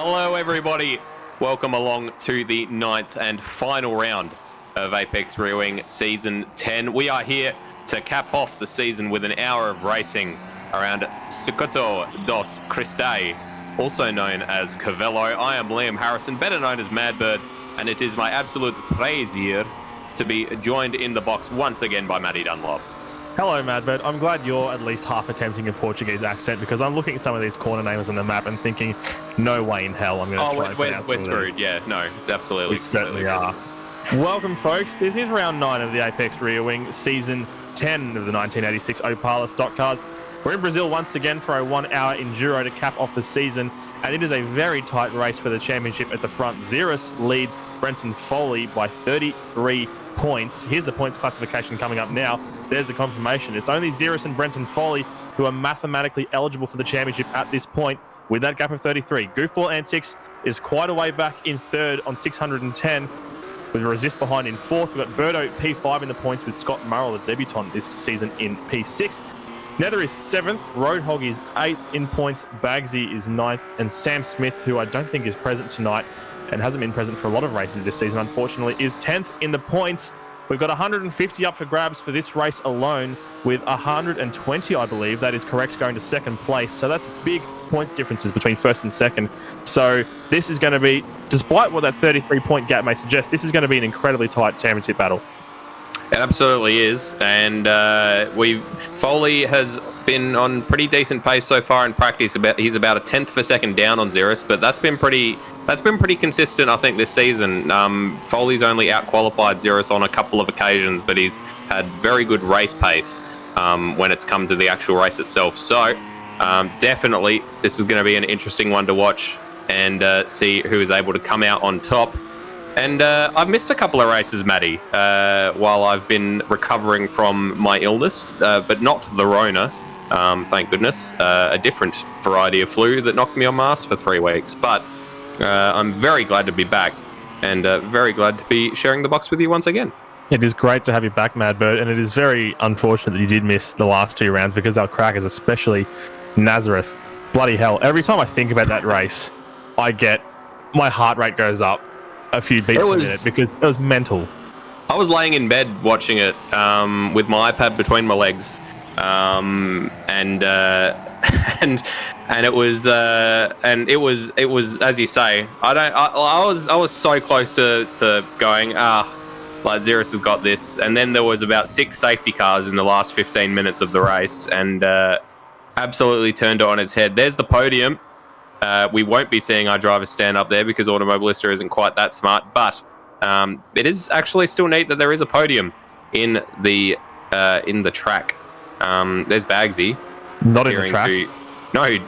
Hello, everybody. Welcome along to the 9th and final round of Apex Reelwing Season 10. We are here to cap off the season with an hour of racing around Circuito dos Cristais, also known as Curvelo. I am Liam Harrison, better known as Madbird, and it is my absolute pleasure to be joined in the box once again by Matty Dunlop. Hello, Madbird. I'm glad you're at least half attempting a Portuguese accent, because I'm looking at some of these corner names on the map and thinking, no way in hell I'm going to try and pronounce we're screwed. Yeah, no, absolutely. We certainly are. Welcome, folks. This is round 9 of the Apex Reelwing, Season 10 of the 1986 Opala stock cars. We're in Brazil once again for a 1-hour enduro to cap off the season, and it is a very tight race for the championship at the front. Ziras leads Brenton Foley by 33 points. Here's the points classification coming up now. There's the confirmation. It's only Ziras and Brenton Foley who are mathematically eligible for the championship at this point, with that gap of 33. Goofball Antics is quite a way back in third on 610, with a resist behind in fourth. We've got Birdo P5 in the points, with Scott Murrell, the debutant this season, in P6. Nether is 7th, Roadhog is 8th in points, Bagsy is 9th, and Sam Smith, who I don't think is present tonight and hasn't been present for a lot of races this season, unfortunately, is 10th in the points. We've got 150 up for grabs for this race alone, with 120, I believe, that is correct, going to second place. So that's big points differences between first and second. So this is going to be, despite what that 33-point gap may suggest, this is going to be an incredibly tight championship battle. It absolutely is, and Foley has been on pretty decent pace so far in practice. He's about a 10th per second down on Ziras, but that's been pretty consistent, I think, this season. Foley's only out-qualified Ziras on a couple of occasions, but he's had very good race pace when it's come to the actual race itself. So definitely, this is going to be an interesting one to watch and see who is able to come out on top. And I've missed a couple of races, Matty, while I've been recovering from my illness, but not the Rona, thank goodness. A different variety of flu that knocked me on my ass for 3 weeks. But I'm very glad to be back, and very glad to be sharing the box with you once again. It is great to have you back, Madbird, and it is very unfortunate that you did miss the last 2 rounds, because our crackers, especially Nazareth, bloody hell, every time I think about that race, my heart rate goes up a few beats per minute, because it was mental. I was laying in bed watching it with my iPad between my legs, and it was as you say. I was so close to going like Ziras has got this, and then there was about 6 safety cars in the last 15 minutes of the race, and absolutely turned it on its head. There's the podium. We won't be seeing our drivers stand up there because Automobilista isn't quite that smart, but it is actually still neat that there is a podium in the track. There's Bagsy. Not in the track? No,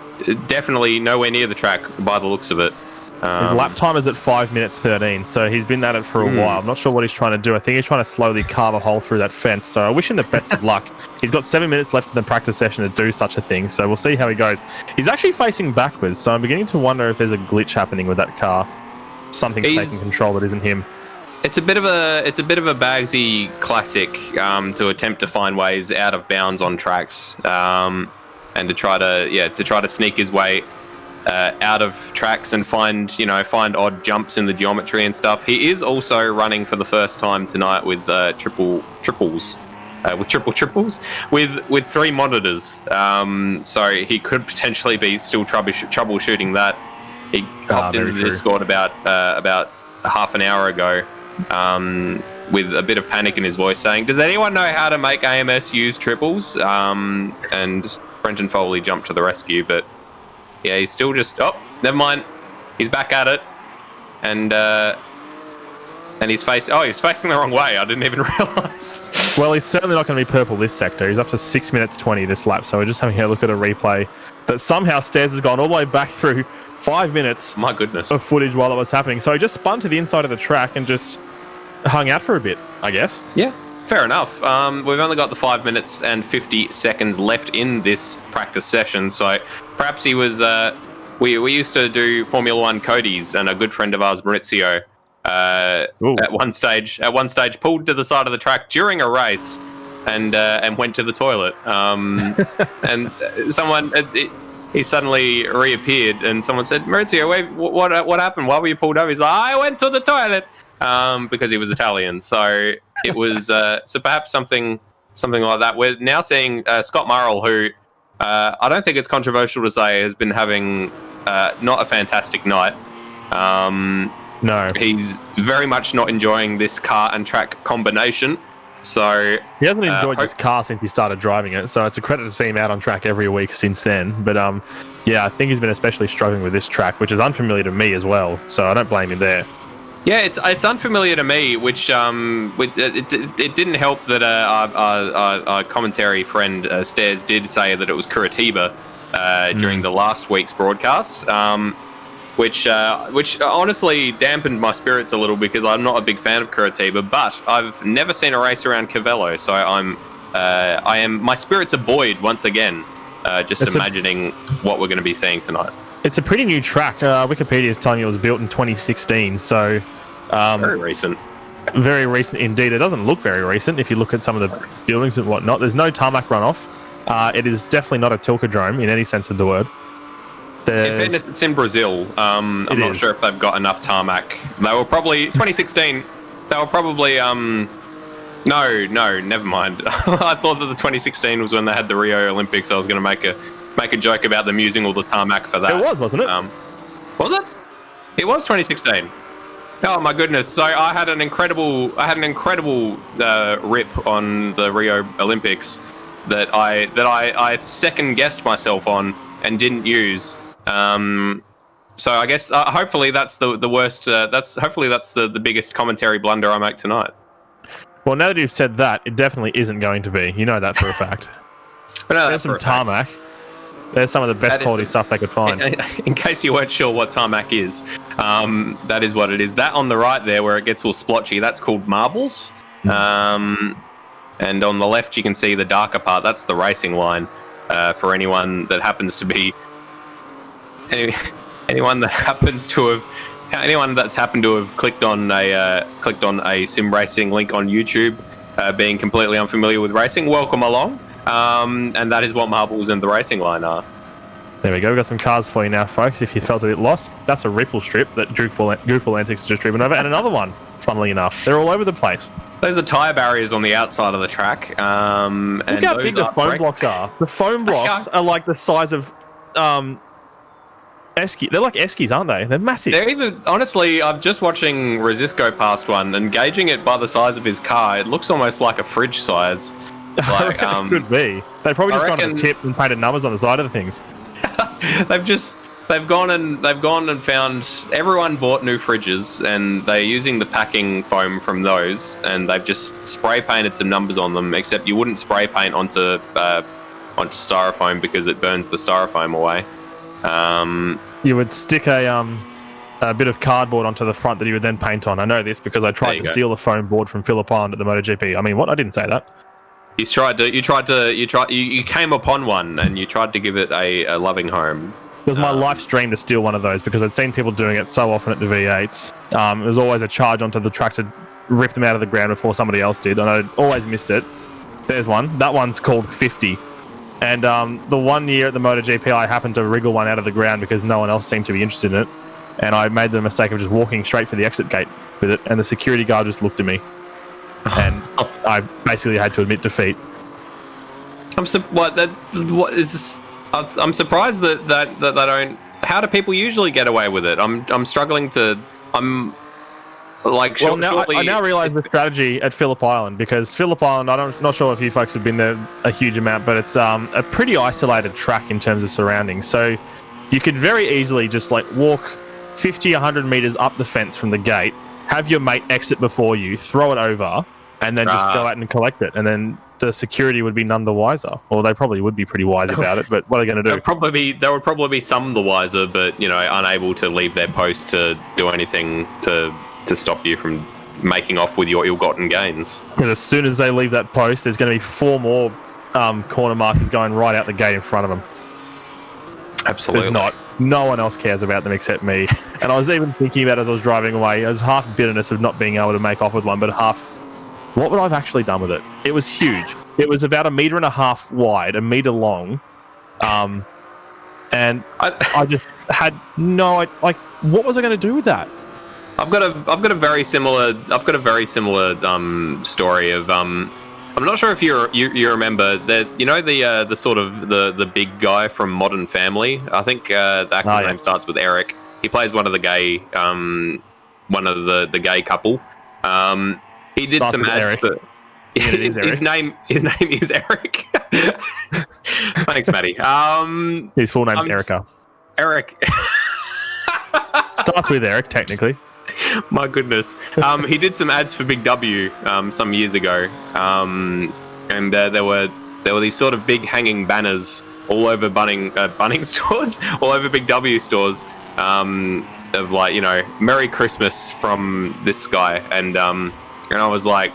definitely nowhere near the track by the looks of it. His lap time is at 5 minutes 13, so he's been at it for a while. I'm not sure what he's trying to do. I think he's trying to slowly carve a hole through that fence, so I wish him the best of luck. He's got 7 minutes left in the practice session to do such a thing, so we'll see how he goes. He's actually facing backwards, so I'm beginning to wonder if there's a glitch happening with that car. Something's taking control that isn't him. It's a bit of a Bagsy classic to attempt to find ways out of bounds on tracks, and to try to sneak his way out of tracks and find odd jumps in the geometry and stuff. He is also running for the first time tonight with triple triples with 3 monitors. So he could potentially be still troubleshooting that. He hopped into the Discord about half an hour ago with a bit of panic in his voice, saying, "Does anyone know how to make AMS use triples?" And Brenton Foley jumped to the rescue, but yeah, he's still just... Oh, never mind. He's back at it. And he's facing the wrong way. I didn't even realise. Well, he's certainly not going to be purple this sector. He's up to 6 minutes 20 this lap, so we're just having a look at a replay that somehow Stairs has gone all the way back through 5 minutes My goodness. of footage while it was happening. So he just spun to the inside of the track and just hung out for a bit, I guess. Yeah. Fair enough. We've only got the 5 minutes and 50 seconds left in this practice session, so perhaps he was... We used to do Formula 1 Cody's, and a good friend of ours, Maurizio, at one stage pulled to the side of the track during a race and went to the toilet. And someone... he suddenly reappeared, and someone said, "Maurizio, wait, what happened? Why were you pulled over?" He's like, "I went to the toilet," because he was Italian. So it was so perhaps something like that. We're now seeing Scott Murrell, who I don't think it's controversial to say has been having not a fantastic night. No, he's very much not enjoying this car and track combination. So he hasn't enjoyed this car since he started driving it. So it's a credit to see him out on track every week since then. But yeah, I think he's been especially struggling with this track, which is unfamiliar to me as well. So I don't blame him there. Yeah, it's unfamiliar to me, which it didn't help that our commentary friend Stairs did say that it was Curitiba during the last week's broadcast. Which honestly dampened my spirits a little because I'm not a big fan of Curitiba, but I've never seen a race around Curvelo, so my spirits are buoyed once again, just imagining what we're going to be seeing tonight. It's a pretty new track. Wikipedia is telling you it was built in 2016, so very recent. Very recent indeed. It doesn't look very recent if you look at some of the buildings and whatnot. There's no tarmac runoff. It is definitely not a tilkodrome in any sense of the word. In fairness, it's in Brazil. I'm not sure if they've got enough tarmac. They were probably 2016. They were probably no, never mind. I thought that the 2016 was when they had the Rio Olympics. I was going to make a joke about them using all the tarmac for that. It was, wasn't it? Was it? It was 2016. Oh my goodness! So I had an incredible rip on the Rio Olympics that I second guessed myself on and didn't use. So I guess hopefully that's the worst. Hopefully that's the biggest commentary blunder I make tonight. Well, now that you've said that, it definitely isn't going to be. You know that for a fact. There's some tarmac. There's some of the best quality stuff they could find. In case you weren't sure what tarmac is, that is what it is. That on the right there where it gets all splotchy, that's called marbles. And on the left you can see the darker part. That's the racing line. For anyone that happens to be anyone that's happened to have clicked on a sim racing link on YouTube, being completely unfamiliar with racing, welcome along. And that is what marbles and the racing line are. There we go. We've got some cars for you now, folks. If you felt a bit lost, that's a ripple strip that Goofball Antics has just driven over, and another one, funnily enough. They're all over the place. Those are tyre barriers on the outside of the track. Look how big the foam blocks are. The foam blocks are like the size of esky. They're like eskies, aren't they? They're massive. They're even, honestly, I'm just watching Resist go past one, and gauging it by the size of his car, it looks almost like a fridge size. Like, could be. They've probably just gone to the tip and painted numbers on the side of the things. They've gone and found, everyone bought new fridges, and they're using the packing foam from those, and they've just spray painted some numbers on them. Except you wouldn't spray paint onto styrofoam because it burns the styrofoam away. You would stick a bit of cardboard onto the front that you would then paint on. I know this because I tried to steal a foam board from Phillip Island at the MotoGP. I mean, what? I didn't say that. You came upon one and you tried to give it a loving home. It was my life's dream to steal one of those because I'd seen people doing it so often at the V8s. It was always a charge onto the track to rip them out of the ground before somebody else did, and I'd always missed it. There's one. That one's called 50. And the one year at the MotoGP, I happened to wriggle one out of the ground because no one else seemed to be interested in it. And I made the mistake of just walking straight for the exit gate with it, and the security guard just looked at me. And I basically had to admit defeat. I'm surprised that they don't. How do people usually get away with it? I'm struggling to. I'm like. Well, I now realise the strategy at Phillip Island, because Phillip Island, I'm not sure if you folks have been there a huge amount, but it's a pretty isolated track in terms of surroundings. So you could very easily just like walk 50, 100 meters up the fence from the gate, have your mate exit before you, throw it over, and then just go out and collect it. And then the security would be none the wiser. Or they probably would be pretty wise about it, but what are they going to do? There would probably be some the wiser, but, you know, unable to leave their post to do anything to stop you from making off with your ill-gotten gains. Because as soon as they leave that post, there's going to be 4 more corner markers going right out the gate in front of them. Absolutely. There's not. No one else cares about them except me. And I was even thinking about as I was driving away, it was half bitterness of not being able to make off with one, but half, what would I have actually done with it? It was huge. It was about 1.5 meters wide, 1 meter long. and I just had no like. What was I going to do with that? I've got a very similar story of I'm not sure if you remember that, you know, the sort of the big guy from Modern Family. I think the actor's name starts with Eric. He plays one of the gay the gay couple. He did some ads Eric. for his name is Eric. Thanks, Matty. His full name's Erica. Eric. Starts with Eric, technically. My goodness. He did some ads for Big W some years ago, and there were these sort of big hanging banners all over Bunnings stores, all over Big W stores, of like, you know, Merry Christmas from this guy, and I was like,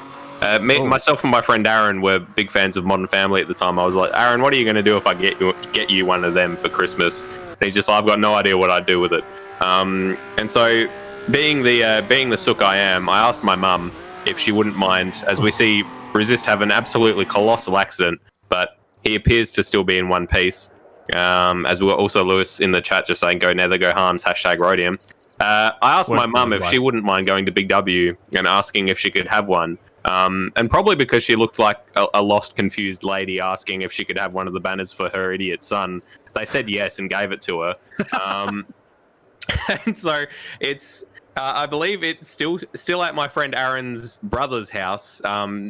myself and my friend Aaron were big fans of Modern Family at the time. I was like, Aaron, what are you going to do if I get you one of them for Christmas? And he's just like, I've got no idea what I'd do with it. And so, being the sook I am, I asked my mum if she wouldn't mind, as we see Resist have an absolutely colossal accident, but he appears to still be in one piece. As we were also Lewis in the chat just saying, go Nether, go Harms, #Rhodium. I asked my mum if she wouldn't mind going to Big W and asking if she could have one. And probably because she looked like a lost, confused lady asking if she could have one of the banners for her idiot son, they said yes and gave it to her. And so it's, I believe it's still at my friend Aaron's brother's house,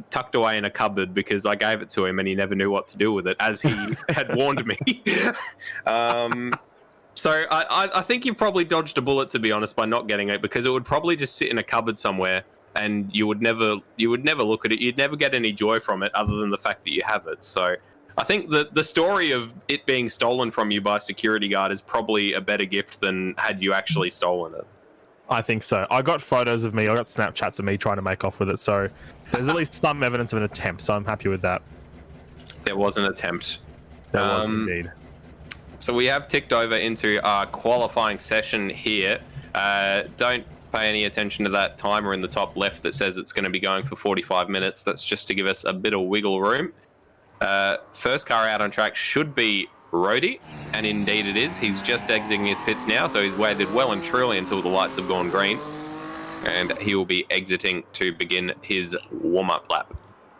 tucked away in a cupboard, because I gave it to him and he never knew what to do with it, as he had warned me. So I think you've probably dodged a bullet, to be honest, by not getting it, because it would probably just sit in a cupboard somewhere and you would never look at it. You'd never get any joy from it other than the fact that you have it. So I think the story of it being stolen from you by a security guard is probably a better gift than had you actually stolen it. I think so. I got photos of me, I got Snapchats of me trying to make off with it, so there's at least some evidence of an attempt, so I'm happy with that. There was an attempt. There was indeed. So we have ticked over into our qualifying session here. Don't pay any attention to that timer in the top left that says it's going to be going for 45 minutes. That's just to give us a bit of wiggle room. First car out on track should be Rhodey, and indeed it is. He's just exiting his pits now, so he's waited well and truly until the lights have gone green, and he will be exiting to begin his warm-up lap.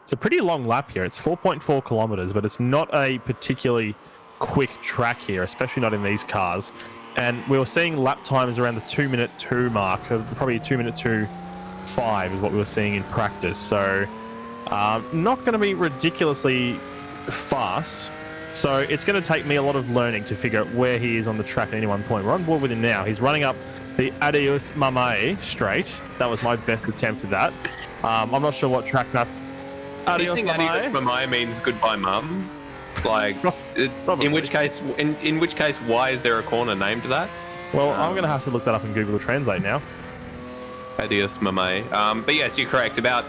It's a pretty long lap here. It's 4.4 kilometers, but it's not a particularly quick track here, especially not in these cars. And we were seeing lap times around the 2-minute 2 mark, probably 2-minute 2.5 is what we were seeing in practice. So not going to be ridiculously fast. So it's going to take me a lot of learning to figure out where he is on the track at any one point. We're on board with him now. He's running up the Adios Mamae straight. That was my best attempt at that. I'm not sure what track map. Adios Mamae means goodbye, mum. Like, in which case, why is there a corner named that? Well, I'm going to have to look that up in Google Translate now. Adios Mamae. But yes, you're correct. About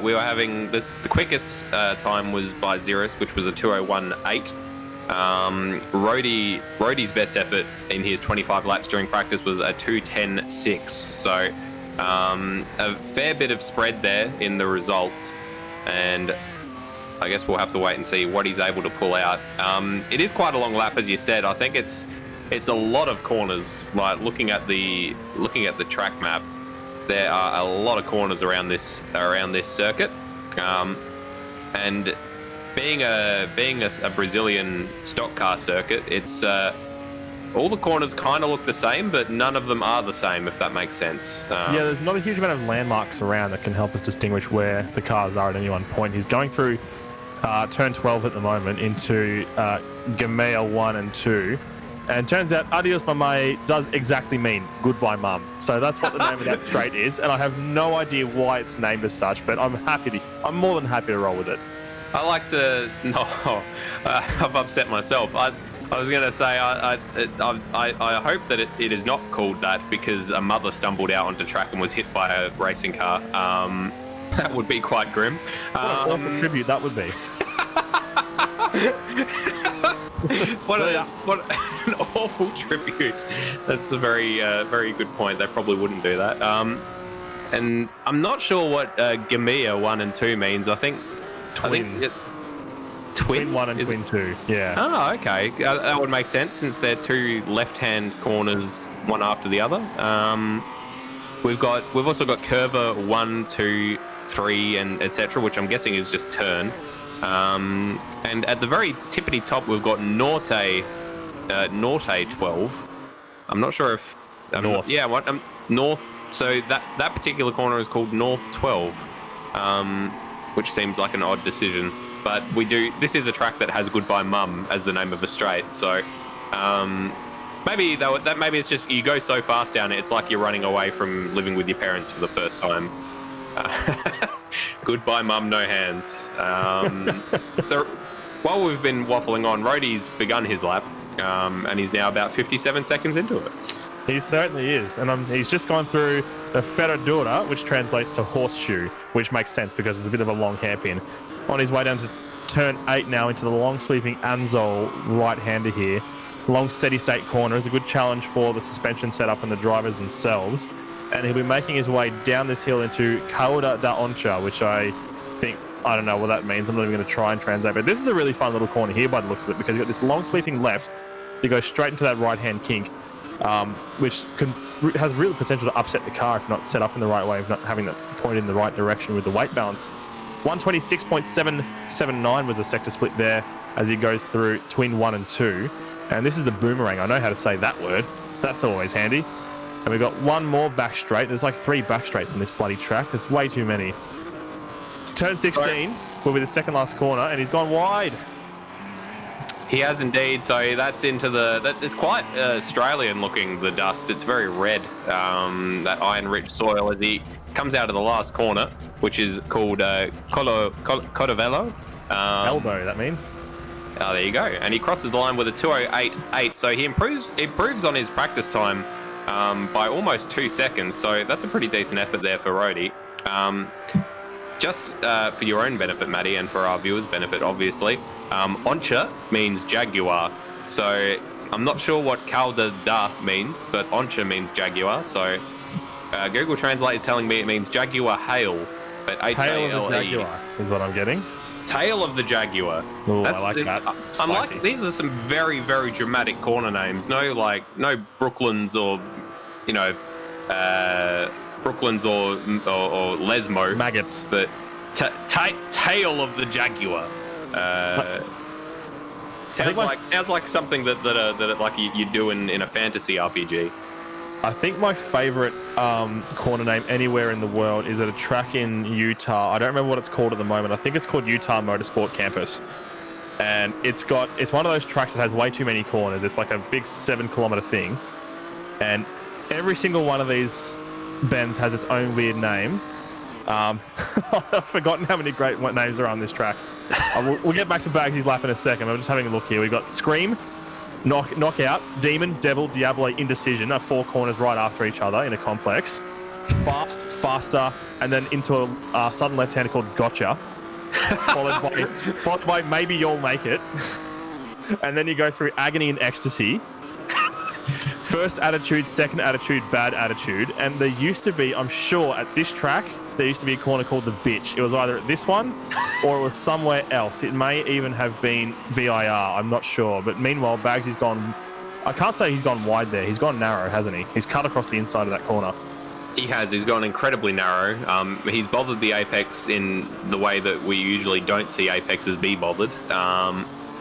we were having the quickest time was by Ziras, which was a 2:01.8. Rhodey's best effort in his 25 laps during practice was a 2:10.6. So a fair bit of spread there in the results, and I guess we'll have to wait and see what he's able to pull out. It is quite a long lap, as you said. I think it's a lot of corners. Like looking at the track map, there are a lot of corners around this circuit, and being a Brazilian stock car circuit, it's all the corners kind of look the same, but none of them are the same, if that makes sense. Yeah, there's not a huge amount of landmarks around that can help us distinguish where the cars are at any one point. He's going through turn 12 at the moment into Gamea 1 and 2. And it turns out Adios Mamae does exactly mean goodbye mum. So that's what the name of that straight is, and I have no idea why it's named as such, but I'm more than happy to roll with it. I like to I've upset myself. I was going to say I hope that it is not called that because a mother stumbled out onto track and was hit by a racing car. That would be quite grim. What an awful tribute that would be. What an awful tribute. That's a very good point. They probably wouldn't do that. And I'm not sure what Gamea 1 and 2 means. I think twin. twins? Twin 1 and Twin 2. Yeah. Oh, okay. That would make sense since they're two left-hand corners, one after the other. We've also got Curvelo 1, 2, 3, and etc., which I'm guessing is just turn. And at the very tippity top, we've got Norte 12. I'm not sure if North. Yeah, what? North. So that particular corner is called North 12, which seems like an odd decision. But this is a track that has Goodbye Mum as the name of a straight. So maybe maybe it's just you go so fast down it, it's like you're running away from living with your parents for the first time. Goodbye Mum, no hands. So while we've been waffling on, Rhodey's begun his lap, and he's now about 57 seconds into it. He certainly is, and he's just gone through the Ferradura, which translates to horseshoe, which makes sense because it's a bit of a long hairpin. On his way down to turn 8 now into the long sweeping Anzol right-hander here. Long steady state corner is a good challenge for the suspension setup and the drivers themselves, and he'll be making his way down this hill into Cauda da Oncha, which I don't know what that means. I'm not even going to try and translate, but this is a really fun little corner here by the looks of it because you've got this long sweeping left to go straight into that right-hand kink. Which has real potential to upset the car if not set up in the right way, if not having that point in the right direction with the weight balance. 126.779 was the sector split there as he goes through Twin 1 and 2. And this is the boomerang. I know how to say that word. That's always handy. And we've got one more back straight. There's like 3 back straights on this bloody track. There's way too many. It's turn 16 will be the second last corner, and he's gone wide. He has indeed. So that's into it's quite Australian looking, the dust. It's very red, that iron-rich soil as he comes out of the last corner, which is called Curvelo. Elbow, that means. Oh, there you go. And he crosses the line with a 2:08.8. So he improves on his practice time by almost 2 seconds. So that's a pretty decent effort there for Rhodey. Just for your own benefit, Maddie, and for our viewers' benefit, obviously, Oncha means jaguar. So I'm not sure what Cauda da means, but Oncha means jaguar. So Google Translate is telling me it means jaguar hail, but Tail of the jaguar is what I'm getting. Tail of the jaguar. Ooh, I like that. Spicy. These are some very, very dramatic corner names. No Brooklands or, Brooklands or Lesmo. Maggots. But tail of the jaguar. Sounds like something that like you do in a fantasy RPG. I think my favorite corner name anywhere in the world is at a track in Utah. I don't remember what it's called at the moment. I think it's called Utah Motorsport Campus. And it's one of those tracks that has way too many corners. It's like a big 7-kilometer thing. And every single one of these bends has its own weird name. I've forgotten how many great names are on this track. We'll get back to Bagsy's lap in a second. I'm just having a look here. We've got Scream, Knockout, Demon, Devil, Diablo, Indecision are 4 corners right after each other in a complex. Fast, Faster, and then into a sudden left-hander called Gotcha. followed by Maybe You'll Make It. And then you go through Agony and Ecstasy. First attitude, second attitude, bad attitude. And there used to be, I'm sure, at this track, there used to be a corner called the Bitch. It was either at this one or it was somewhere else. It may even have been VIR. I'm not sure. But meanwhile, Bagsy's gone... I can't say he's gone wide there. He's gone narrow, hasn't he? He's cut across the inside of that corner. He has. He's gone incredibly narrow. He's bothered the apex in the way that we usually don't see apexes be bothered.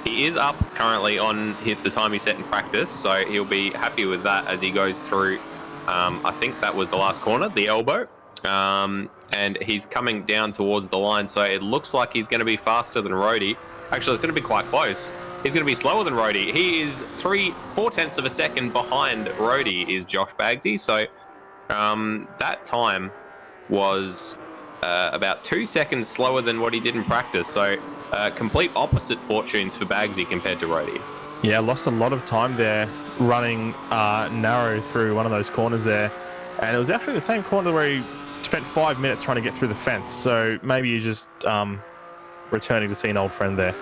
He is up currently on the time he set in practice, so he'll be happy with that as he goes through. I think that was the last corner, the elbow. And he's coming down towards the line, so it looks like he's going to be faster than Rhodey. Actually, it's going to be quite close. He's going to be slower than Rhodey. He is 4/10 of a second behind Rhodey is Josh Bagsy, so that time was about 2 seconds slower than what he did in practice. So complete opposite fortunes for Bagsy compared to Rhodey. Yeah, lost a lot of time there running narrow through one of those corners there. And it was actually the same corner where he spent 5 minutes trying to get through the fence. So maybe he's just returning to see an old friend there.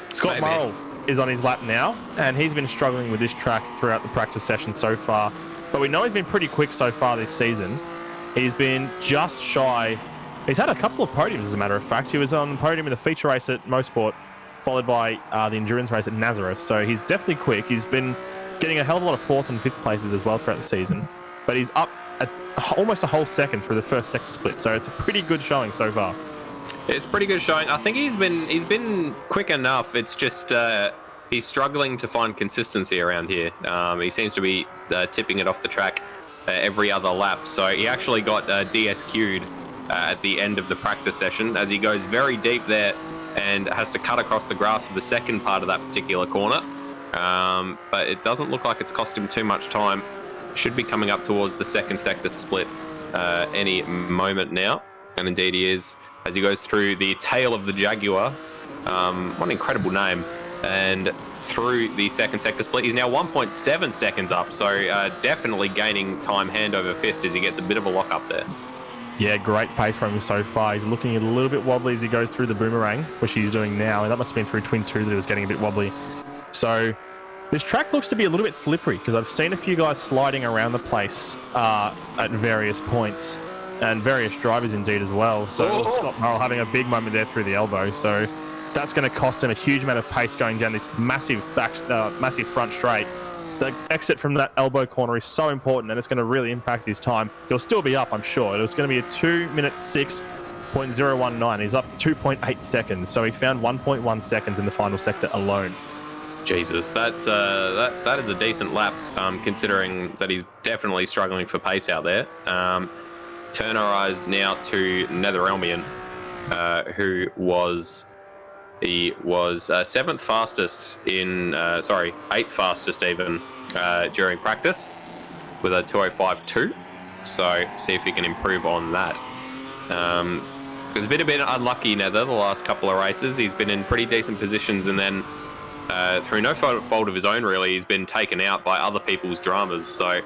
Scott Murrell is on his lap now, and he's been struggling with this track throughout the practice session so far. But we know he's been pretty quick so far this season. He's been just shy. He's had a couple of podiums, as a matter of fact. He was on the podium in the feature race at Mosport followed by the endurance race at Nazareth. So he's definitely quick. He's been getting a hell of a lot of 4th and 5th places as well throughout the season. But he's up at almost a whole second through the first sector split. So it's a pretty good showing so far. It's pretty good showing. I think he's been quick enough. It's just he's struggling to find consistency around here. He seems to be tipping it off the track every other lap. So he actually got DSQ'd at the end of the practice session as he goes very deep there and has to cut across the grass of the second part of that particular corner. But it doesn't look like it's cost him too much time. Should be coming up towards the second sector split any moment now. And indeed he is, as he goes through the tail of the Jaguar. What an incredible name. And through the second sector split, he's now 1.7 seconds up. So definitely gaining time hand over fist as he gets a bit of a lock up there. Yeah, great pace from him so far. He's looking a little bit wobbly as he goes through the boomerang, which he's doing now. And that must have been through Twin 2 that he was getting a bit wobbly. So this track looks to be a little bit slippery because I've seen a few guys sliding around the place at various points, and various drivers indeed as well. So Scott Murrell having a big moment there through the elbow. So that's going to cost him a huge amount of pace going down this massive front straight. The exit from that elbow corner is so important, and it's going to really impact his time. He'll still be up, I'm sure. It was going to be a 2 minutes 6.019. He's up 2.8 seconds, so he found 1.1 seconds in the final sector alone. Jesus, that is a decent lap, considering that he's definitely struggling for pace out there. Turn our eyes now to Netherelmian, who was 7th fastest in, 8th fastest even during practice with a 2:05.2. So see if he can improve on that. He's been a bit unlucky, Nether, the last couple of races. He's been in pretty decent positions, and then through no fault of his own, really, he's been taken out by other people's dramas. So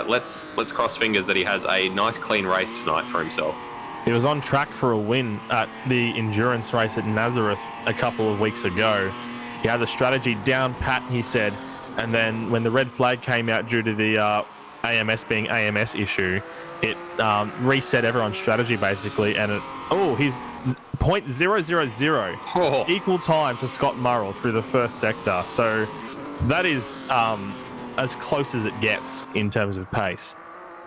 let's cross fingers that he has a nice, clean race tonight for himself. He was on track for a win at the endurance race at Nazareth a couple of weeks ago. He had the strategy down pat, he said, and then when the red flag came out due to the AMS being AMS issue, it reset everyone's strategy basically, and he's 0.000 equal time to Scott Murrell through the first sector. So that is as close as it gets in terms of pace.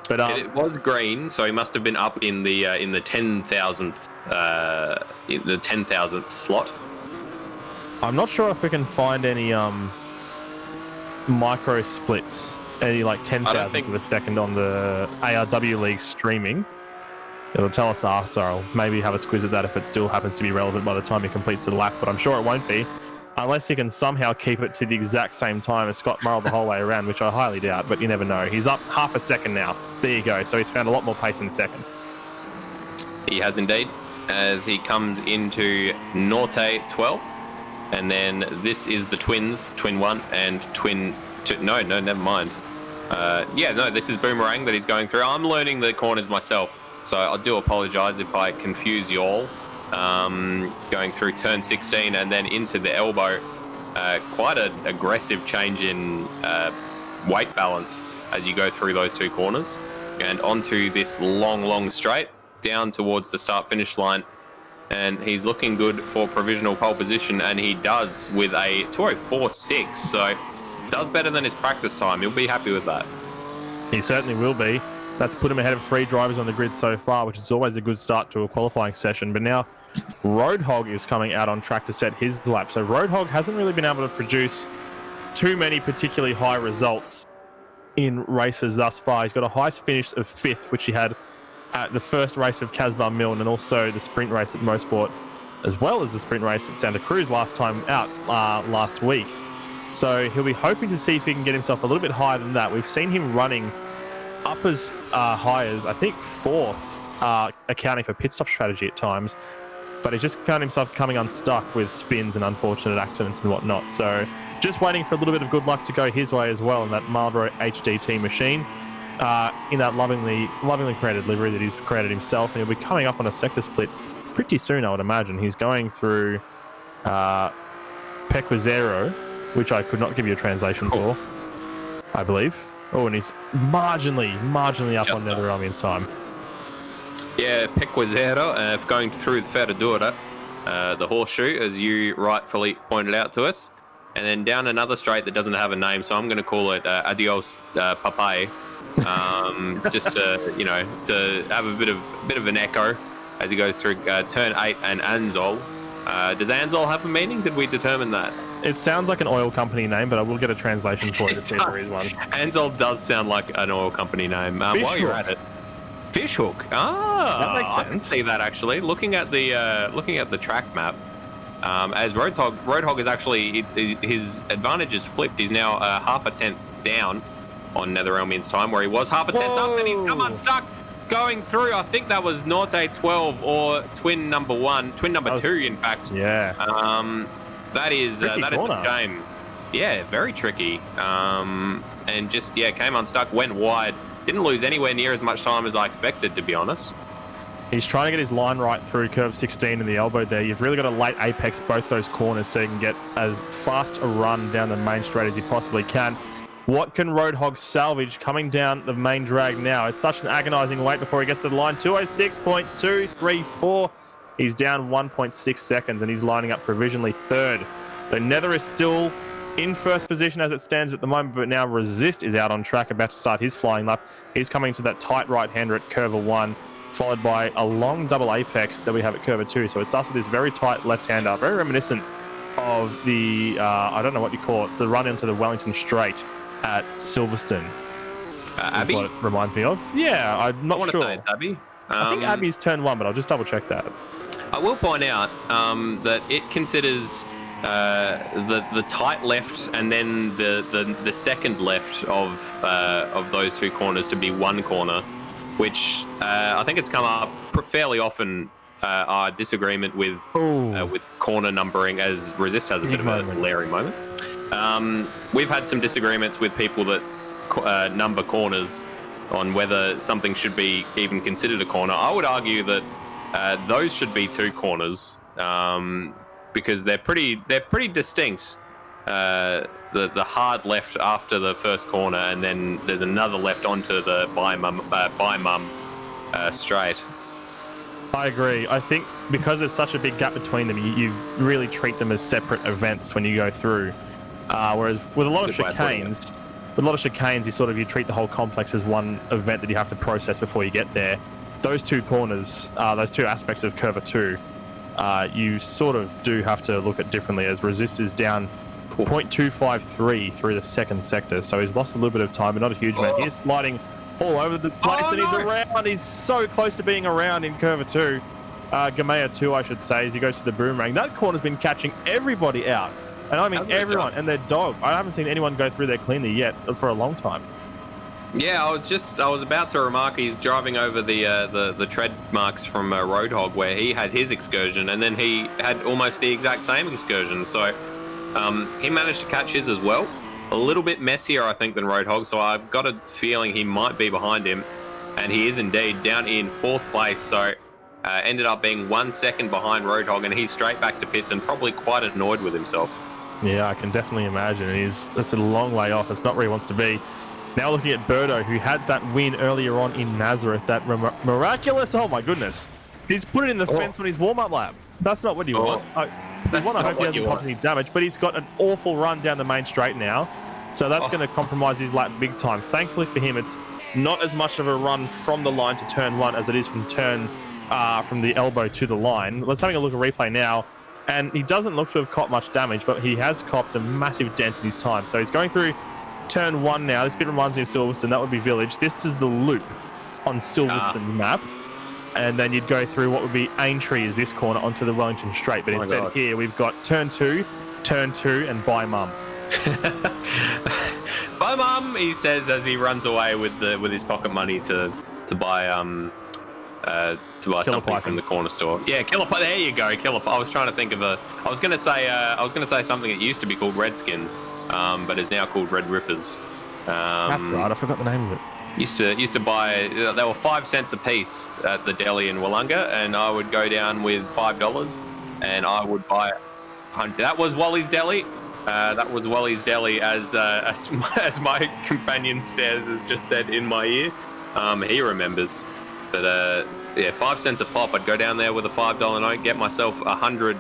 But it was green, so he must have been up in the 10,000th slot. I'm not sure if we can find any micro splits, any like 10,000th of a second on the ARW League streaming. It'll tell us after. I'll maybe have a squiz at that if it still happens to be relevant by the time he completes the lap, but I'm sure it won't be. Unless he can somehow keep it to the exact same time as Scott Murrell the whole way around, which I highly doubt, but you never know. He's up half a second now. There you go. So he's found a lot more pace in second. He has indeed, as he comes into Norte 12. And then this is the Twins, Twin 1 and Twin 2. No, never mind. This is Boomerang that he's going through. I'm learning the corners myself, so I do apologise if I confuse you all. Going through turn 16 and then into the elbow. Quite an aggressive change in weight balance as you go through those two corners. And onto this long straight, down towards the start-finish line. And he's looking good for provisional pole position, and he does with a 2:04.6, so does better than his practice time. He'll be happy with that. He certainly will be. That's put him ahead of 3 drivers on the grid so far, which is always a good start to a qualifying session. But now Roadhog is coming out on track to set his lap. So Roadhog hasn't really been able to produce too many particularly high results in races thus far. He's got a highest finish of 5th, which he had at the first race of Casbar Milne, and also the sprint race at Mosport, as well as the sprint race at Santa Cruz last time out last week. So he'll be hoping to see if he can get himself a little bit higher than that. We've seen him running up as high as, I think, 4th, accounting for pit stop strategy at times. But he's just found himself coming unstuck with spins and unfortunate accidents and whatnot. So just waiting for a little bit of good luck to go his way as well in that Marlboro HDT machine, in that lovingly created livery that he's created himself. And he'll be coming up on a sector split pretty soon, I would imagine. He's going through Pequizero, which I could not give you a translation for, I believe. Oh, and he's marginally up on Netherelmian's time. Yeah, Pequizero, going through the Ferradura. the horseshoe, as you rightfully pointed out to us, and then down another straight that doesn't have a name, so I'm going to call it Adios Papai, just to have a bit of an echo as he goes through turn 8 and Anzol. Does Anzol have a meaning? Did we determine that? It sounds like an oil company name, but I will get a translation for you to see if there is one. Anzol does sound like an oil company name. While you're at it, Fishhook. That makes sense. I can see that actually. Looking at the track map, as Roadhog is actually his advantage is flipped. He's now half a tenth down on Netherelmian's time, where he was half a tenth up, and he's come unstuck. Going through, I think that was Norte 12 or twin number 2, in fact. Yeah. That is a shame. Yeah, very tricky. And just came unstuck, went wide. Didn't lose anywhere near as much time as I expected, to be honest. He's trying to get his line right through curve 16 in the elbow there. You've really got to late apex both those corners so you can get as fast a run down the main straight as you possibly can. What can Roadhog salvage coming down the main drag now? It's such an agonizing wait before he gets to the line. 206.234. He's down 1.6 seconds and he's lining up provisionally third. So Nether is still in first position as it stands at the moment, but now Resist is out on track, about to start his flying lap. He's coming to that tight right-hander at curve 1, followed by a long double apex that we have at curve 2. So it starts with this very tight left-hander, very reminiscent of the, I don't know what you call it, it's the run into the Wellington Straight at Silverstone. Abbey? What it reminds me of. Yeah, I'm not sure. I want to say it's Abbey. I think Abbey's turn 1, but I'll just double check that. I will point out that it considers the tight left and then the second left of those two corners to be one corner, which I think it's come up fairly often. Our disagreement with corner numbering, as Resist has a bit of a glaring moment. We've had some disagreements with people that number corners on whether something should be even considered a corner. I would argue that those should be two corners because they're pretty distinct. The hard left after the first corner, and then there's another left onto the by mum straight. I agree. I think because there's such a big gap between them, you really treat them as separate events when you go through. Whereas with a lot of chicanes, you treat the whole complex as one event that you have to process before you get there. Those two corners, those two aspects of Curve 2, you sort of do have to look at differently, as Resist is down 0.253 through the second sector, so he's lost a little bit of time, but not a huge amount. He's sliding all over the place, and he's around. He's so close to being around in Curve 2. Gamea 2, I should say, as he goes to the boomerang. That corner's been catching everybody out. And I mean everyone and their dog. I haven't seen anyone go through there cleanly yet for a long time. Yeah, I was about to remark he's driving over the tread marks from Roadhog where he had his excursion, and then he had almost the exact same excursion. So he managed to catch his as well. A little bit messier, I think, than Roadhog. So I've got a feeling he might be behind him, and he is indeed down in 4th place. So ended up being 1 second behind Roadhog, and he's straight back to pits and probably quite annoyed with himself. Yeah, I can definitely imagine. That's a long way off. It's not where he wants to be. Now looking at Birdo, who had that win earlier on in Nazareth, that miraculous, oh my goodness. He's put it in the fence on his warm-up lap. That's not what you want. You want to hope he hasn't caused any damage, but he's got an awful run down the main straight now. So that's going to compromise his lap big time. Thankfully for him, it's not as much of a run from the line to turn 1 as it is from from the elbow to the line. Let's have a look at replay now. And he doesn't look to have caught much damage, but he has copped a massive dent in his time. So he's going through turn 1 now. This bit reminds me of Silverstone. That would be Village. This is the loop on Silverstone map. And then you'd go through what would be Aintree is this corner onto the Wellington Straight. But instead here we've got turn 2, and Bye Mum. Bye Mum, he says as he runs away with his pocket money to buy something from the corner store. Yeah, Killer Pipe. There you go, Killer Pipe. I was trying to think of I was going to say something that used to be called Redskins, but is now called Red Rippers. That's right. I forgot the name of it. Used to buy. They were 5 cents a piece at the deli in Wollonga, and I would go down with $5, and I would buy. That was Wally's Deli. That was Wally's Deli, as my companion Stairs has just said in my ear. He remembers. But yeah, 5 cents a pop. I'd go down there with a $5 note, get myself 100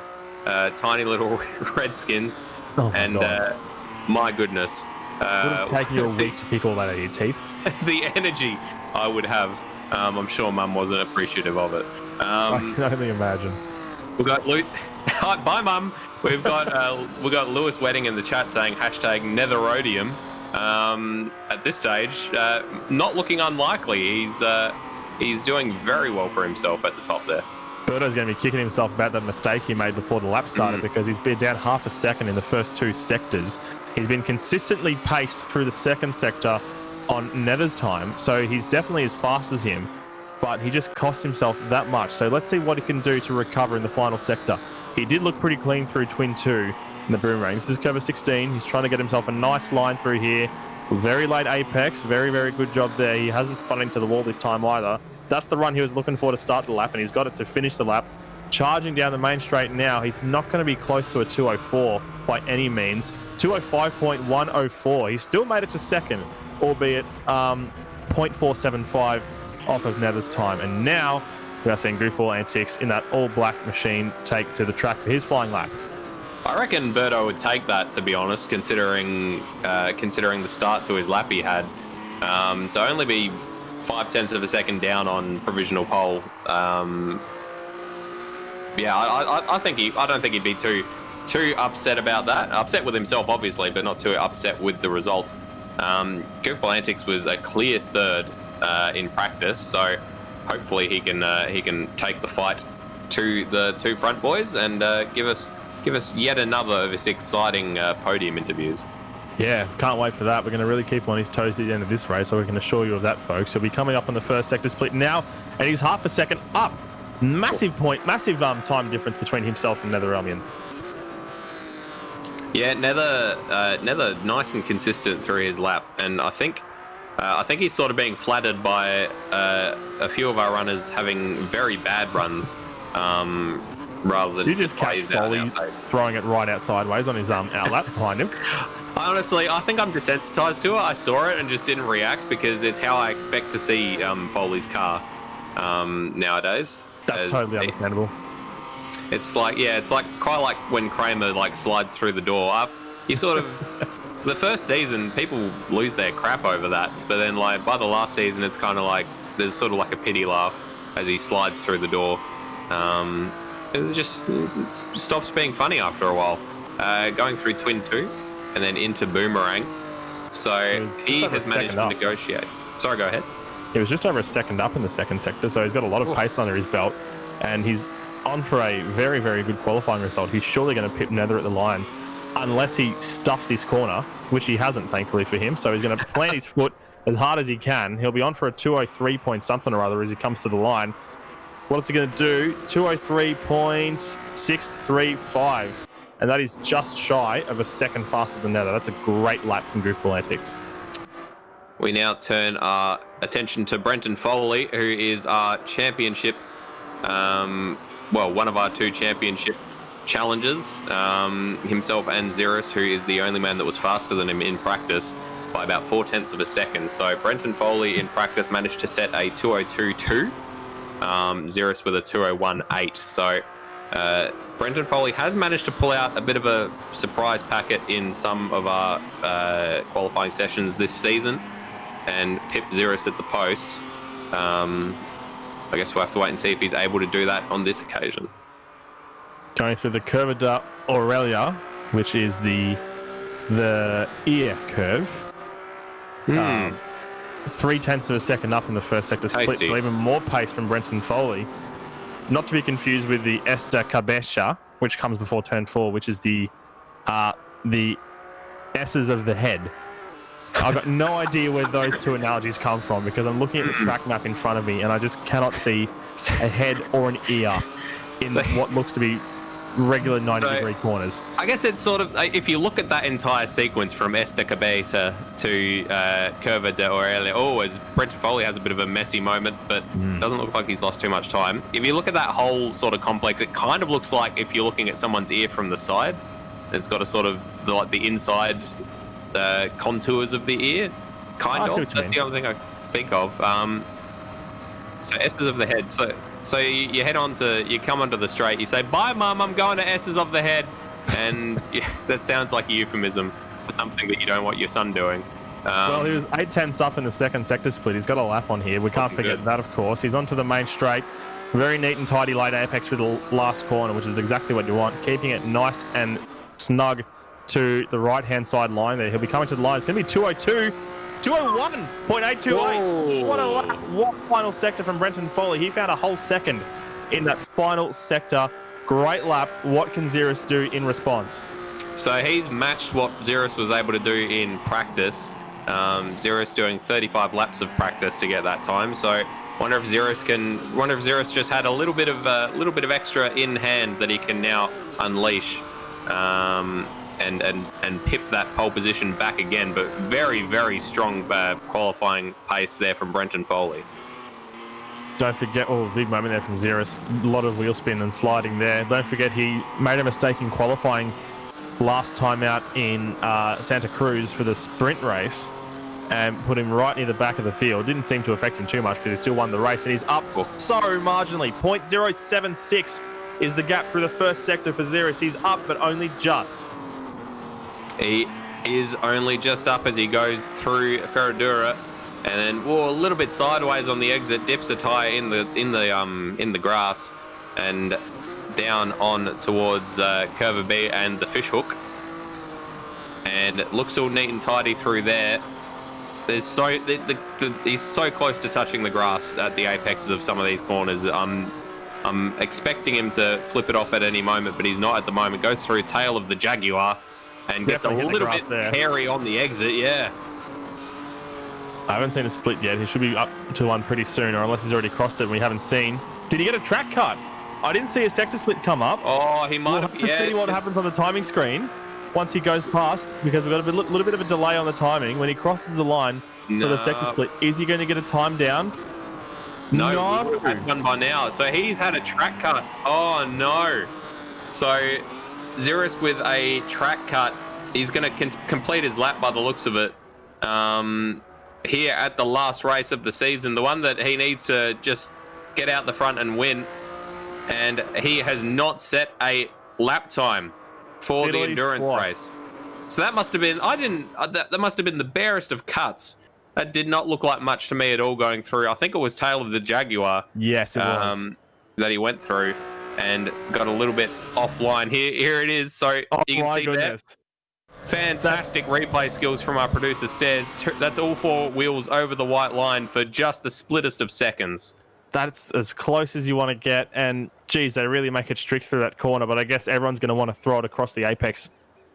tiny little Redskins, and my goodness, would have taken you a week to pick all that out of your teeth. The energy I would have, I'm sure Mum wasn't appreciative of it. I can only imagine. We've got Luke. Bye, Mum. We've got Lewis Wedding in the chat saying #Netherodium. At this stage, not looking unlikely. He's doing very well for himself at the top there. Birdo's going to be kicking himself about that mistake he made before the lap started because he's been down half a second in the first 2 sectors. He's been consistently paced through the second sector on Nether's time, so he's definitely as fast as him, but he just cost himself that much. So let's see what he can do to recover in the final sector. He did look pretty clean through Twin 2 in the boomerang. This is cover 16. He's trying to get himself a nice line through here. Very late apex. Very, very good job there. He hasn't spun into the wall this time either. That's the run he was looking for to start the lap, and he's got it to finish the lap. Charging down the main straight now. He's not going to be close to a 204 by any means. 205.104. He still made it to second, albeit 0.475 off of Nether's time. And now we are seeing Goofball Antics in that all-black machine take to the track for his flying lap. I reckon Birdo would take that, to be honest, considering the start to his lap he had. To only be 0.5 of a second down on provisional pole. Yeah, I don't think he'd be too upset about that. Upset with himself, obviously, but not too upset with the result. Goofball Antics was a clear third in practice, so hopefully he can take the fight to the 2 front boys and give us yet another of his exciting podium interviews. Yeah, can't wait for that. We're going to really keep him on his toes at the end of this race, so we can assure you of that, folks. He'll be coming up on the first sector split now, and he's half a second up. Massive time difference between himself and NetherRealmian. Yeah, Nether nice and consistent through his lap, and I think he's sort of being flattered by a few of our runners having very bad runs, rather than you just catch Foley throwing it right out sideways on his outlap behind him. Honestly, I think I'm desensitized to it. I saw it and just didn't react because it's how I expect to see Foley's car nowadays. That's totally understandable. It's like quite like when Kramer slides through the door. You sort of the first season people lose their crap over that, but then by the last season it's kind of like there's sort of like a pity laugh as he slides through the door. It stops being funny after a while. Going through Twin 2 and then into Boomerang, so he has managed to negotiate. Sorry, go ahead. He was just over a second up in the second sector, so he's got a lot of pace under his belt, and he's on for a very, very good qualifying result. He's surely going to pip Nether at the line, unless he stuffs this corner, which he hasn't, thankfully for him. So he's going to plant his foot as hard as he can. He'll be on for a 203 point something or other as he comes to the line. What is he going to do? 203.635. And that is just shy of a second faster than Nether. That's a great lap from Goofball Antics. We now turn our attention to Brenton Foley, who is our championship, one of our 2 championship challengers, himself and Ziras, who is the only man that was faster than him in practice by about 0.4 of a second. So Brenton Foley in practice managed to set a 202.2, Ziras with a 201.8. So Brenton Foley has managed to pull out a bit of a surprise packet in some of our qualifying sessions this season and pip Ziras at the post. I guess we'll have to wait and see if he's able to do that on this occasion. Going through the Curva da Aurelia, which is the ear curve. 0.3 of a second up in the first sector split, so even more pace from Brenton Foley. Not to be confused with the Esta Cabeza, which comes before turn 4, which is the S's of the head. I've got no idea where those 2 analogies come from because I'm looking at the track map in front of me and I just cannot see a head or an ear in what looks to be regular 90-degree corners. I guess it's sort of, if you look at that entire sequence from Esta Cabeza to Curva de Aurelia, as Brenton Foley has a bit of a messy moment, but doesn't look like he's lost too much time. If you look at that whole sort of complex, it kind of looks like if you're looking at someone's ear from the side, it's got a sort of the inside contours of the ear, kind of. That's the only thing I think of. So S's of the head. So you you come onto the straight. You say, "Bye, Mum. I'm going to S's of the head," and yeah, that sounds like a euphemism for something that you don't want your son doing. Well, he was 8/10 up in the second sector split. He's got a lap on here. We can't forget that, of course. He's onto the main straight. Very neat and tidy late apex through the last corner, which is exactly what you want. Keeping it nice and snug to the right-hand side line there. He'll be coming to the line. It's going to be 202. 201.828. What a lap. What final sector from Brenton Foley. He found a whole second in that final sector. Great lap. What can Ziras do in response? So he's matched what Ziras was able to do in practice. Ziras doing 35 laps of practice to get that time. So wonder if Ziras just had a little bit of extra in hand that he can now unleash. And pip that pole position back again, but very, very strong qualifying pace there from Brenton Foley. Don't forget, big moment there from Ziras. A lot of wheel spin and sliding there. Don't forget he made a mistake in qualifying last time out in Santa Cruz for the sprint race and put him right near the back of the field. Didn't seem to affect him too much because he still won the race, and he's up so marginally. 0.076 is the gap through the first sector for Ziras. He's up, but only just. He is only just up as he goes through Ferradura, and then a little bit sideways on the exit, dips a tire in the grass, and down on towards Curvelo B and the fish hook, and it looks all neat and tidy through there. He's so close to touching the grass at the apexes of some of these corners. I'm expecting him to flip it off at any moment, but he's not at the moment. Goes through tail of the Jaguar. And gets a little bit hairy on the exit, yeah. I haven't seen a split yet. He should be up to one pretty soon, or unless he's already crossed it and we haven't seen. Did he get a track cut? I didn't see a sector split come up. Oh, he might have. We'll have to see what happens on the timing screen once he goes past, because we've got a little bit of a delay on the timing. When he crosses the line for the sector split, is he going to get a time down? No. He would have had one by now. So he's had a track cut. Oh, no. So Ziras with a track cut. He's going to complete his lap by the looks of it. Here at the last race of the season, the one that he needs to just get out the front and win. And he has not set a lap time for the endurance race. So that must have been, that must have been the barest of cuts. That did not look like much to me at all going through. I think it was tail of the Jaguar. Yes, it was. That he went through and got a little bit offline. Here it is. So you can see there. Fantastic replay skills from our producer Stairs. That's all four wheels over the white line for just the splittest of seconds. That's as close as you want to get, and geez, they really make it strict through that corner, but I guess everyone's going to want to throw it across the apex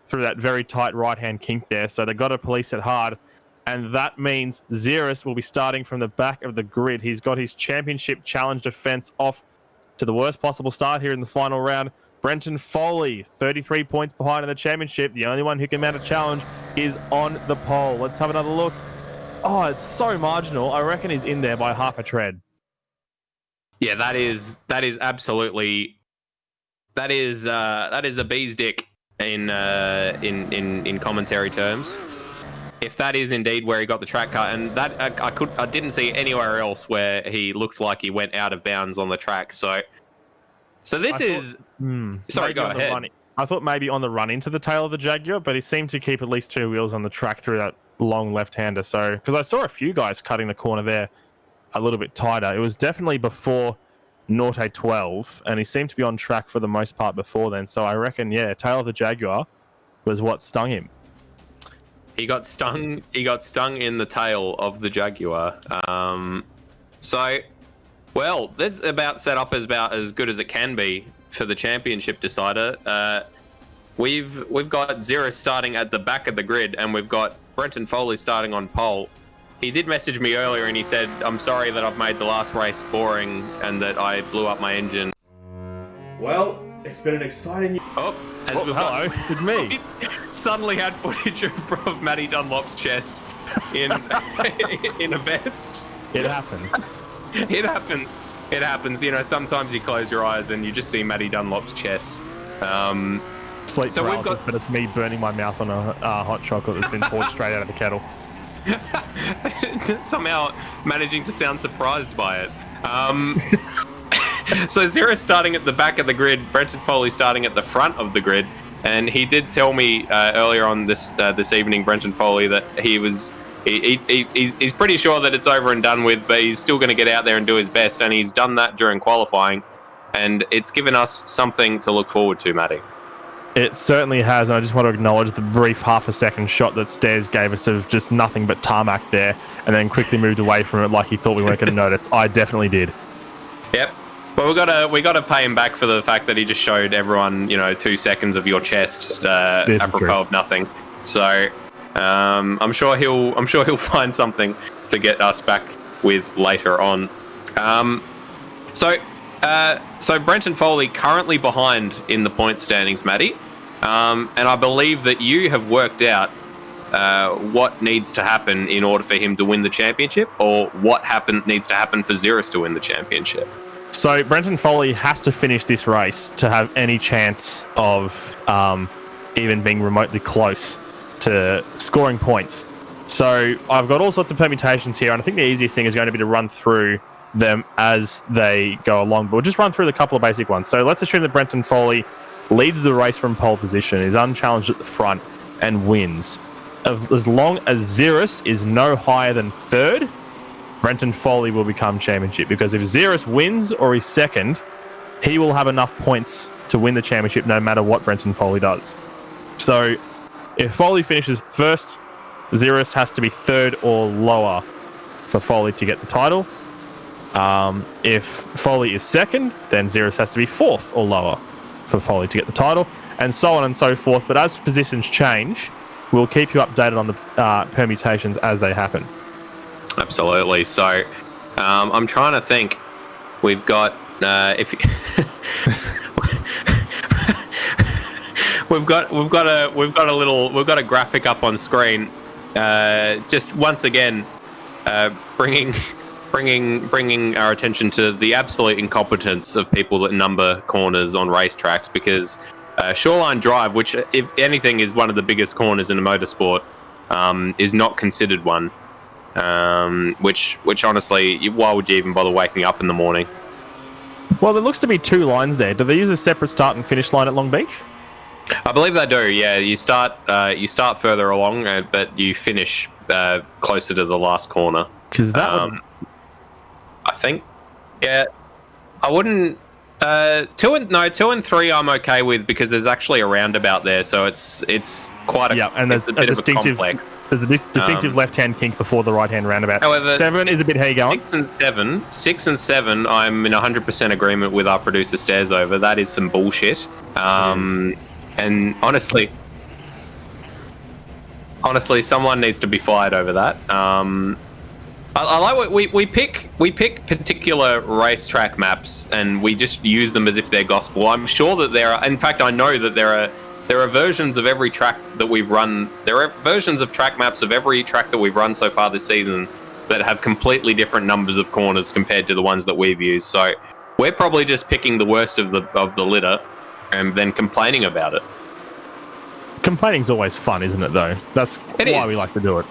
through that very tight right-hand kink there, so they've got to police it hard, and that means Ziras will be starting from the back of the grid. He's got his championship challenge defense off to the worst possible start here in the final round. Brenton Foley, 33 points behind in the championship. The only one who can mount a challenge is on the pole. Let's have another look. Oh, it's so marginal. I reckon he's in there by half a tread. Yeah, that is absolutely that is a bee's dick in commentary terms. If that is indeed where he got the track cut, and that I didn't see anywhere else where he looked like he went out of bounds on the track. So this is... Sorry, go ahead. I thought maybe on the run into the tail of the Jaguar, but he seemed to keep at least two wheels on the track through that long left-hander. So, because I saw a few guys cutting the corner there a little bit tighter. It was definitely before Norte 12, and he seemed to be on track for the most part before then. So I reckon, yeah, tail of the Jaguar was what stung him. He got stung in the tail of the Jaguar. Well, this about set up about as good as it can be for the championship decider. We've got Ziras starting at the back of the grid, and we've got Brenton Foley starting on pole. He did message me earlier, and he said, "I'm sorry that I've made the last race boring and that I blew up my engine." Well, it's been an exciting... Hello, with me. Suddenly had footage of Matty Dunlop's chest in in a vest. It happened. It happened. It happens. You know, sometimes you close your eyes and you just see Matty Dunlop's chest. Sleep paralysis, but it's me burning my mouth on a hot chocolate that's been poured straight out of the kettle. Somehow managing to sound surprised by it. So Ziras starting at the back of the grid, Brenton Foley starting at the front of the grid, and he did tell me earlier on this evening, Brenton Foley, that he's pretty sure that it's over and done with, but he's still going to get out there and do his best, and he's done that during qualifying, and it's given us something to look forward to, Matty. It certainly has, and I just want to acknowledge the brief half-a-second shot that Stairs gave us of just nothing but tarmac there, and then quickly moved away from it like he thought we weren't going to notice. I definitely did. Yep. But we gotta pay him back for the fact that he just showed everyone, 2 seconds of your chest, apropos of nothing. So I'm sure he'll find something to get us back with later on. So Brenton Foley currently behind in the point standings, Matty, and I believe that you have worked out what needs to happen in order for him to win the championship, or what needs to happen for Ziras to win the championship. So Brenton Foley has to finish this race to have any chance of even being remotely close to scoring points. So I've got all sorts of permutations here, and I think the easiest thing is going to be to run through them as they go along. But we'll just run through the couple of basic ones. So let's assume that Brenton Foley leads the race from pole position, is unchallenged at the front, and wins. As long as Ziras is no higher than third, Brenton Foley will become championship, because if Ziras wins or is second, he will have enough points to win the championship no matter what Brenton Foley does. So if Foley finishes first, Ziras has to be third or lower for Foley to get the title. If Foley is second, then Ziras has to be fourth or lower for Foley to get the title, and so on and so forth. But as positions change, we'll keep you updated on the permutations as they happen. Absolutely. So, I'm trying to think. We've got we've got a graphic up on screen. Just once again, bringing our attention to the absolute incompetence of people that number corners on racetracks, because Shoreline Drive, which if anything is one of the biggest corners in a motorsport, is not considered one. Which honestly, why would you even bother waking up in the morning? Well, there looks to be 2 lines there. Do they use a separate start and finish line at Long Beach? I believe they do. Yeah, you start further along, but you finish closer to the last corner. Because that, I think, yeah, I wouldn't. 2 and 3 I'm okay with, because there's actually a roundabout there, so it's quite a and there's a bit of a distinctive complex. There's a distinctive left-hand kink before the right-hand roundabout. However, 7 is a bit how you going. 6 and 7, I'm in 100% agreement with our producer Stairs over. That is some bullshit. And honestly, someone needs to be fired over that. I like what we pick particular racetrack maps, and we just use them as if they're gospel. I'm sure that there are, in fact, I know that there are versions of every track that we've run. There are versions of track maps of every track that we've run so far this season that have completely different numbers of corners compared to the ones that we've used. So we're probably just picking the worst of the litter and then complaining about it. Complaining's always fun, isn't it, though? That's why we like to do it.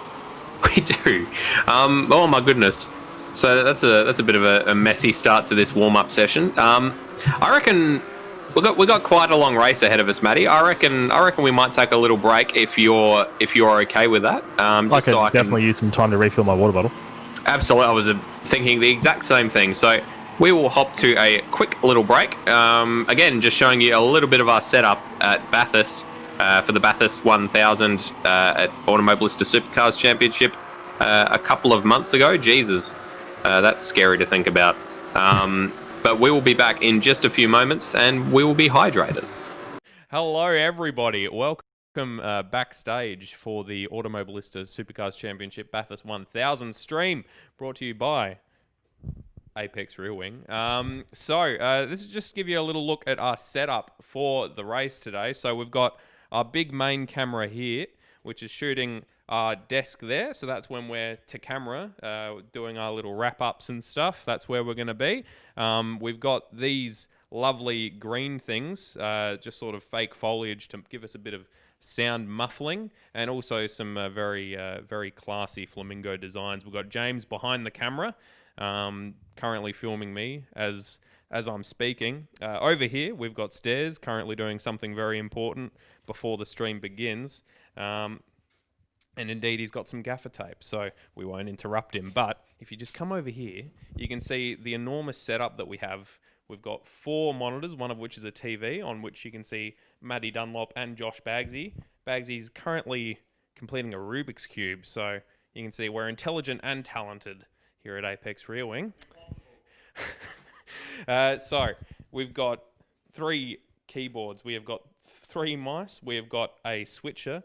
We do. Oh my goodness. So that's a bit of a messy start to this warm-up session. I reckon we got quite a long race ahead of us, Matty. I reckon we might take a little break if you're okay with that. I could definitely use some time to refill my water bottle. Absolutely. I was thinking the exact same thing. So we will hop to a quick little break. Again, just showing you a little bit of our setup at Bathurst. For the Bathurst 1000 at Automobilista Supercars Championship a couple of months ago. Jesus, that's scary to think about. But we will be back in just a few moments, and we will be hydrated. Hello, everybody. Welcome backstage for the Automobilista Supercars Championship Bathurst 1000 stream, brought to you by Apex Rear Wing. This is just to give you a little look at our setup for the race today. So we've got our big main camera here, which is shooting our desk there. So that's when we're to camera, doing our little wrap-ups and stuff. That's where we're going to be. We've got these lovely green things, just sort of fake foliage to give us a bit of sound muffling, and also some very classy flamingo designs. We've got James behind the camera. currently filming me as I'm speaking. Over here, we've got Stairs currently doing something very important before the stream begins. And indeed, he's got some gaffer tape, so we won't interrupt him. But if you just come over here, you can see the enormous setup that we have. We've got 4 monitors, one of which is a TV, on which you can see Maddie Dunlop and Josh Bagsy. Bagsy's currently completing a Rubik's Cube, so you can see we're intelligent and talented here at Apex Rear Wing. So we've got 3 keyboards. We have got 3 mice. We have got a switcher.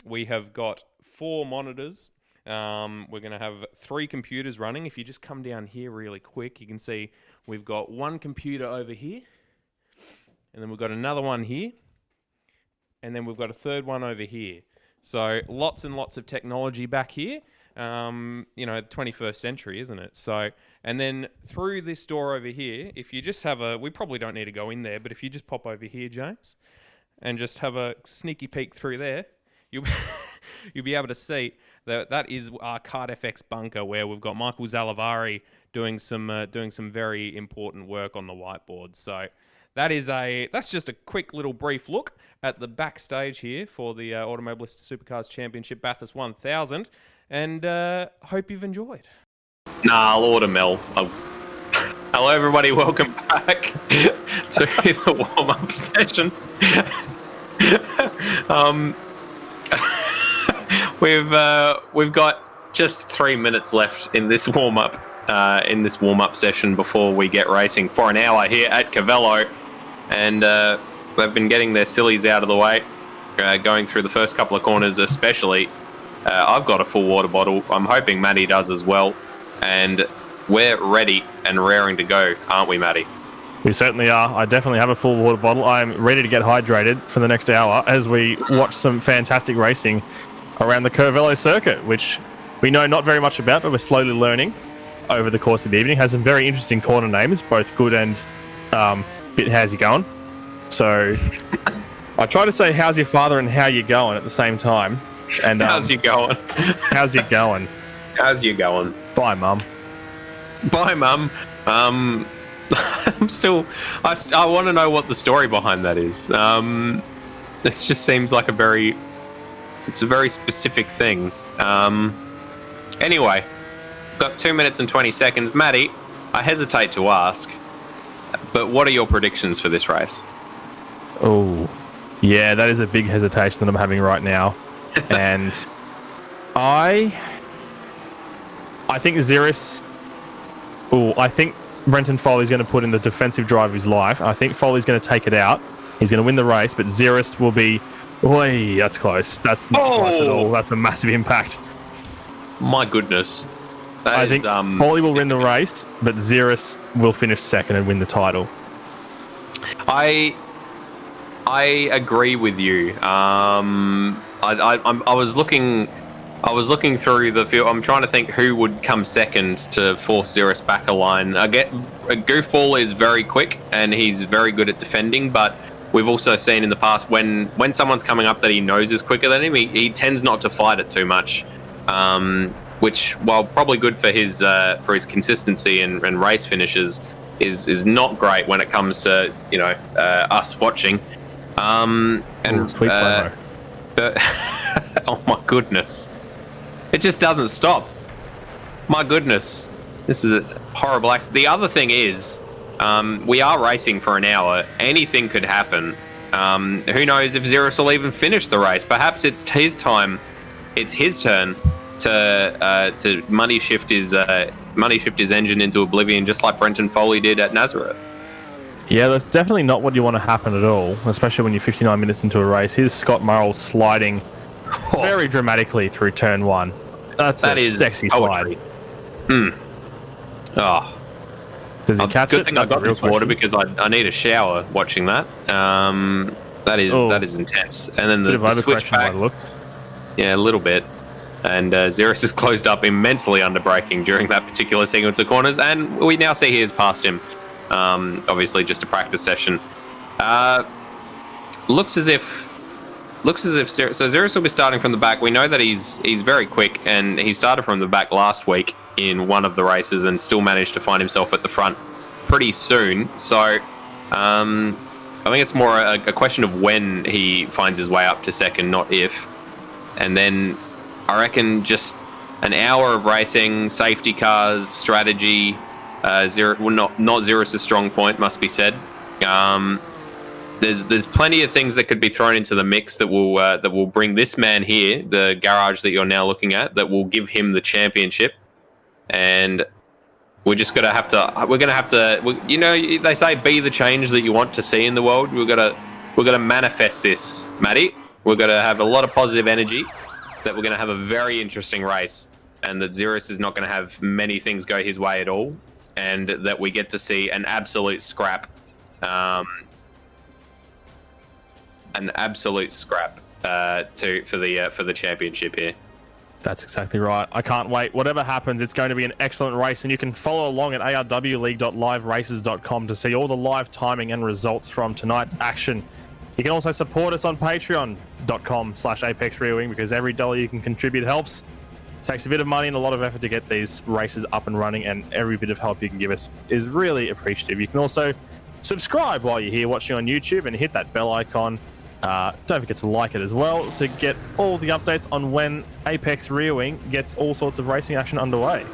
We have got 4 monitors. We're going to have 3 computers running. If you just come down here really quick, you can see we've got 1 computer over here. And then we've got another one here. And then we've got a 3rd one over here. So lots and lots of technology back here. The 21st century, isn't it? So, and then through this door over here, if you just have we probably don't need to go in there, but if you just pop over here, James, and just have a sneaky peek through there, you'll be able to see that is our Card FX bunker, where we've got Michael Zalavari doing some very important work on the whiteboard. So that's just a quick little brief look at the backstage here for the Automobilista Supercars Championship Bathurst 1000, and hope you've enjoyed. Nah, Lord of Mel. Hello, everybody. Welcome back to the warm-up session. We've got just 3 minutes left in this warm-up session before we get racing for an hour here at Curvelo, and they've been getting their sillies out of the way, going through the first couple of corners especially. I've got a full water bottle. I'm hoping Maddie does as well, and we're ready and raring to go, aren't we, Maddie? We certainly are. I definitely have a full water bottle. I'm ready to get hydrated for the next hour as we watch some fantastic racing around the Curvelo circuit, which we know not very much about, but we're slowly learning over the course of the evening. Has some very interesting corner names, both good and bit how's you going. So I try to say how's your father and how you going at the same time. And how's you going? How's you going? How's you going? Bye, Mum. Bye, Mum. I'm still. I want to know what the story behind that is. This just seems like it's a very specific thing. Anyway, got 2 minutes and 20 seconds. Maddie, I hesitate to ask, but what are your predictions for this race? Oh, yeah, that is a big hesitation that I'm having right now. And I think Ziras. I think Brenton Foley's going to put in the defensive drive of his life. I think Foley's going to take it out. He's going to win the race, but Ziras will be. Oi, that's close. That's not close at all. That's a massive impact. My goodness. I think Foley will win the race, but Ziras will finish second and win the title. I agree with you. I was looking through the field. I'm trying to think who would come second to force Ziras back a line. I get Goofball is very quick and he's very good at defending, but we've also seen in the past when someone's coming up that he knows is quicker than him, he tends not to fight it too much. Which, while probably good for his consistency and race finishes, is not great when it comes to us watching. Sweet slow-mo. Oh my goodness, it just doesn't stop. My goodness, this is a horrible accident. The other thing is, we are racing for an hour. Anything could happen. Who knows if Ziras will even finish the race? Perhaps it's his time. It's his turn to money shift his engine into oblivion, just like Brenton Foley did at Nazareth. Yeah, that's definitely not what you want to happen at all, especially when you're 59 minutes into a race. Here's Scott Murrell sliding very dramatically through turn 1. That is sexy poetry. Slide. Oh. Does he catch good it? Thing I got this water because I need a shower watching that. That is intense. And then the switch back. Yeah, a little bit. And Ziras is closed up immensely under braking during that particular sequence of corners, and we now see he has passed him. Obviously, just a practice session. Looks as if Ziras will be starting from the back. We know that he's very quick, and he started from the back last week. in one of the races and still managed to find himself at the front pretty soon. So I think it's more a question of when he finds his way up to second, not if. And then I reckon just an hour of racing, safety cars, strategy. Not Ziras' strong point, must be said. There's plenty of things that could be thrown into the mix that will bring this man here, the garage that you're now looking at, that will give him the championship. And we're just gonna have to. You know, they say be the change that you want to see in the world. We're gonna manifest this, Matty. We're gonna have a lot of positive energy. That we're gonna have a very interesting race, and that Ziras is not gonna have many things go his way at all, and that we get to see an absolute scrap. For the championship here. That's exactly right. I can't wait. Whatever happens, it's going to be an excellent race, and you can follow along at arwleague.liveraces.com to see all the live timing and results from tonight's action. You can also support us on patreon.com/Apex Rear Wing, because every dollar you can contribute helps. It takes a bit of money and a lot of effort to get these races up and running, and every bit of help you can give us is really appreciative. You can also subscribe while you're here watching on YouTube and hit that bell icon. Don't forget to like it as well to get all the updates on when Apex Rear Wing gets all sorts of racing action underway.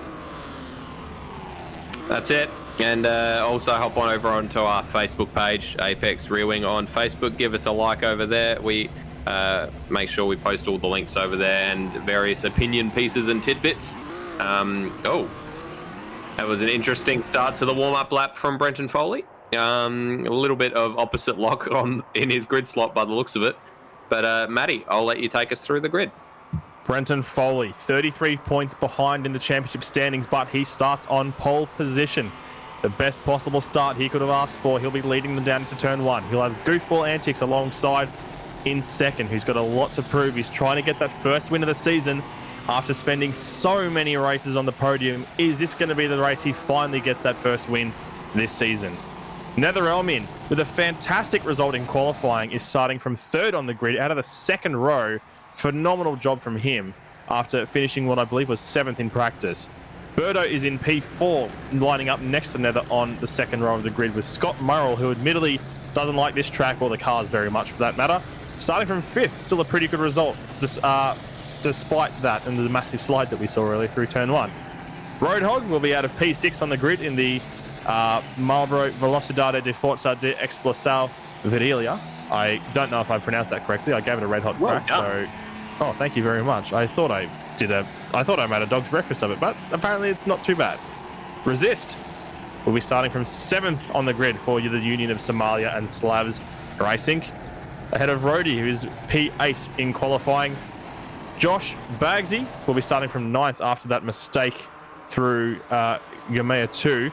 That's it. And also hop on over onto our Facebook page, Apex Rear Wing on Facebook. Give us a like over there. We make sure we post all the links over there and various opinion pieces and tidbits. That was an interesting start to the warm-up lap from Brenton Foley. A little bit of opposite lock in his grid slot by the looks of it. But Matty, I'll let you take us through the grid. Brenton Foley, 33 points behind in the championship standings, but he starts on pole position. The best possible start he could have asked for. He'll be leading them down into turn one. He'll have Goofball Antics alongside in second, who's got a lot to prove. He's trying to get that first win of the season after spending so many races on the podium. Is this going to be the race he finally gets that first win this season? Nether Elmin, with a fantastic result in qualifying, is starting from third on the grid out of the second row. Phenomenal job from him after finishing what I believe was seventh in practice. Birdo is in P4, lining up next to Nether on the second row of the grid with Scott Murrell, who admittedly doesn't like this track or the cars very much for that matter. Starting from fifth, still a pretty good result, despite that and the massive slide that we saw earlier through turn one. Roadhog will be out of P6 on the grid in the Marlboro Velocidade de Forza de Explosão Virilha. I don't know if I pronounced that correctly. I gave it a red hot crack. So, thank you very much. I thought I made a dog's breakfast of it, but apparently it's not too bad. Resist will be starting from seventh on the grid for the Union of Somalia and Slavs Racing, ahead of Rody, who's P8 in qualifying. Josh Bagsy will be starting from ninth after that mistake through Yamea 2.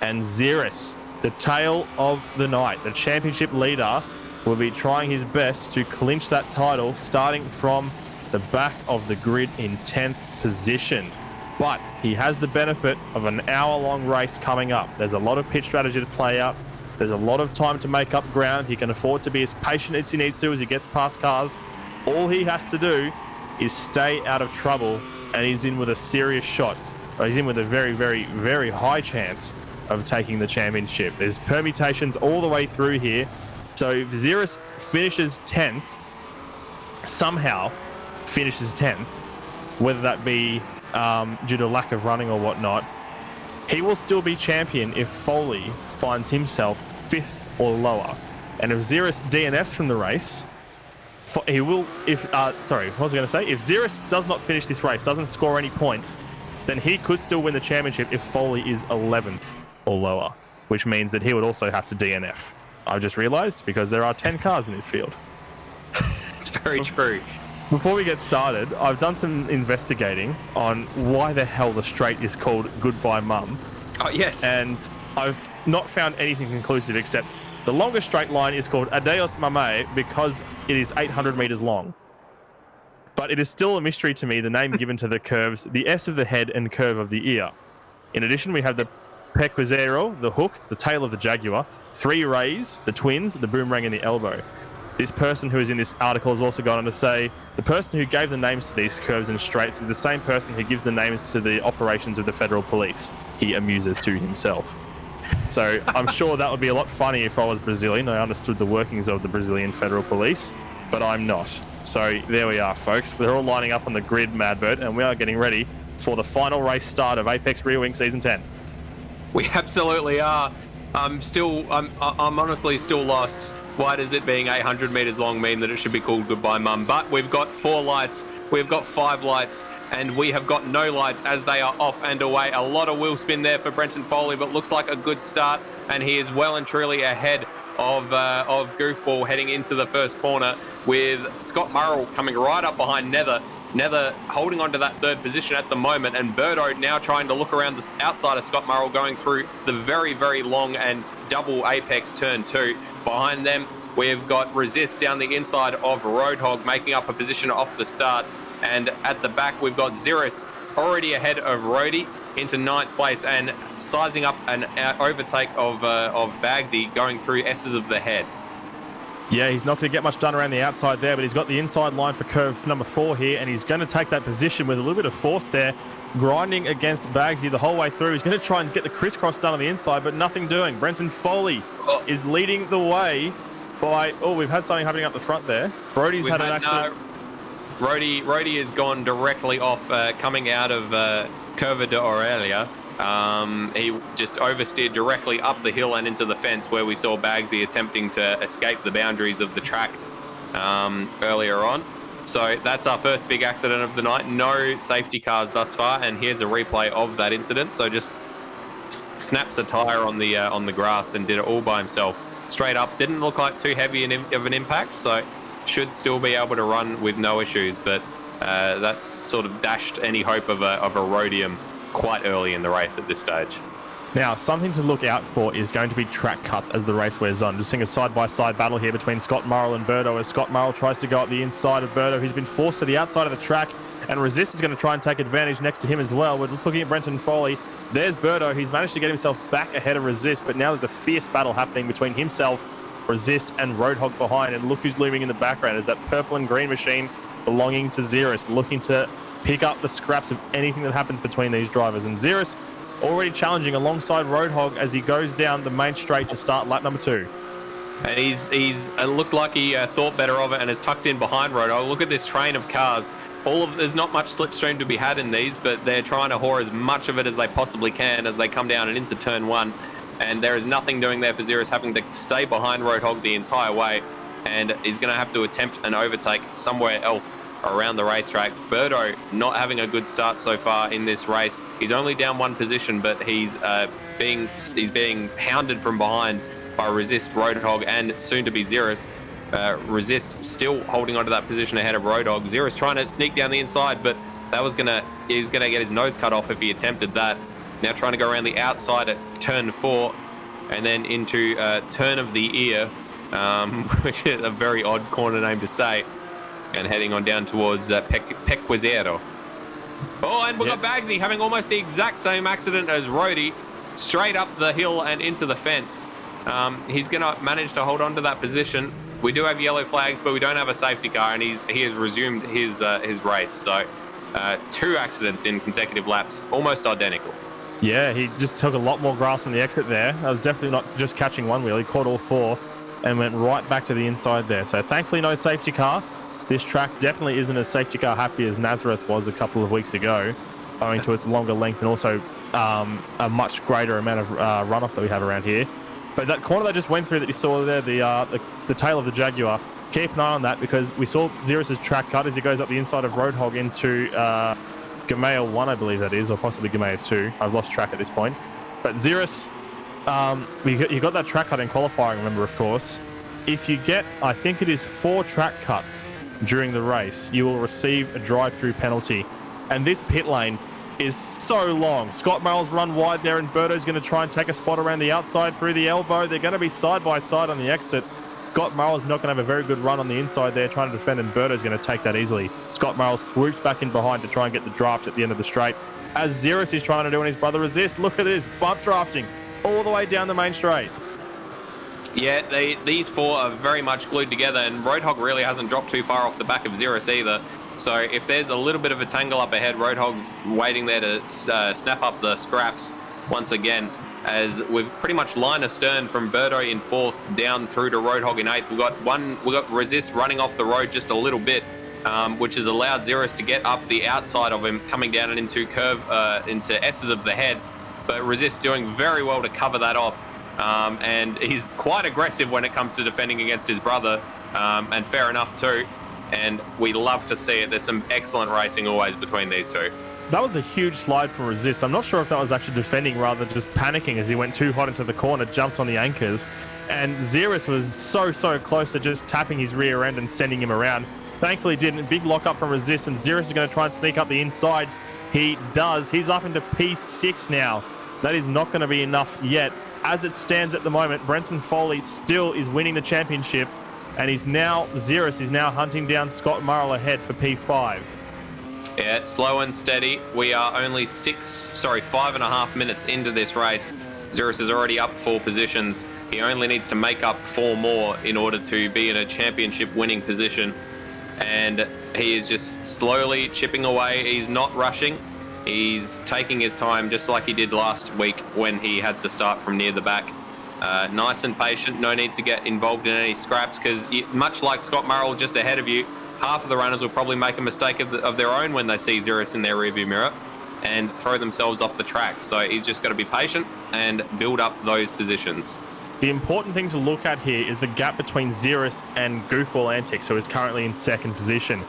And Ziras, the tale of the night, the championship leader, will be trying his best to clinch that title, starting from the back of the grid in 10th position. But he has the benefit of an hour-long race coming up. There's a lot of pit strategy to play out. There's a lot of time to make up ground. He can afford to be as patient as he needs to as he gets past cars. All he has to do is stay out of trouble, and he's in with a serious shot. He's in with a very, very, very high chance of taking the championship. There's permutations all the way through here. So if Ziras finishes 10th, somehow finishes 10th, whether that be due to lack of running or whatnot, he will still be champion if Foley finds himself 5th or lower. And if Ziras DNFs from the race, he will, if Ziras does not finish this race, doesn't score any points, then he could still win the championship if Foley is 11th or lower, which means that he would also have to DNF. I've just realized, because there are 10 cars in this field. It's very true. Before we get started, I've done some investigating on why the hell the straight is called Goodbye Mum. Oh, yes. And I've not found anything conclusive except the longest straight line is called Adeus Mame because it is 800 meters long. But it is still a mystery to me, the name given to the curves, the S of the head and curve of the ear. In addition, we have the Pequizero, the hook, the tail of the Jaguar, 3 rays, the twins, the boomerang and the elbow. This person who is in this article has also gone on to say the person who gave the names to these curves and straights is the same person who gives the names to the operations of the federal police. He amuses to himself. So I'm sure that would be a lot funnier if I was Brazilian. I understood the workings of the Brazilian federal police, but I'm not. So there we are, folks. We're all lining up on the grid, Madbird, and we are getting ready for the final race start of Apex Rear Wing Season 10. We absolutely are. I'm honestly still lost. Why does it being 800 meters long mean that it should be called Goodbye Mum? But we've got 4 lights, we've got 5 lights, and we have got no lights as they are off and away. A lot of wheel spin there for Brenton Foley, but looks like a good start, and he is well and truly ahead of Goofball heading into the first corner, with Scott Murrell coming right up behind Nether. Nether holding on to that third position at the moment, and Birdo now trying to look around the outside of Scott Murrell, going through the very, very long and double apex turn 2. Behind them, we've got Resist down the inside of Roadhog, making up a position off the start. And at the back, we've got Ziras already ahead of Rody into 9th place, and sizing up an overtake of Bagsy, going through S's of the head. Yeah, he's not going to get much done around the outside there, but he's got the inside line for curve number 4 here, and he's going to take that position with a little bit of force there, grinding against Bagsy the whole way through. He's going to try and get the crisscross done on the inside, but nothing doing. Brenton Foley is leading the way by... Oh, we've had something happening up the front there. Brody's had an accident. Rody has gone directly off, coming out of Curva de Aurelia. He just oversteered directly up the hill and into the fence, where we saw Bagsy attempting to escape the boundaries of the track earlier on. So that's our first big accident of the night. No safety cars thus far, and here's a replay of that incident. So just snaps a tire on the grass and did it all by himself. Straight up, didn't look like too heavy of an impact, so should still be able to run with no issues. But that's sort of dashed any hope of a rhodium quite early in the race at this stage. Now, something to look out for is going to be track cuts as the race wears on. Just seeing a side-by-side battle here between Scott Murrell and Birdo, as Scott Murrell tries to go up the inside of Birdo, who's been forced to the outside of the track, and Resist is going to try and take advantage next to him as well. We're just looking at Brenton Foley. There's Birdo. He's managed to get himself back ahead of Resist, but now there's a fierce battle happening between himself, Resist, and Roadhog behind, and look who's looming in the background. Is that purple and green machine belonging to Ziras, looking to pick up the scraps of anything that happens between these drivers. And Ziras already challenging alongside Roadhog as he goes down the main straight to start lap number 2. And he's looked like he thought better of it and has tucked in behind Roadhog. Look at this train of cars. There's not much slipstream to be had in these, but they're trying to whore as much of it as they possibly can as they come down and into turn 1. And there is nothing doing there for Ziras, having to stay behind Roadhog the entire way, and he's going to have to attempt an overtake somewhere else around the racetrack. Birdo not having a good start so far in this race. He's only down 1 position, but he's being hounded from behind by Resist, Roadhog, and soon to be Ziras. Resist still holding onto that position ahead of Roadhog. Ziras trying to sneak down the inside, but he was gonna get his nose cut off if he attempted that. Now trying to go around the outside at turn 4, and then into turn of the ear, which is a very odd corner name to say. And heading on down towards Pequizero. Oh, and we've got Bagsy having almost the exact same accident as Rody, straight up the hill and into the fence. He's going to manage to hold on to that position. We do have yellow flags, but we don't have a safety car, and he has resumed his race. So 2 accidents in consecutive laps, almost identical. Yeah, he just took a lot more grass on the exit there. That was definitely not just catching one wheel. He caught all 4 and went right back to the inside there. So thankfully no safety car. This track definitely isn't as safety car happy as Nazareth was a couple of weeks ago, owing to its longer length and also a much greater amount of runoff that we have around here. But that corner that just went through that you saw there, the tail of the Jaguar, keep an eye on that, because we saw Ziras' track cut as he goes up the inside of Roadhog into Gamea 1, I believe that is, or possibly Gamea 2. I've lost track at this point. But Ziras, you got that track cut in qualifying, remember, of course. If you get, I think it is 4 track cuts during the race, you will receive a drive-through penalty. And this pit lane is so long. Scott Murrell's run wide there, and Birdo's going to try and take a spot around the outside through the elbow. They're going to be side-by-side on the exit. Scott Murrell's not going to have a very good run on the inside there, trying to defend, and Birdo's going to take that easily. Scott Murrell swoops back in behind to try and get the draft at the end of the straight, as Ziras is trying to do, and his brother Resist. Look at this, bump drafting all the way down the main straight. Yeah, these four are very much glued together, and Roadhog really hasn't dropped too far off the back of Ziras either. So if there's a little bit of a tangle up ahead, Roadhog's waiting there to snap up the scraps once again, as we've pretty much line astern from Birdo in 4th down through to Roadhog in 8th. We've got Resist running off the road just a little bit, which has allowed Ziras to get up the outside of him, coming down and into into S's of the head. But Resist doing very well to cover that off. And he's quite aggressive when it comes to defending against his brother, and fair enough too. And we love to see it. There's some excellent racing always between these two. That was a huge slide from Resist. I'm not sure if that was actually defending rather than just panicking as he went too hot into the corner, jumped on the anchors. And Ziras was so close to just tapping his rear end and sending him around. Thankfully didn't. Big lock up from Resist, and Ziras is going to try and sneak up the inside. He does. He's up into P6 now. That is not going to be enough yet. As it stands at the moment, Brenton Foley still is winning the championship, and Ziras is now hunting down Scott Murrell ahead for P5. Yeah, slow and steady. We are only 5.5 minutes into this race. Ziras is already up 4 positions. He only needs to make up 4 more in order to be in a championship winning position. And he is just slowly chipping away. He's not rushing. He's taking his time just like he did last week when he had to start from near the back. Nice and patient. No need to get involved in any scraps because much like Scott Murrell just ahead of you, half of the runners will probably make a mistake of their own when they see Ziras in their rearview mirror and throw themselves off the track. So he's just got to be patient and build up those positions. The important thing to look at here is the gap between Ziras and Goofball Antics, who is currently in 2nd position.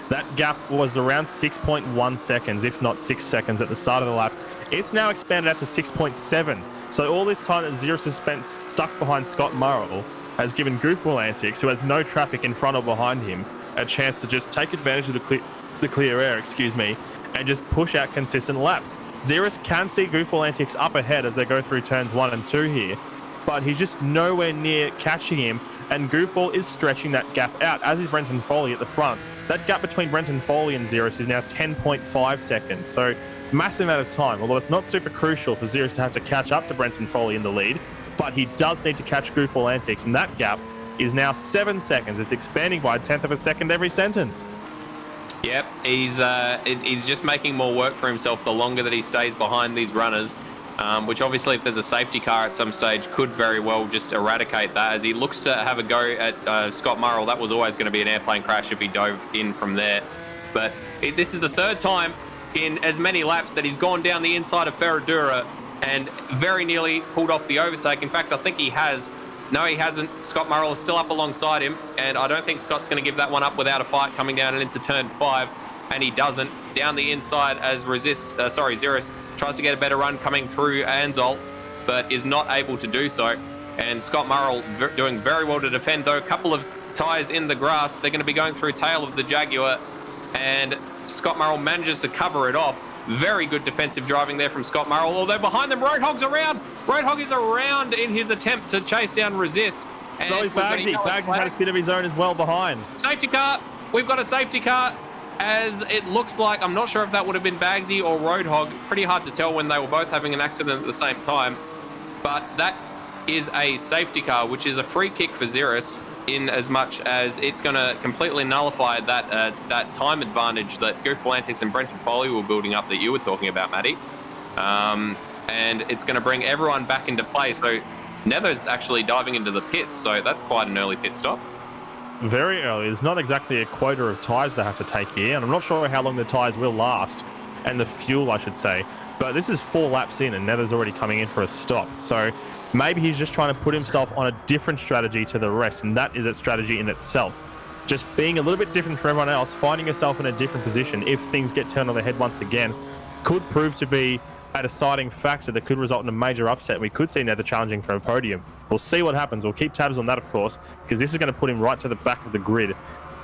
That gap was around 6.1 seconds, if not 6 seconds at the start of the lap. It's now expanded out to 6.7. So all this time that Ziras has spent stuck behind Scott Murrell has given Goofball Antics, who has no traffic in front or behind him, a chance to just take advantage of the clear air, and just push out consistent laps. Ziras can see Goofball Antics up ahead as they go through turns 1 and 2 here, but he's just nowhere near catching him, and Goofball is stretching that gap out, as is Brenton Foley at the front. That gap between Brenton Foley and Ziras is now 10.5 seconds, so massive amount of time, although it's not super crucial for Ziras to have to catch up to Brenton Foley in the lead, but he does need to catch Goofball Antics, and that gap is now 7 seconds. It's expanding by 1/10 of a second every sentence. Yep, he's just making more work for himself the longer that he stays behind these runners, which obviously if there's a safety car at some stage could very well just eradicate that. As he looks to have a go at Scott Murrell, that was always going to be an airplane crash if he dove in from there. But this is the 3rd time in as many laps that he's gone down the inside of Ferradura and very nearly pulled off the overtake. In fact, I think he has. No, he hasn't. Scott Murrell is still up alongside him, and I don't think Scott's going to give that one up without a fight coming down and into turn 5, and he doesn't. Down the inside as Ziras tries to get a better run coming through Anzol, but is not able to do so. And Scott Murrell doing very well to defend, though. A couple of tyres in the grass. They're going to be going through tail of the Jaguar, and Scott Murrell manages to cover it off. Very good defensive driving there from Scott Murrell, although behind them, Roadhog's around. Roadhog is around in his attempt to chase down Resist. And so is Bagsy. Bagsy's had a spin of his own as well behind. Safety car. We've got a safety car, as it looks like. I'm not sure if that would have been Bagsy or Roadhog. Pretty hard to tell when they were both having an accident at the same time. But that is a safety car, which is a free kick for Ziras, in as much as it's going to completely nullify that time advantage that Goofball Antics and Brenton Foley were building up that you were talking about, Matty. And it's going to bring everyone back into play. So Nether's actually diving into the pits, so that's quite an early pit stop. Very early. There's not exactly a quota of tyres they have to take here, and I'm not sure how long the tyres will last, and the fuel, I should say. But this is 4 laps in, and Nether's already coming in for a stop. So maybe he's just trying to put himself on a different strategy to the rest, and that is a strategy in itself. Just being a little bit different from everyone else, finding yourself in a different position if things get turned on their head once again, could prove to be a deciding factor that could result in a major upset. We could see Nether challenging for a podium. We'll see what happens. We'll keep tabs on that, of course, because this is going to put him right to the back of the grid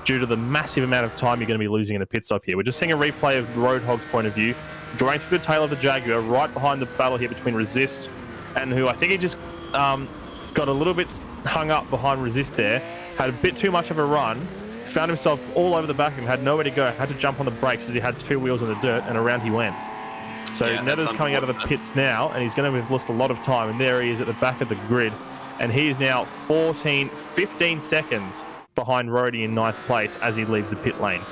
due to the massive amount of time you're going to be losing in a pit stop here. We're just seeing a replay of Roadhog's point of view, going through the tail of the Jaguar, right behind the battle here between Resist and who I think he just got a little bit hung up behind Resist there, had a bit too much of a run, found himself all over the back of him, had nowhere to go, had to jump on the brakes as he had 2 wheels in the dirt, and around he went. So yeah, Nether's coming out of the pits now, and he's going to have lost a lot of time, and there he is at the back of the grid. and he is now 15 seconds behind Rhodey in 9th place as he leaves the pit lane.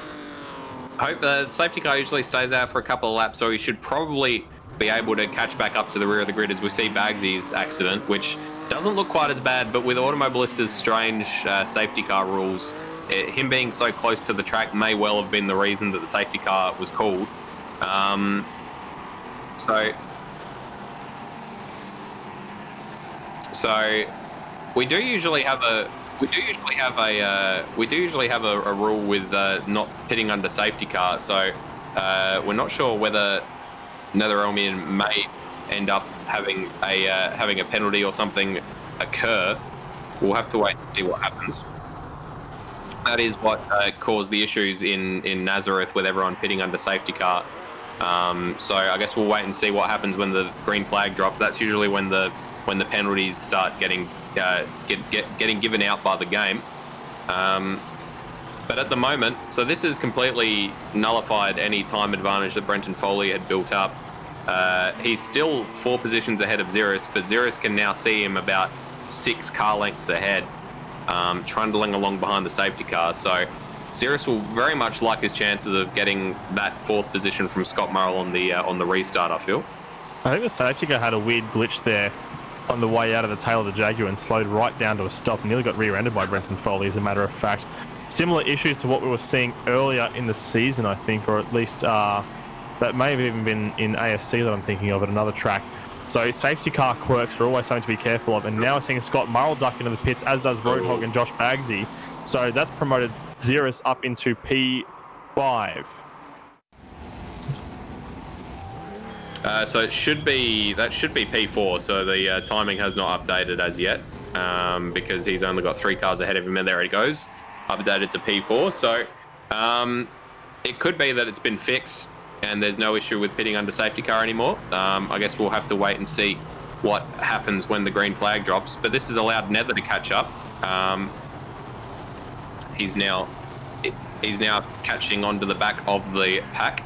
I hope the safety car usually stays out for a couple of laps, so he should probably be able to catch back up to the rear of the grid as we see Bagsy's accident, which doesn't look quite as bad, but with Automobilista's strange safety car rules, him being so close to the track may well have been the reason that the safety car was called. So we do usually have a rule with not pitting under safety car. So we're not sure whether NetherRealmian may end up having a penalty or something occur. We'll have to wait and see what happens. That is what caused the issues in Nazareth with everyone pitting under safety car. So I guess we'll wait and see what happens when the green flag drops. That's usually when the penalties start getting given out by the game. But at the moment, so this has completely nullified any time advantage that Brenton Foley had built up. He's still 4 positions ahead of Ziras, but Ziras can now see him about 6 car lengths ahead, trundling along behind the safety car. So Ziras will very much like his chances of getting that 4th position from Scott Murrell on the restart, I feel. I think the safety car had a weird glitch there on the way out of the tail of the Jaguar and slowed right down to a stop. Nearly got rear-ended by Brenton Foley, as a matter of fact. Similar issues to what we were seeing earlier in the season, I think, or at least that may have even been in ASC that I'm thinking of at another track. So safety car quirks are always something to be careful of. And now we're seeing Scott Murrell duck into the pits, as does Roadhog and Josh Bagsy. So that's promoted Ziras up into P5. So that should be P4. So the timing has not updated as yet, because he's only got 3 cars ahead of him, and there it goes, updated to P4. So it could be that it's been fixed and there's no issue with pitting under safety car anymore. I guess we'll have to wait and see what happens when the green flag drops. But this has allowed Nether to catch up. He's now catching onto the back of the pack,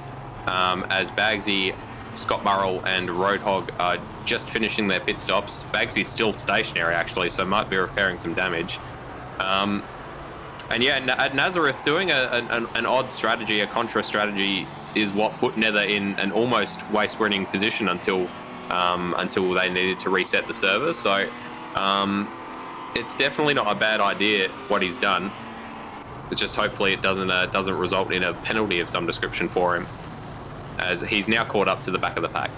as Bagsy, Scott Murrell and Roadhog are just finishing their pit stops. Bagsy's still stationary, actually, so might be repairing some damage. And yeah, at Nazareth, doing an odd strategy, a contra strategy, is what put Nether in an almost waste-winning position until they needed to reset the server. So it's definitely not a bad idea what he's done. It's just hopefully it doesn't result in a penalty of some description for him, as he's now caught up to the back of the pack.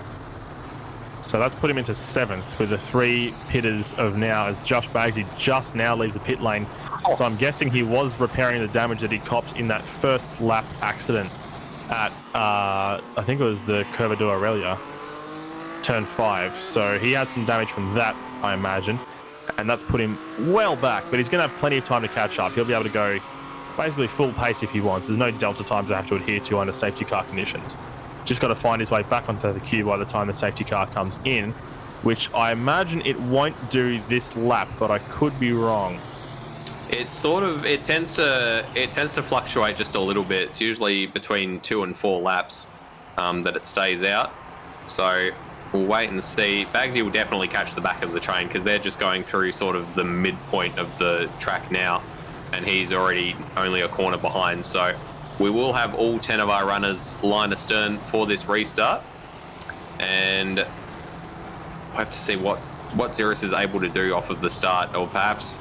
So that's put him into 7th with the 3 pitters of now, as Josh Bagsy just now leaves the pit lane. So I'm guessing he was repairing the damage that he copped in that first lap accident at, I think it was the Curvelo Aurelia, turn 5. So he had some damage from that, I imagine. And that's put him well back, but he's going to have plenty of time to catch up. He'll be able to go basically full pace if he wants. There's no delta times to have to adhere to under safety car conditions. Just got to find his way back onto the queue by the time the safety car comes in, which I imagine it won't do this lap, but I could be wrong. It tends to fluctuate just a little bit. It's usually between 2 and 4 laps that it stays out. So we'll wait and see. Bagsy will definitely catch the back of the train, because they're just going through sort of the midpoint of the track now, and he's already only a corner behind. So we will have all 10 of our runners line astern for this restart, and I have to see what Ziras is able to do off of the start, or perhaps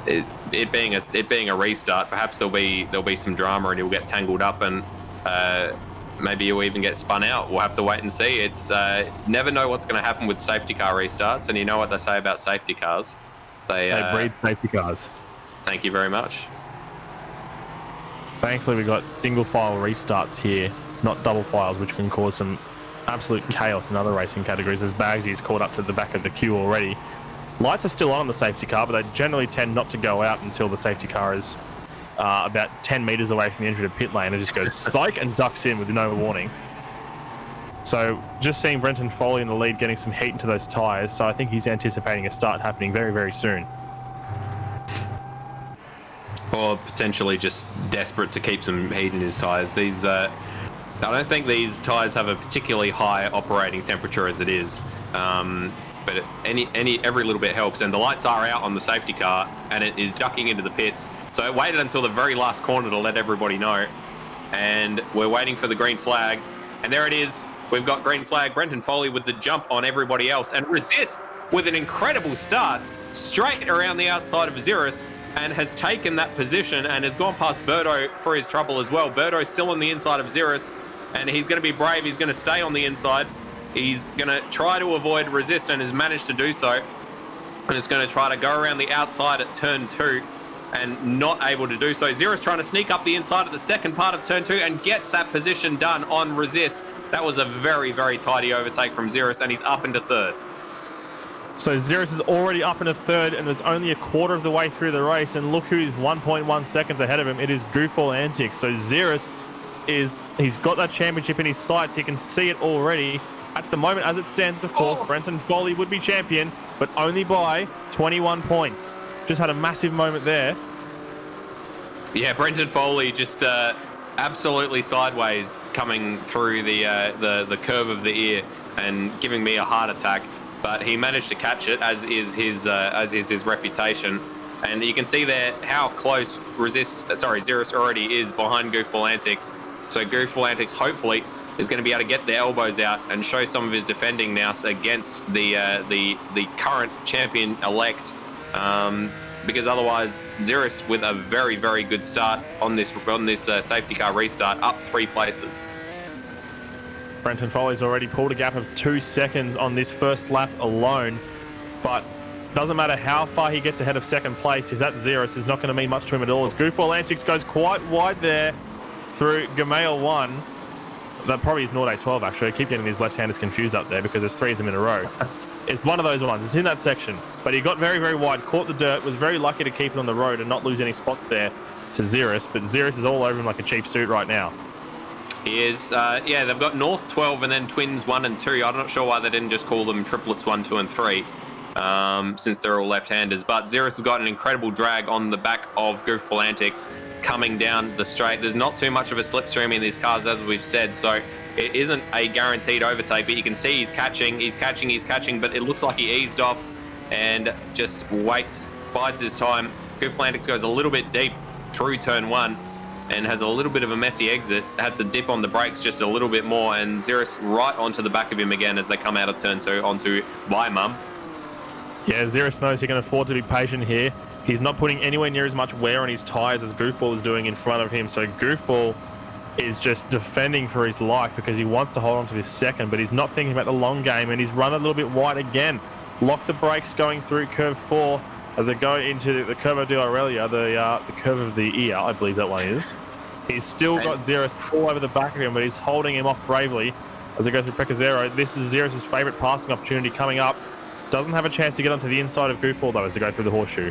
it being a restart, perhaps there'll be some drama and he'll get tangled up, and maybe he'll even get spun out. We'll have to wait and see. It's never know what's going to happen with safety car restarts, and you know what they say about safety cars. They breed safety cars. Thank you very much. Thankfully, we've got single file restarts here, not double files, which can cause some absolute chaos in other racing categories, as Bagsy is caught up to the back of the queue already. Lights are still on the safety car, but they generally tend not to go out until the safety car is about 10 metres away from the entry to pit lane. It just goes psych and ducks in with no warning. So just seeing Brenton Foley in the lead getting some heat into those tyres, so I think he's anticipating a start happening very, very soon. Or potentially just desperate to keep some heat in his tyres. I don't think these tyres have a particularly high operating temperature as it is. but every little bit helps. And the lights are out on the safety car, and it is ducking into the pits. So it waited until the very last corner to let everybody know. And we're waiting for the green flag. And there it is. We've got green flag. Brenton Foley with the jump on everybody else. And Resist with an incredible start straight around the outside of Ziras, and has taken that position and has gone past Birdo for his trouble as well. Birdo's still on the inside of Ziras, and he's going to be brave. He's going to stay on the inside. He's going to try to avoid Resist and has managed to do so. And is going to try to go around the outside at turn 2 and not able to do so. Ziras trying to sneak up the inside of the second part of turn 2 and gets that position done on Resist. That was a very, very tidy overtake from Ziras, and he's up into third. So Ziras is already up into third, and it's only a quarter of the way through the race. And look who's 1.1 seconds ahead of him. It is Goofball Antics. So Ziras he's got that championship in his sights. He can see it already. At the moment, as it stands, of course, Brenton Foley would be champion, but only by 21 points. Just had a massive moment there. Yeah, Brenton Foley just absolutely sideways coming through the curve of the ear and giving me a heart attack. But he managed to catch it, as is his reputation. And you can see there how close Ziras already is behind Goofball Antics. So Goofball Antics hopefully is going to be able to get the elbows out and show some of his defending nous against the current champion-elect. Because otherwise, Ziras with a very, very good start on this safety car restart, up 3 places. Brenton Foley's already pulled a gap of 2 seconds on this first lap alone, but doesn't matter how far he gets ahead of second place, if that's Ziras, is not going to mean much to him at all. As Goofball Antics goes quite wide there through Gamail 1. That probably is Nord A12, actually. I keep getting these left-handers confused up there because there's 3 of them in a row. It's one of those ones. It's in that section. But he got very, very wide, caught the dirt, was very lucky to keep it on the road and not lose any spots there to Ziras. But Ziras is all over him like a cheap suit right now. He is. Yeah, they've got North 12 and then Twins 1 and 2. I'm not sure why they didn't just call them Triplets 1, 2 and 3, since they're all left-handers. But Ziras has got an incredible drag on the back of Goofball Antics coming down the straight. There's not too much of a slipstream in these cars, as we've said, so it isn't a guaranteed overtake, but you can see he's catching, but it looks like he eased off and just waits, bides his time. Goofball Antics goes a little bit deep through turn 1 and has a little bit of a messy exit. Had to dip on the brakes just a little bit more, and Ziras right onto the back of him again as they come out of turn 2 onto Bye Mum. Yeah, Ziras knows he can afford to be patient here. He's not putting anywhere near as much wear on his tyres as Goofball is doing in front of him. So Goofball is just defending for his life because he wants to hold on to this second, but he's not thinking about the long game, and he's run a little bit wide again. Lock the brakes going through curve 4 as they go into the Curvo de Aurelia, the curve of the ear, I believe that one is. He's still got Ziras all over the back of him, but he's holding him off bravely as they go through Precazero. This is Ziras' favourite passing opportunity coming up. Doesn't have a chance to get onto the inside of Goofball, though, as they go through the horseshoe.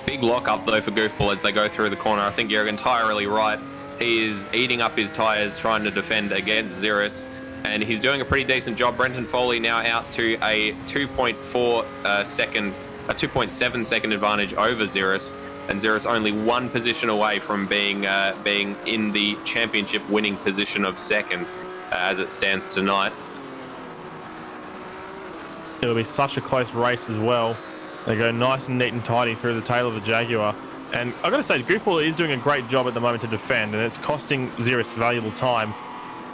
Big lock up though for Goofball as they go through the corner. I think you're entirely right. He is eating up his tyres trying to defend against Ziras, and he's doing a pretty decent job. Brenton Foley now out to a 2.7 second advantage over Ziras, and Ziras only 1 position away from being in the championship winning position of second as it stands tonight. It'll be such a close race as well. They go nice and neat and tidy through the tail of the Jaguar. And I've got to say, Goofball is doing a great job at the moment to defend, and it's costing Ziras valuable time.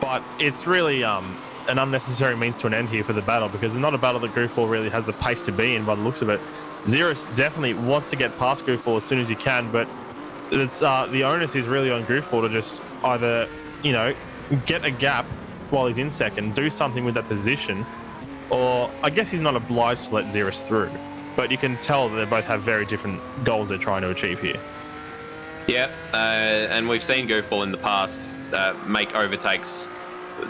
But it's really an unnecessary means to an end here for the battle, because it's not a battle that Goofball really has the pace to be in by the looks of it. Ziras definitely wants to get past Goofball as soon as he can, but it's the onus is really on Goofball to just either, get a gap while he's in second, do something with that position, or I guess he's not obliged to let Ziras through. But you can tell that they both have very different goals they're trying to achieve here. Yeah, and we've seen Goofball in the past make overtakes,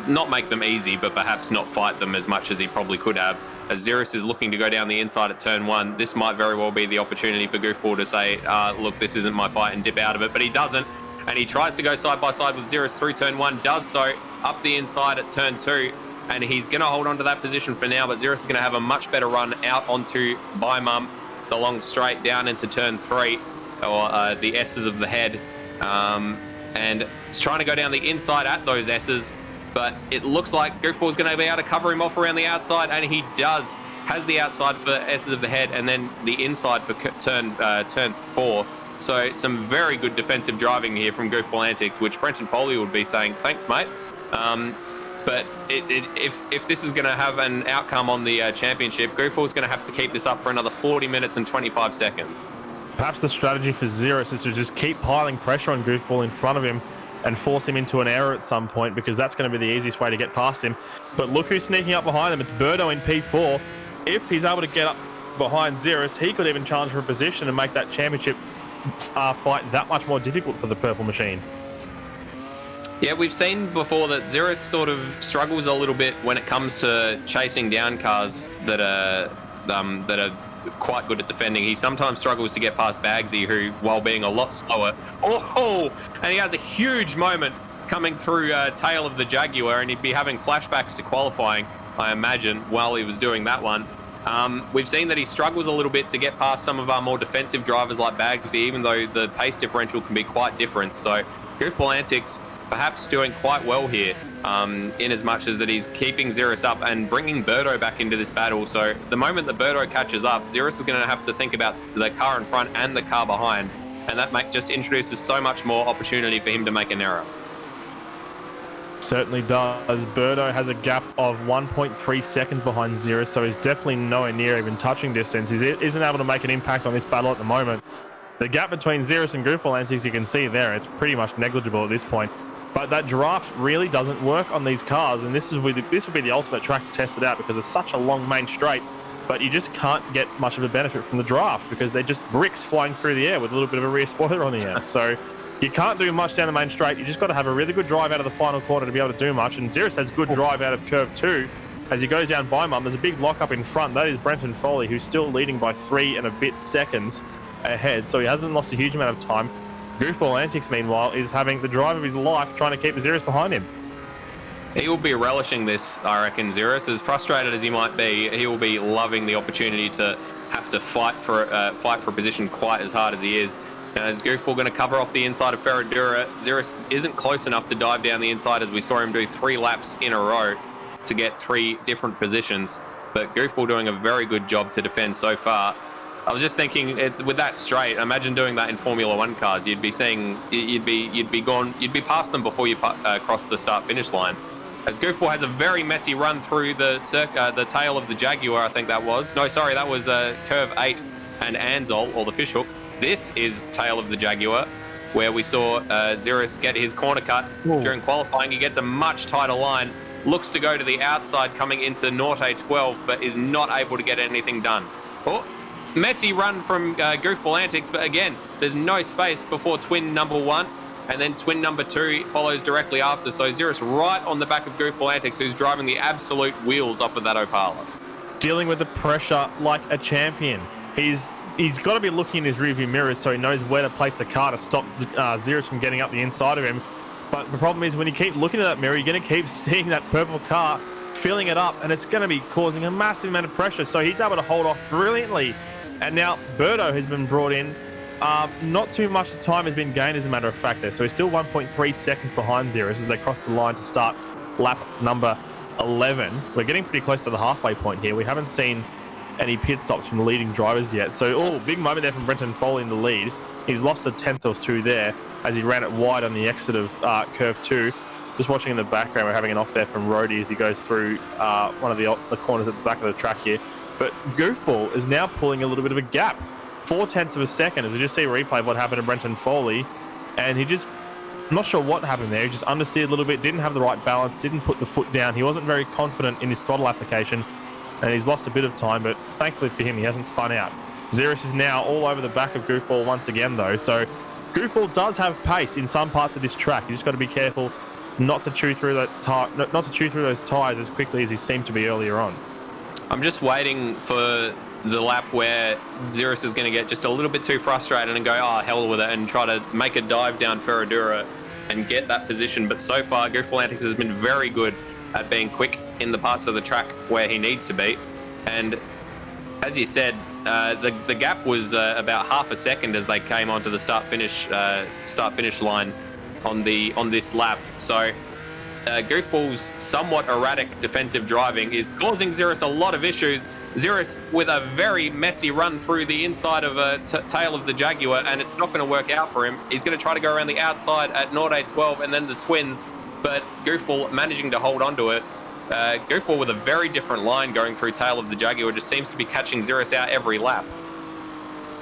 not make them easy, but perhaps not fight them as much as he probably could have. As Ziras is looking to go down the inside at turn 1, this might very well be the opportunity for Goofball to say, look, this isn't my fight, and dip out of it, but he doesn't. And he tries to go side by side with Ziras through turn 1, does so up the inside at turn 2. And he's going to hold on to that position for now, but Ziras is going to have a much better run out onto Bye Mum, the long straight down into turn 3, or the S's of the head. And he's trying to go down the inside at those S's, but it looks like Goofball's going to be able to cover him off around the outside, and he does. has the outside for S's of the head, and then the inside for turn 4. So some very good defensive driving here from Goofball Antics, which Brenton Foley would be saying, thanks, mate. But if this is going to have an outcome on the championship, Goofball's going to have to keep this up for another 40 minutes and 25 seconds. Perhaps the strategy for Ziras is to just keep piling pressure on Goofball in front of him and force him into an error at some point, because that's going to be the easiest way to get past him. But look who's sneaking up behind him. It's Birdo in P4. If he's able to get up behind Ziras, he could even challenge for a position and make that championship fight that much more difficult for the purple machine. Yeah, we've seen before that Ziras sort of struggles a little bit when it comes to chasing down cars that are quite good at defending. He sometimes struggles to get past Bagsy, who, while being a lot slower, and he has a huge moment coming through tail of the Jaguar, and he'd be having flashbacks to qualifying, I imagine, while he was doing that one. We've seen that he struggles a little bit to get past some of our more defensive drivers like Bagsy, even though the pace differential can be quite different. So Goofball Antics perhaps doing quite well here, in as much as that he's keeping Ziras up and bringing Birdo back into this battle. So the moment that Birdo catches up, Ziras is going to have to think about the car in front and the car behind, and that just introduces so much more opportunity for him to make an error. Certainly does. Birdo has a gap of 1.3 seconds behind Ziras, so he's definitely nowhere near even touching distance. He isn't able to make an impact on this battle at the moment. The gap between Ziras and Goofball Antics, you can see there, it's pretty much negligible at this point. But that draft really doesn't work on these cars, and this would be the ultimate track to test it out, because it's such a long main straight, but you just can't get much of a benefit from the draft because they're just bricks flying through the air with a little bit of a rear spoiler on the end. So you can't do much down the main straight. You just got to have a really good drive out of the final corner to be able to do much, and Ziras has good drive out of curve 2 as he goes down by Mum. There's a big lock-up in front. That is Brenton Foley, who's still leading by 3 and a bit seconds ahead, so he hasn't lost a huge amount of time. Goofball Antics, meanwhile, is having the drive of his life trying to keep Ziras behind him. He will be relishing this, I reckon. Ziras, as frustrated as he might be, he will be loving the opportunity to have to fight for a position quite as hard as he is. Now, is Goofball going to cover off the inside of Ferradura? Ziras isn't close enough to dive down the inside, as we saw him do 3 laps in a row to get 3 different positions. But Goofball doing a very good job to defend so far. I was just thinking, with that straight, imagine doing that in Formula 1 cars. You'd be past them before you cross the start-finish line. As Goofball has a very messy run through the tail of the Jaguar, I think that was. No, sorry, that was curve 8 and Anzol, or the fishhook. This is tail of the Jaguar, where we saw Ziras get his corner cut during qualifying. He gets a much tighter line, looks to go to the outside coming into Norte 12, but is not able to get anything done. Messy run from Goofball Antics, but again, there's no space before twin number 1, and then twin number 2 follows directly after. So Ziras right on the back of Goofball Antics, who's driving the absolute wheels off of that Opala. Dealing with the pressure like a champion. He's got to be looking in his rearview mirrors so he knows where to place the car to stop Ziras from getting up the inside of him. But the problem is, when you keep looking at that mirror, you're going to keep seeing that purple car, filling it up, and it's going to be causing a massive amount of pressure. So he's able to hold off brilliantly. And now Birdo has been brought in. Not too much time has been gained, as a matter of fact, there. So he's still 1.3 seconds behind Ziras as they cross the line to start lap number 11. We're getting pretty close to the halfway point here. We haven't seen any pit stops from the leading drivers yet. So, big moment there from Brenton Foley in the lead. He's lost a tenth or 2 there as he ran it wide on the exit of curve 2. Just watching in the background, we're having an off there from Rhodey as he goes through one of the corners at the back of the track here. But Goofball is now pulling a little bit of a gap. 0.4 of a second, as we just see a replay of what happened to Brenton Foley. And I'm not sure what happened there. He just understeered a little bit, didn't have the right balance, didn't put the foot down. He wasn't very confident in his throttle application, and he's lost a bit of time, but thankfully for him, he hasn't spun out. Ziras is now all over the back of Goofball once again, though. So Goofball does have pace in some parts of this track. You just got to be careful not to chew through those tyres as quickly as he seemed to be earlier on. I'm just waiting for the lap where Ziras is going to get just a little bit too frustrated and go, hell with it, and try to make a dive down Ferradura and get that position. But so far, Goofball Antics has been very good at being quick in the parts of the track where he needs to be. And as you said, the gap was about half a second as they came onto the start-finish line on this lap. So Goofball's somewhat erratic defensive driving is causing Ziras a lot of issues, Ziras with a very messy run through the inside of a tail of the Jaguar, and it's not going to work out for him. He's going to try to go around the outside at Norday 12 and then the Twins, but Goofball managing to hold on to it. Goofball with a very different line going through tail of the Jaguar, just seems to be catching Ziras out every lap.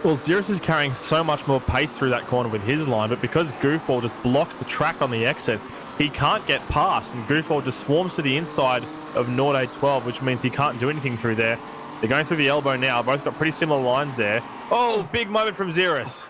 Well, Ziras is carrying so much more pace through that corner with his line, but because Goofball just blocks the track on the exit, he can't get past, and Goofball just swarms to the inside of Norday 12, which means he can't do anything through there. They're going through the elbow now. Both got pretty similar lines there. Oh, big moment from Ziras.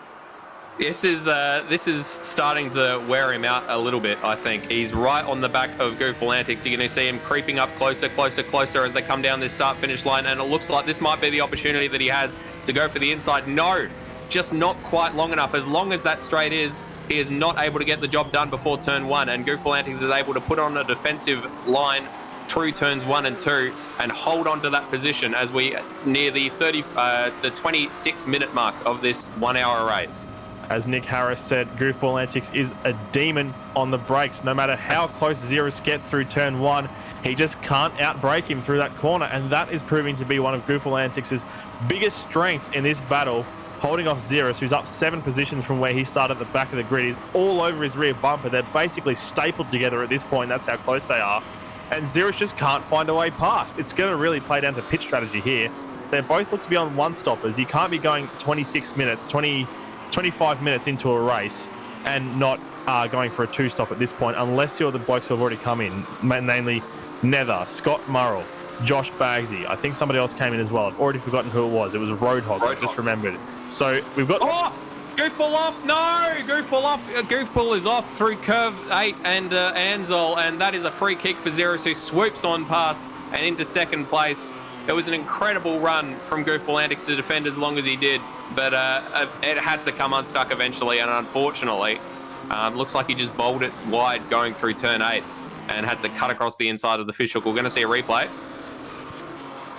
This is starting to wear him out a little bit, I think. He's right on the back of Goofball Antics. You're going to see him creeping up closer as they come down this start-finish line, and it looks like this might be the opportunity that he has to go for the inside. No, just not quite long enough. As long as that straight is, he is not able to get the job done before turn 1, and Goofball Antics is able to put on a defensive line through turns 1 and 2 and hold on to that position as we near the 26-minute mark of this 1 hour race. As Nick Harris said, Goofball Antics is a demon on the brakes. No matter how close Ziras gets through turn 1, he just can't outbrake him through that corner, and that is proving to be one of Goofball Antics' biggest strengths in this battle, holding off Ziras, who's up 7 positions from where he started at the back of the grid. He's all over his rear bumper. They're basically stapled together at this point. That's how close they are. And Ziras just can't find a way past. It's going to really play down to pit strategy here. They both look to be on one-stoppers. You can't be going 26 minutes, 25 minutes into a race and not going for a 2-stop at this point, unless you're the blokes who have already come in, namely Nether, Scott Murrell, Josh Bagsy. I think somebody else came in as well. I've already forgotten who it was. It was Roadhog. I just remembered. So we've got... Oh! Goofball off! No! Goofball off! Goofball is off through curve 8 and Anzol, and that is a free kick for Ziras, who swoops on past and into second place. It was an incredible run from Goofball Antics to defend as long as he did, but it had to come unstuck eventually, and unfortunately, looks like he just bowled it wide going through turn 8 and had to cut across the inside of the fish hook. We're going to see a replay.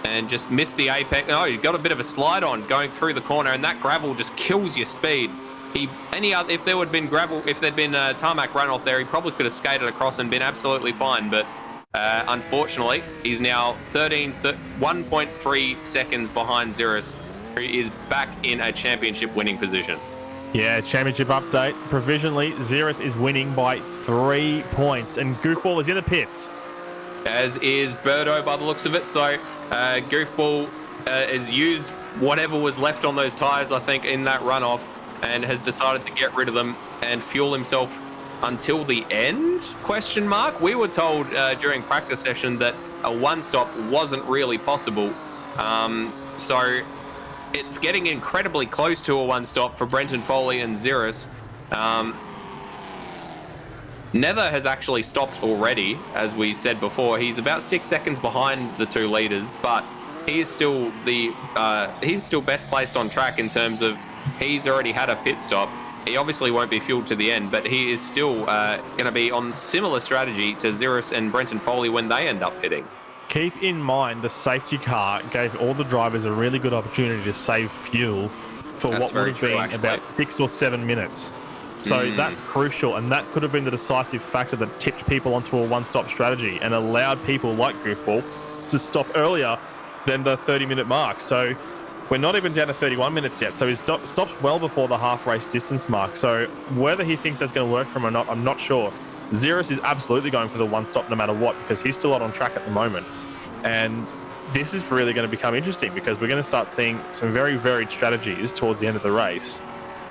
And just missed the apex. Oh, you got a bit of a slide on going through the corner, and that gravel just kills your speed. If there had been gravel, if there'd been a tarmac runoff there, he probably could have skated across and been absolutely fine. But unfortunately, he's now 1.3 seconds behind Ziras, who is back in a championship winning position. Yeah, championship update. Provisionally, Ziras is winning by 3 points, and Goofball is in the pits. As is Birdo by the looks of it. So Goofball has used whatever was left on those tyres, I think, in that runoff, and has decided to get rid of them and fuel himself until the end? Question mark. We were told during practice session that a one-stop wasn't really possible. So it's getting incredibly close to a one-stop for Brenton Foley and Ziras. Nether has actually stopped already, as we said before. He's about 6 seconds behind the 2 leaders, but he is still he's still best placed on track in terms of he's already had a pit stop. He obviously won't be fueled to the end, but he is still going to be on similar strategy to Ziras and Brenton Foley when they end up pitting. Keep in mind the safety car gave all the drivers a really good opportunity to save fuel for what would have been about 6 or 7 minutes. So that's crucial, and that could have been the decisive factor that tipped people onto a one-stop strategy and allowed people like Goofball to stop earlier than the 30-minute mark. So we're not even down to 31 minutes yet, so he's stopped well before the half-race distance mark. So whether he thinks that's going to work for him or not, I'm not sure. Ziras is absolutely going for the one-stop no matter what, because he's still not on track at the moment. And this is really going to become interesting, because we're going to start seeing some very varied strategies towards the end of the race.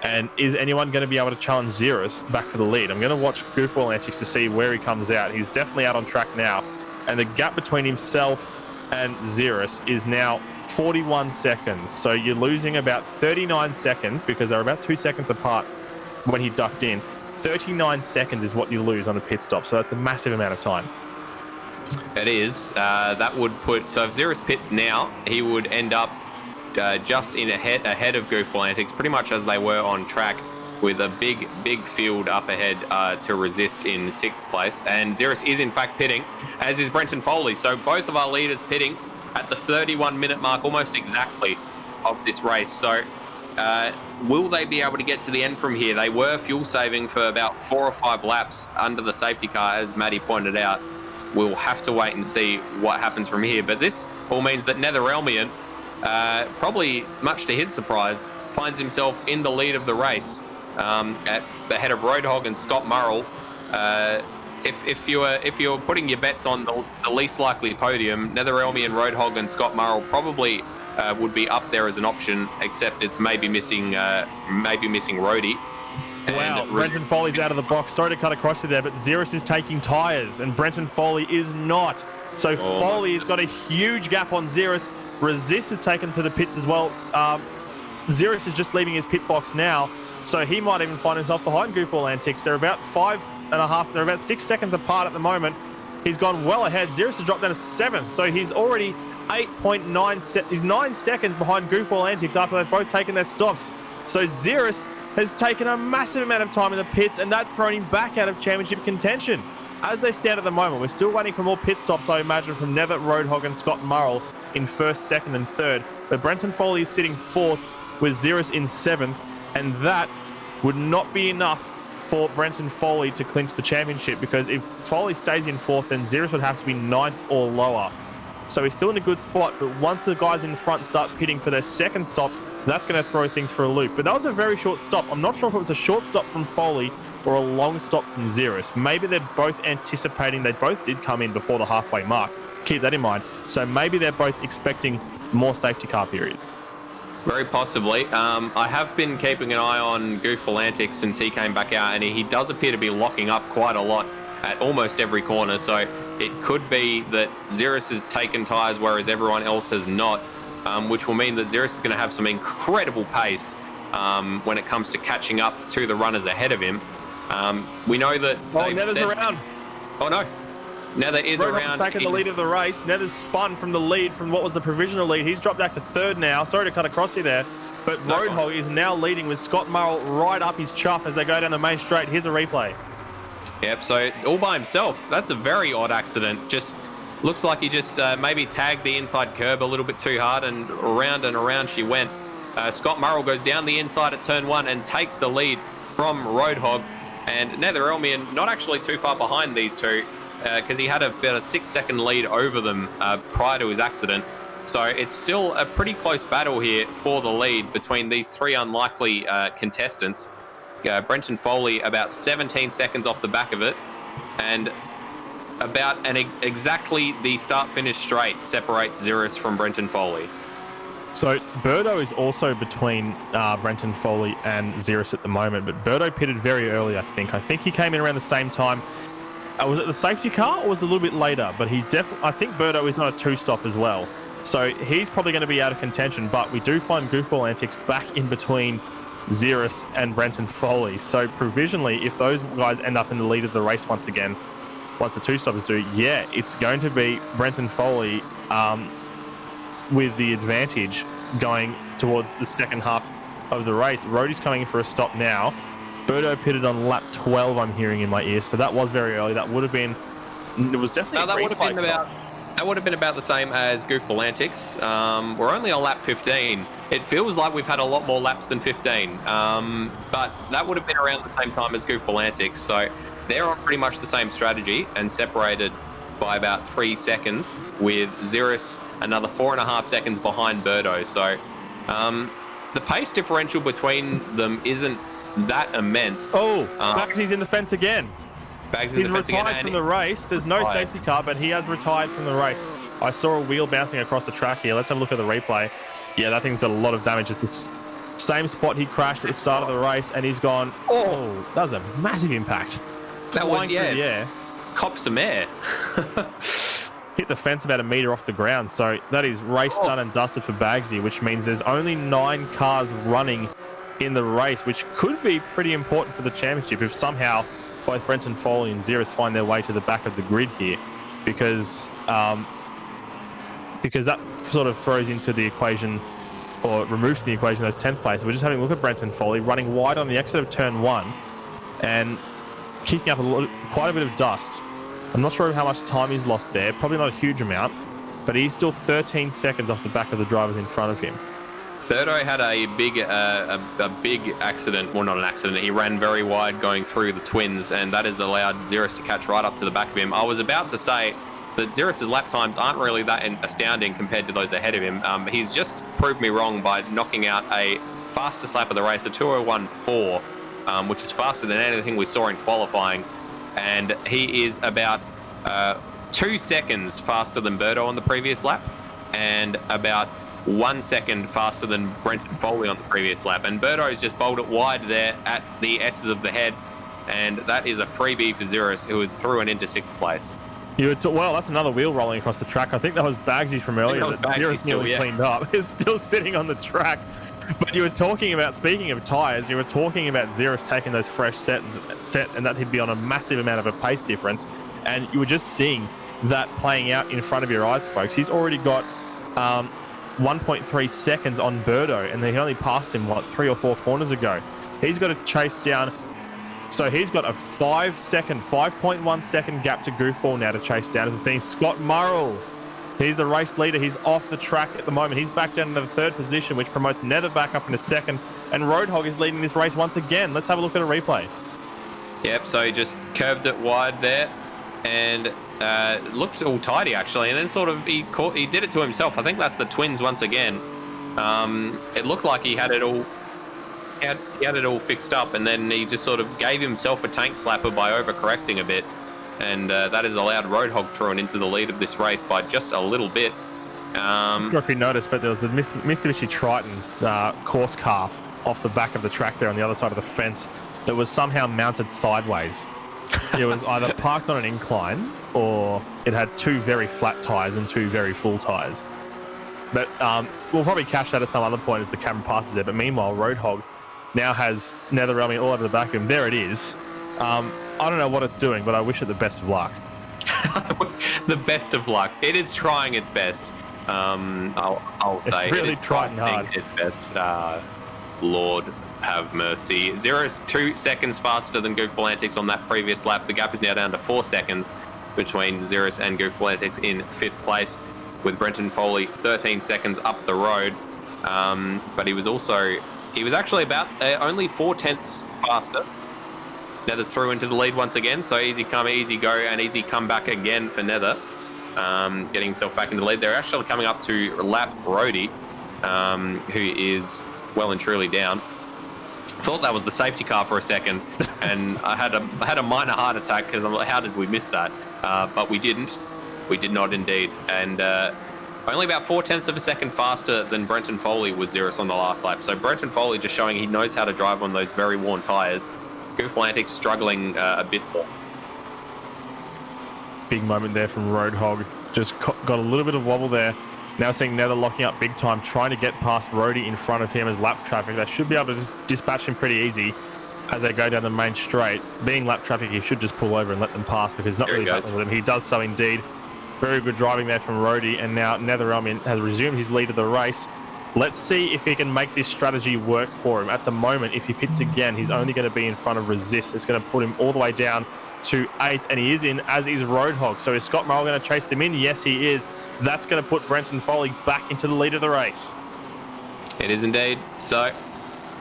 And is anyone going to be able to challenge Ziras back for the lead? I'm going to watch Goofball Antics to see where he comes out. He's definitely out on track now. And the gap between himself and Ziras is now 41 seconds. So you're losing about 39 seconds, because they're about 2 seconds apart when he ducked in. 39 seconds is what you lose on a pit stop. So that's a massive amount of time. It is. That would put... So if Ziras pit now, he would end up just in ahead of Goofball Antics, pretty much as they were on track, with a big field up ahead to resist in 6th place. And Ziras is in fact pitting, as is Brenton Foley. So both of our leaders pitting at the 31-minute mark, almost exactly, of this race. So will they be able to get to the end from here? They were fuel saving for about 4 or 5 laps under the safety car, as Maddie pointed out. We'll have to wait and see what happens from here. But this all means that Nether Elmian probably much to his surprise, finds himself in the lead of the race, ahead of Roadhog and Scott Murrell. If you're putting your bets on the least likely podium, Netherelmi and Roadhog and Scott Murrell probably would be up there as an option, except it's maybe missing Roadie. Wow, Brenton Foley's out of the box. Sorry to cut across you there, but Ziras is taking tyres, and Brenton Foley is not. So Foley has got a huge gap on Ziras. Resist is taken to the pits as well. Ziras is just leaving his pit box now, so he might even find himself behind Goofball Antics. They're about 5.5, they're about 6 seconds apart at the moment. He's gone well ahead. Ziras has dropped down to 7th, so he's already 8.9 he's 9 seconds behind Goofball Antics after they've both taken their stops. So Ziras has taken a massive amount of time in the pits, and that's thrown him back out of championship contention. As they stand at the moment, we're still waiting for more pit stops, I imagine, from Nether, Roadhog and Scott Murrell in 1st, 2nd and 3rd. But Brenton Foley is sitting 4th with Ziras in 7th, and that would not be enough for Brenton Foley to clinch the championship, because if Foley stays in 4th, then Ziras would have to be 9th or lower. So he's still in a good spot, but once the guys in front start pitting for their 2nd stop, that's going to throw things for a loop. But that was a very short stop. I'm not sure if it was a short stop from Foley or a long stop from Ziras. Maybe they're both anticipating, they both did come in before the halfway mark. Keep that in mind. So maybe they're both expecting more safety car periods. Very possibly. I have been keeping an eye on Goofball Antics since he came back out, and he does appear to be locking up quite a lot at almost every corner. So it could be that Ziras has taken tyres whereas everyone else has not. Which will mean that Ziras is going to have some incredible pace when it comes to catching up to the runners ahead of him. We know that... Nether's around. Oh, no. Nether is around. Taking the lead of the race. Nether's spun from the lead from what was the provisional lead. He's dropped back to 3rd now. Sorry to cut across you there. But Roadhog is now leading with Scott Murrell right up his chuff as they go down the main straight. Here's a replay. Yep, so all by himself. That's a very odd accident. Just... looks like he just maybe tagged the inside curb a little bit too hard, and around she went. Scott Murrell goes down the inside at turn 1 and takes the lead from Roadhog. And Netherelmian not actually too far behind these two, because he had about a 6-second lead over them prior to his accident. So it's still a pretty close battle here for the lead between these 3 unlikely contestants. Brenton Foley about 17 seconds off the back of it, and about exactly the start-finish straight separates Ziras from Brenton Foley. So Birdo is also between Brenton Foley and Ziras at the moment, but Birdo pitted very early, I think. I think he came in around the same time. Was it the safety car or was it a little bit later? But he's definitely... I think Birdo is not a 2-stop as well. So he's probably going to be out of contention, but we do find Goofball Antics back in between Ziras and Brenton Foley. So provisionally, if those guys end up in the lead of the race once again, once the 2-stoppers do, yeah, it's going to be Brenton Foley with the advantage going towards the second half of the race. Roadie's coming in for a stop now. Birdo pitted on lap 12, I'm hearing in my ear, so that was very early. That would have been... It was definitely that would have been about the same as Goofball Antics. We're only on lap 15. It feels like we've had a lot more laps than 15, but that would have been around the same time as Goofball Antics, so they're on pretty much the same strategy and separated by about 3 seconds, with Ziras another 4.5 seconds behind Birdo. So the pace differential between them isn't that immense. Oh, Bagsy's in the fence again. He's retired from the race. There's no safety car, but he has retired from the race. I saw a wheel bouncing across the track here. Let's have a look at the replay. Yeah, that thing's got a lot of damage. It's the same spot he crashed at the start of the race, and he's gone, oh, that was a massive impact. That was, yeah, cop some air. Hit the fence about a metre off the ground. So that is race done and dusted for Bagsy, which means there's only 9 cars running in the race, which could be pretty important for the championship if somehow both Brenton Foley and Ziras find their way to the back of the grid here, because that sort of throws into the equation, or removes from the equation, those 10th places. We're just having a look at Brenton Foley running wide on the exit of turn 1 and kicking up quite a bit of dust. I'm not sure how much time he's lost there, probably not a huge amount, but he's still 13 seconds off the back of the drivers in front of him. Birdo had a big accident. Well, not an accident. He ran very wide going through the twins, and that has allowed Ziras to catch right up to the back of him. I was about to say that Ziras' lap times aren't really that astounding compared to those ahead of him. He's just proved me wrong by knocking out a fastest lap of the race, a 2:01.4, which is faster than anything we saw in qualifying. And he is about 2 seconds faster than Birdo on the previous lap, and about 1 second faster than Brenton Foley on the previous lap. And Birdo's just bowled it wide there at the S's of the head, and that is a freebie for Ziras, who is through and into 6th place. Well, that's another wheel rolling across the track. I think that was Bagsy from earlier that Ziras nearly cleaned up. Is still sitting on the track. But you were talking about, speaking of tyres, you were talking about Ziras taking those fresh set and that he'd be on a massive amount of a pace difference. And you were just seeing that playing out in front of your eyes, folks. He's already got 1.3 seconds on Birdo, and he only passed him, 3 or 4 corners ago. He's got to chase down. So he's got a 5.1 second gap to Goofball now to chase down. It's been Scott Murrell. He's the race leader. He's off the track at the moment. He's back down into the 3rd position, which promotes Nether back up into 2nd. And Roadhog is leading this race once again. Let's have a look at a replay. Yep, so he just curved it wide there, and looked all tidy actually. And then sort of he did it to himself. I think that's the twins once again. It looked like he had it all. He had it all fixed up, and then he just sort of gave himself a tank slapper by overcorrecting a bit, and that has allowed Roadhog through and into the lead of this race by just a little bit. I'm not sure if you noticed, but there was a Mitsubishi Triton course car off the back of the track there on the other side of the fence that was somehow mounted sideways. It was either parked on an incline, or it had 2 very flat tyres and 2 very full tyres. But we'll probably catch that at some other point as the camera passes there. But meanwhile, Roadhog now has NetherRealm all over the back of him. There it is. I don't know what it's doing, but I wish it the best of luck. The best of luck. It is trying its best. I'll say it's really trying hard. Its best. Lord have mercy. Ziras 2 seconds faster than Goofball Antics on that previous lap. The gap is now down to 4 seconds between Ziras and Goofball Antics in 5th place, with Brenton Foley 13 seconds up the road. But he was actually about only 4 tenths faster. Nether's through into the lead once again, so easy come, easy go, and easy come back again for Nether. Getting himself back into the lead. They're actually coming up to lap Brody, who is well and truly down. Thought that was the safety car for a second, and I had a minor heart attack because I'm like, how did we miss that? But we didn't. We did not indeed. And only about 4 tenths of a second faster than Brenton Foley was Ziras on the last lap. So Brenton Foley just showing he knows how to drive on those very worn tyres. Goofball Antics struggling a bit more. Big moment there from Roadhog. Just got a little bit of wobble there. Now seeing Nether locking up big time, trying to get past Rody in front of him as lap traffic. They should be able to just dispatch him pretty easy as they go down the main straight. Being lap traffic, he should just pull over and let them pass because not really battling with him. He does so indeed. Very good driving there from Rody, and now NetherRealm has resumed his lead of the race. Let's see if he can make this strategy work for him. At the moment, if he pits again, he's only going to be in front of Resist. It's going to put him all the way down to 8th, and he is in, as is Roadhog. So is Scott Murrell going to chase them in? Yes, he is. That's going to put Brenton Foley back into the lead of the race. It is indeed. So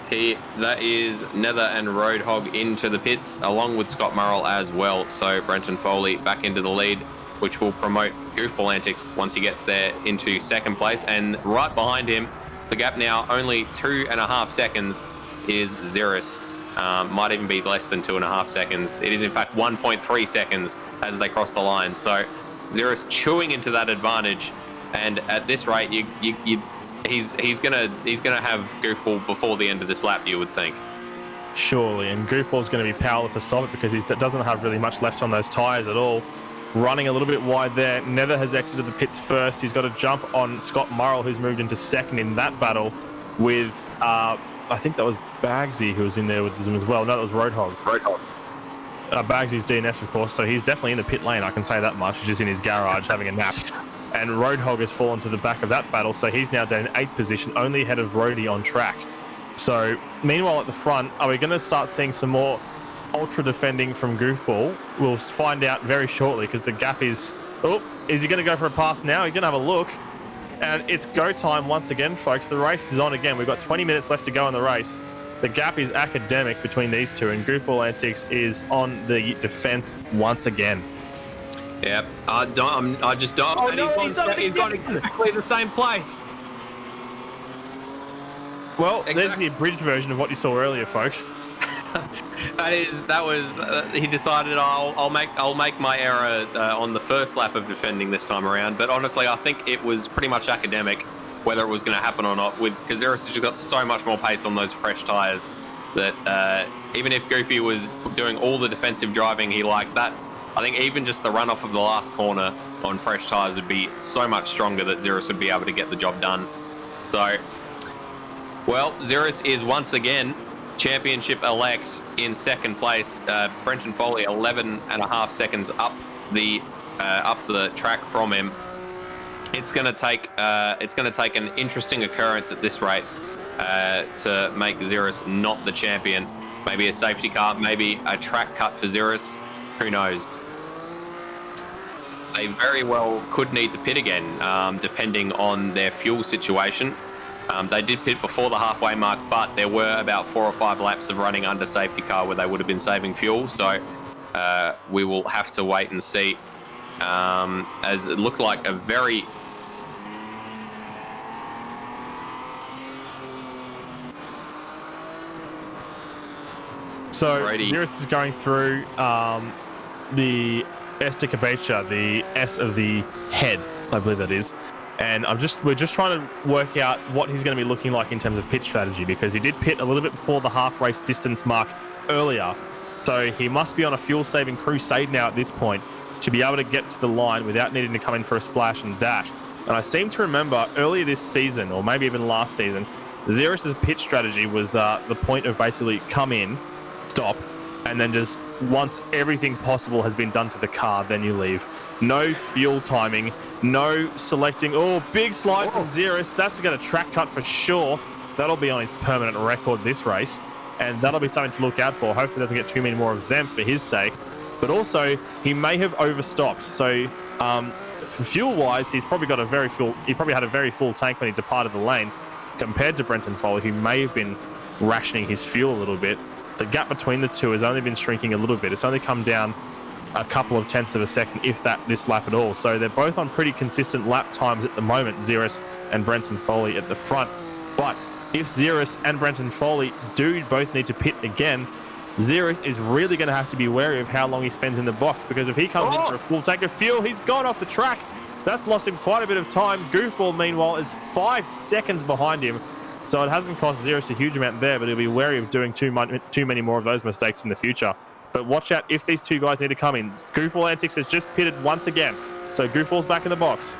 that is Nether and Roadhog into the pits, along with Scott Murrell as well. So Brenton Foley back into the lead, which will promote Goofball Antics once he gets there into 2nd place. And right behind him, the gap now only 2.5 seconds is Ziras. Might even be less than 2.5 seconds. It is in fact 1.3 seconds as they cross the line. So Ziras chewing into that advantage, and at this rate, he's gonna have Goofball before the end of this lap, you would think. Surely, and Goofball's going to be powerless to stop it because he doesn't have really much left on those tyres at all. Running a little bit wide there. Nether has exited the pits first. He's got to jump on Scott Murrell, who's moved into 2nd in that battle with, I think that was Bagsy who was in there with him as well. No, that was Roadhog. Bagsy's DNF, of course, so he's definitely in the pit lane, I can say that much. He's just in his garage having a nap. And Roadhog has fallen to the back of that battle, so he's now down in 8th position, only ahead of Rody on track. So, meanwhile at the front, are we going to start seeing some more ultra defending from Goofball? We'll find out very shortly because the gap is... Oh, is he going to go for a pass now? He's going to have a look. And it's go time once again, folks. The race is on again. We've got 20 minutes left to go in the race. The gap is academic between these two, and Goofball Antics is on the defense once again. Yep. I just don't. Oh, and no, he's done it he's gone again. exactly the same place. Well, there's Exactly. the abridged version of what you saw earlier, folks. He decided I'll make my error on the first lap of defending this time around. But honestly, I think it was pretty much academic whether it was going to happen or not. Because Ziras has just got so much more pace on those fresh tyres that even if Goofy was doing all the defensive driving he liked, that I think even just the runoff of the last corner on fresh tyres would be so much stronger that Ziras would be able to get the job done. So, well, Ziras is once again championship elect in second place. Brenton Foley 11.5 seconds up the track from him. It's going to take an interesting occurrence at this rate to make Ziras not the champion. Maybe a safety car, maybe a track cut for Ziras. Who knows? They very well could need to pit again, depending on their fuel situation. They did pit before the halfway mark, but there were about 4 or 5 laps of running under safety car where they would have been saving fuel. So we will have to wait and see. As it looked like a very... So Alrighty. Ziras is going through the S de Cabeça, the S of the head, I believe that is. And we're just trying to work out what he's going to be looking like in terms of pit strategy, because he did pit a little bit before the half race distance mark earlier. So he must be on a fuel saving crusade now at this point to be able to get to the line without needing to come in for a splash and dash. And I seem to remember earlier this season, or maybe even last season, Ziras' pit strategy was the point of basically come in, stop, and then just once everything possible has been done to the car, then you leave. No fuel timing, no selecting. Oh, big slide from Ziras. That's got a track cut for sure. That'll be on his permanent record this race, and that'll be something to look out for. Hopefully he doesn't get too many more of them for his sake. But also, he may have overstopped. So, for fuel-wise, he's probably got he probably had a very full tank when he departed the lane, compared to Brenton Foley, who may have been rationing his fuel a little bit. The gap between the two has only been shrinking a little bit. It's only come down a couple of tenths of a second, if that, this lap at all. So they're both on pretty consistent lap times at the moment, Ziras and Brenton Foley at the front. But if Ziras and Brenton Foley do both need to pit again, Ziras is really going to have to be wary of how long he spends in the box, because if he comes in for a full tank of fuel, he's gone off the track. That's lost him quite a bit of time. Goofball, meanwhile, is 5 seconds behind him. So it hasn't cost Ziras a huge amount there, but he'll be wary of doing too many more of those mistakes in the future. But watch out if these two guys need to come in. Goofball Antics has just pitted once again. So Goofball's back in the box.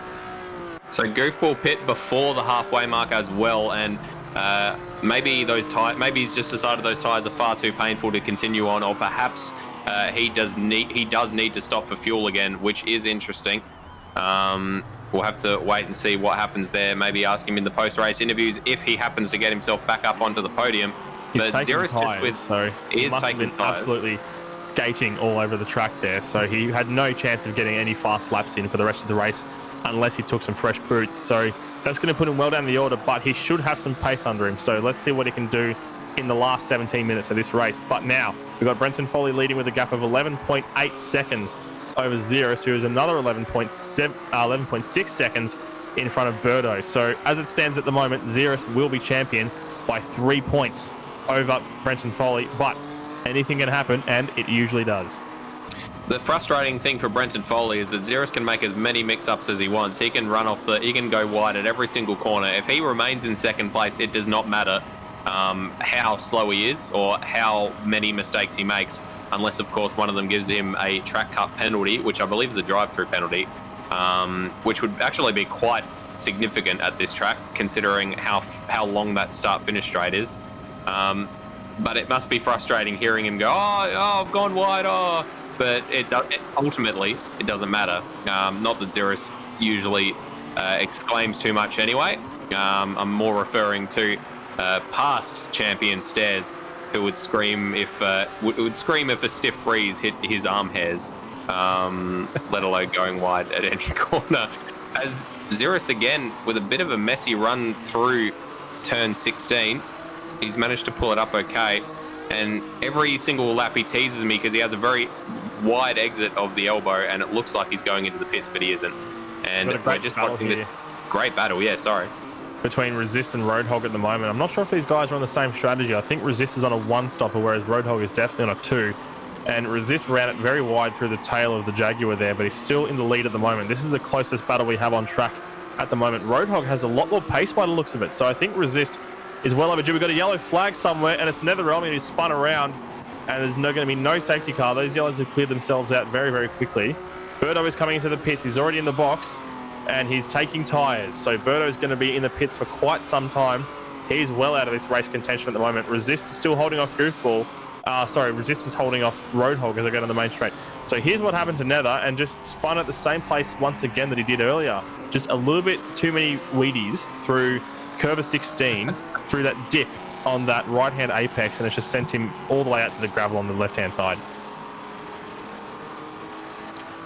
So Goofball pit before the halfway mark as well, and maybe he's just decided those tyres are far too painful to continue on, or perhaps he does need to stop for fuel again, which is interesting. We'll have to wait and see what happens there. Maybe ask him in the post-race interviews if he happens to get himself back up onto the podium. He's taking tyres, so he must have been absolutely skating all over the track there. So he had no chance of getting any fast laps in for the rest of the race unless he took some fresh boots. So that's going to put him well down the order, but he should have some pace under him. So let's see what he can do in the last 17 minutes of this race. But now we've got Brenton Foley leading with a gap of 11.8 seconds over Ziras, who is another 11.6 seconds in front of Birdo. So as it stands at the moment, Ziras will be champion by 3 points over Brenton Foley, but anything can happen, and it usually does. The frustrating thing for Brenton Foley is that Ziras can make as many mix-ups as he wants. He can he can go wide at every single corner. If he remains in second place, it does not matter how slow he is or how many mistakes he makes, unless, of course, one of them gives him a track cut penalty, which I believe is a drive-through penalty, which would actually be quite significant at this track, considering how long that start-finish straight is. But it must be frustrating hearing him go, oh, I've gone wide, but ultimately, it doesn't matter. Not that Ziras usually exclaims too much anyway. I'm more referring to past champion Stairs, who would scream if a stiff breeze hit his arm hairs, let alone going wide at any corner. As Ziras again with a bit of a messy run through turn 16, he's managed to pull it up okay. And every single lap he teases me because he has a very wide exit of the elbow, and it looks like he's going into the pits, but he isn't. And we're just watching this great battle. Yeah, sorry. Between Resist and Roadhog at the moment. I'm not sure if these guys are on the same strategy. I think Resist is on a 1-stopper, whereas Roadhog is definitely on a 2. And Resist ran it very wide through the tail of the Jaguar there, but he's still in the lead at the moment. This is the closest battle we have on track at the moment. Roadhog has a lot more pace by the looks of it, so I think Resist is well overdue. We've got a yellow flag somewhere, and it's Netherrealm who's spun around, and there's going to be no safety car. Those yellows have cleared themselves out very, very quickly. Birdo is coming into the pits. He's already in the box, and he's taking tyres. So Birdo's going to be in the pits for quite some time. He's well out of this race contention at the moment. Resist is still holding off Goofball. Resist is holding off Roadhog as they go down the main straight. So here's what happened to Nether, and just spun at the same place once again that he did earlier. Just a little bit too many Wheaties through Curva 16, through that dip on that right-hand apex, and it's just sent him all the way out to the gravel on the left-hand side.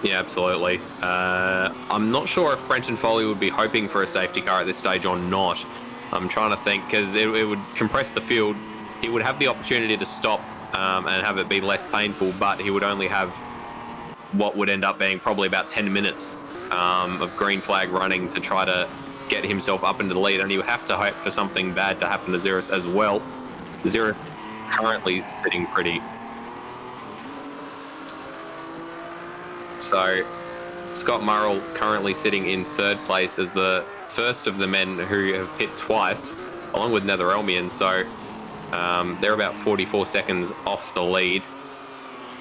Yeah, absolutely. I'm not sure if Brenton Foley would be hoping for a safety car at this stage or not. I'm trying to think, because it would compress the field. He would have the opportunity to stop and have it be less painful, but he would only have what would end up being probably about 10 minutes of green flag running to try to get himself up into the lead, and he would have to hope for something bad to happen to Ziras as well. Ziras currently sitting pretty. So Scott Murrell currently sitting in 3rd place as the first of the men who have pit twice, along with Netherelmian. So they're about 44 seconds off the lead.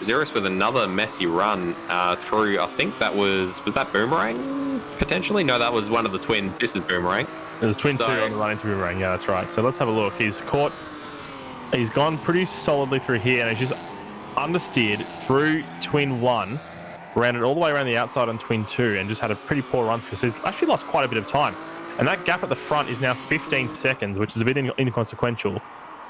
Ziras with another messy run through, I think that was that Boomerang, potentially? No, that was one of the twins. This is Boomerang. It was Twin 2 on the run into Boomerang, yeah, that's right. So let's have a look. He's gone pretty solidly through here, and he's just understeered through Twin 1, ran it all the way around the outside on Twin 2, and just had a pretty poor run through. So he's actually lost quite a bit of time. And that gap at the front is now 15 seconds, which is a bit inconsequential,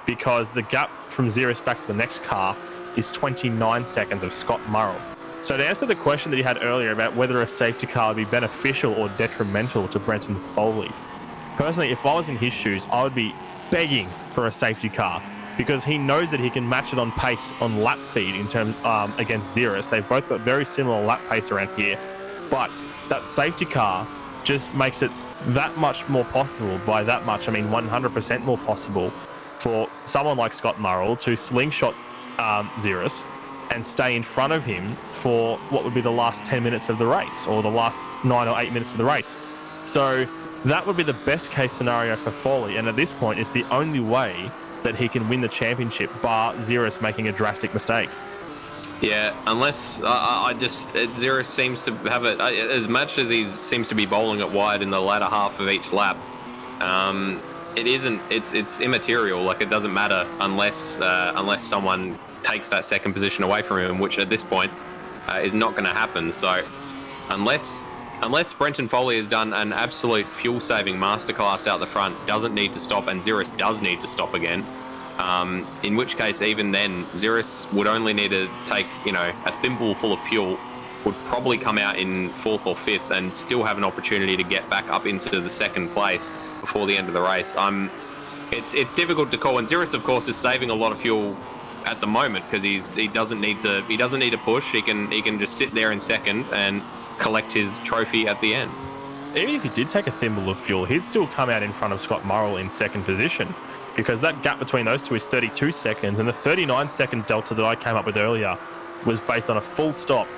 because the gap from Ziras back to the next car is 29 seconds of Scott Murrell. So to answer the question that he had earlier about whether a safety car would be beneficial or detrimental to Brenton Foley, personally, if I was in his shoes, I would be begging for a safety car, because he knows that he can match it on pace, on lap speed in terms against Ziras. They've both got very similar lap pace around here, but that safety car just makes it that much more possible. By that much, I mean 100% more possible for someone like Scott Murrell to slingshot Ziras and stay in front of him for what would be the last 10 minutes of the race, or the last 9 or 8 minutes of the race. So that would be the best case scenario for Foley, and at this point it's the only way that he can win the championship, bar Ziras making a drastic mistake. Yeah, unless Ziras seems to have it, as much as he seems to be bowling it wide in the latter half of each lap. It's immaterial. Like, it doesn't matter unless someone takes that second position away from him, which at this point is not going to happen. So unless Brenton Foley has done an absolute fuel-saving masterclass out the front, doesn't need to stop, and Ziras does need to stop again, in which case even then Ziras would only need to take, a thimble full of fuel, would probably come out in 4th or 5th and still have an opportunity to get back up into the 2nd place before the end of the race. It's difficult to call, and Ziras of course is saving a lot of fuel at the moment because he doesn't need to push. He can just sit there in 2nd and collect his trophy at the end. Even if he did take a thimble of fuel, he'd still come out in front of Scott Murrell in 2nd position, because that gap between those two is 32 seconds, and the 39-second delta that I came up with earlier was based on a full stop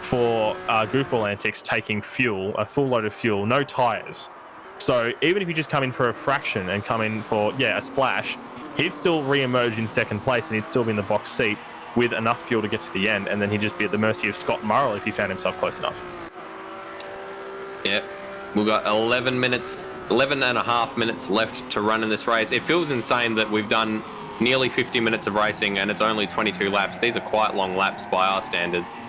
for Goofball Antics taking fuel, a full load of fuel, no tyres. So even if you just come in for a fraction and come in for, a splash, he'd still re-emerge in 2nd place, and he'd still be in the box seat with enough fuel to get to the end, and then he'd just be at the mercy of Scott Murrell if he found himself close enough. Yeah, we've got 11 and a half minutes left to run in this race. It feels insane that we've done nearly 50 minutes of racing and it's only 22 laps. These are quite long laps by our standards.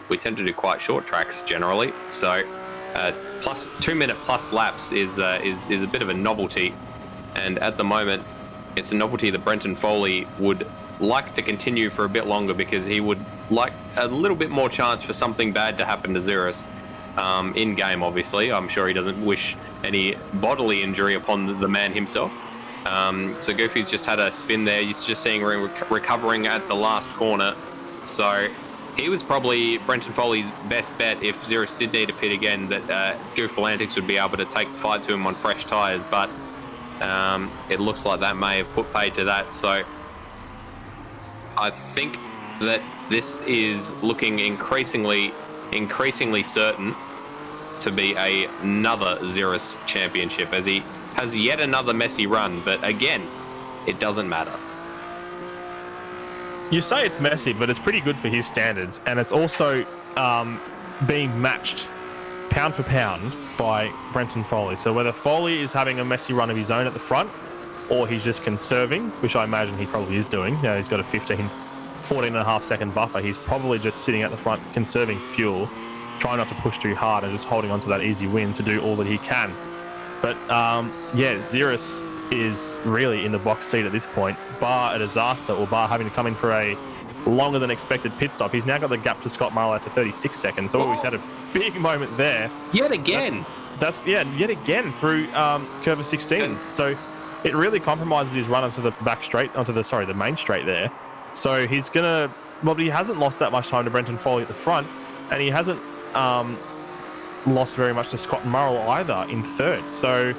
We tend to do quite short tracks generally, so plus 2 minute plus laps is a bit of a novelty, and at the moment it's a novelty that Brenton Foley would like to continue for a bit longer, because he would like a little bit more chance for something bad to happen to Ziras in game. Obviously, I'm sure he doesn't wish any bodily injury upon the man himself. So Goofy's just had a spin there. He's just seeing recovering at the last corner. So he was probably Brenton Foley's best bet if Ziras did need to pit again, that Goofball Antics would be able to take the fight to him on fresh tyres, but it looks like that may have put paid to that. So I think that this is looking increasingly certain to be another Ziras championship, as he has yet another messy run, but again, it doesn't matter. You say it's messy, but it's pretty good for his standards, and it's also being matched pound for pound by Brenton Foley. So whether Foley is having a messy run of his own at the front, or he's just conserving, which I imagine he probably is doing. You know, he's got a 14 and a half second buffer. He's probably just sitting at the front, conserving fuel, trying not to push too hard and just holding on to that easy win to do all that he can. But yeah, Ziras is really in the box seat at this point, bar a disaster or bar having to come in for a longer than expected pit stop. He's now got the gap to Scott Marlowe to 36 seconds. So we've had a big moment there. Yet again. That's yet again through curve of 16. So it really compromises his run onto the back straight, the main straight there. So he's gonna, well, he hasn't lost that much time to Brenton Foley at the front, and he hasn't lost very much to Scott Murrell either in third. So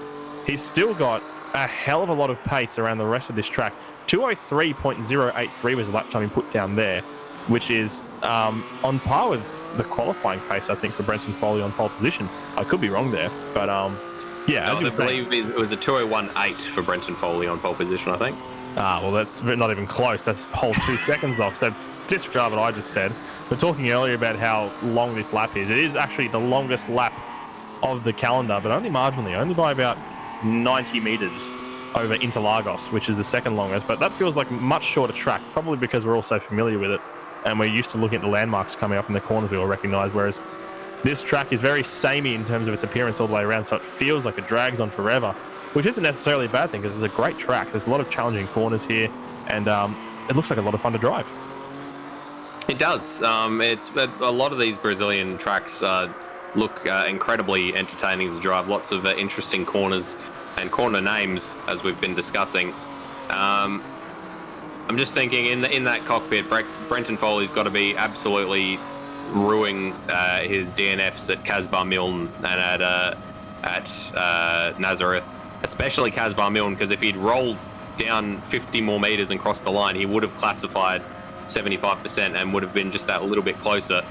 he's still got a hell of a lot of pace around the rest of this track. 203.083 was the lap time he put down there, which is on par with the qualifying pace, I think, for Brenton Foley on pole position. I could be wrong there, but yeah. No, I believe it was a 201.8 for Brenton Foley on pole position, I think. Well, that's not even close. That's a whole 2 seconds off. So disregard what I just said. We're talking earlier about how long this lap is. It is actually the longest lap of the calendar, but only marginally, only by about 90 metres over Interlagos, which is the second longest. But that feels like a much shorter track, probably because we're all so familiar with it, and we're used to looking at the landmarks coming up in the corners we all recognise, whereas this track is very samey in terms of its appearance all the way around, so it feels like it drags on forever, which isn't necessarily a bad thing because it's a great track. There's a lot of challenging corners here, and it looks like a lot of fun to drive. It does. It's a lot of these Brazilian tracks look incredibly entertaining to drive. Lots of interesting corners and corner names, as we've been discussing. I'm just thinking in that cockpit, Brenton Foley's got to be absolutely ruining his DNFs at Casbar Milne and at Nazareth, especially Casbar Milne, because if he'd rolled down 50 more meters and crossed the line, he would have classified 75% and would have been just that little bit closer.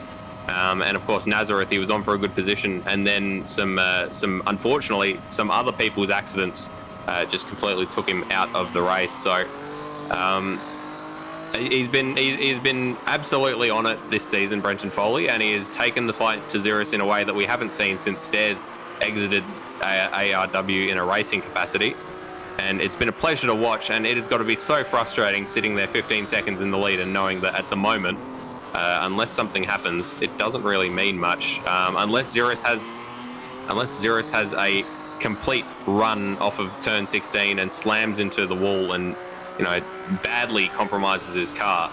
And of course, Nazareth, he was on for a good position, and then some unfortunately, some other people's accidents just completely took him out of the race. So he's been absolutely on it this season, Brenton Foley, and he has taken the fight to Ziras in a way that we haven't seen since Stairs exited ARW in a racing capacity. And it's been a pleasure to watch, and it has got to be so frustrating sitting there 15 seconds in the lead and knowing that at the moment, unless something happens, it doesn't really mean much. Unless Ziras has a complete run off of turn 16 and slams into the wall and, badly compromises his car,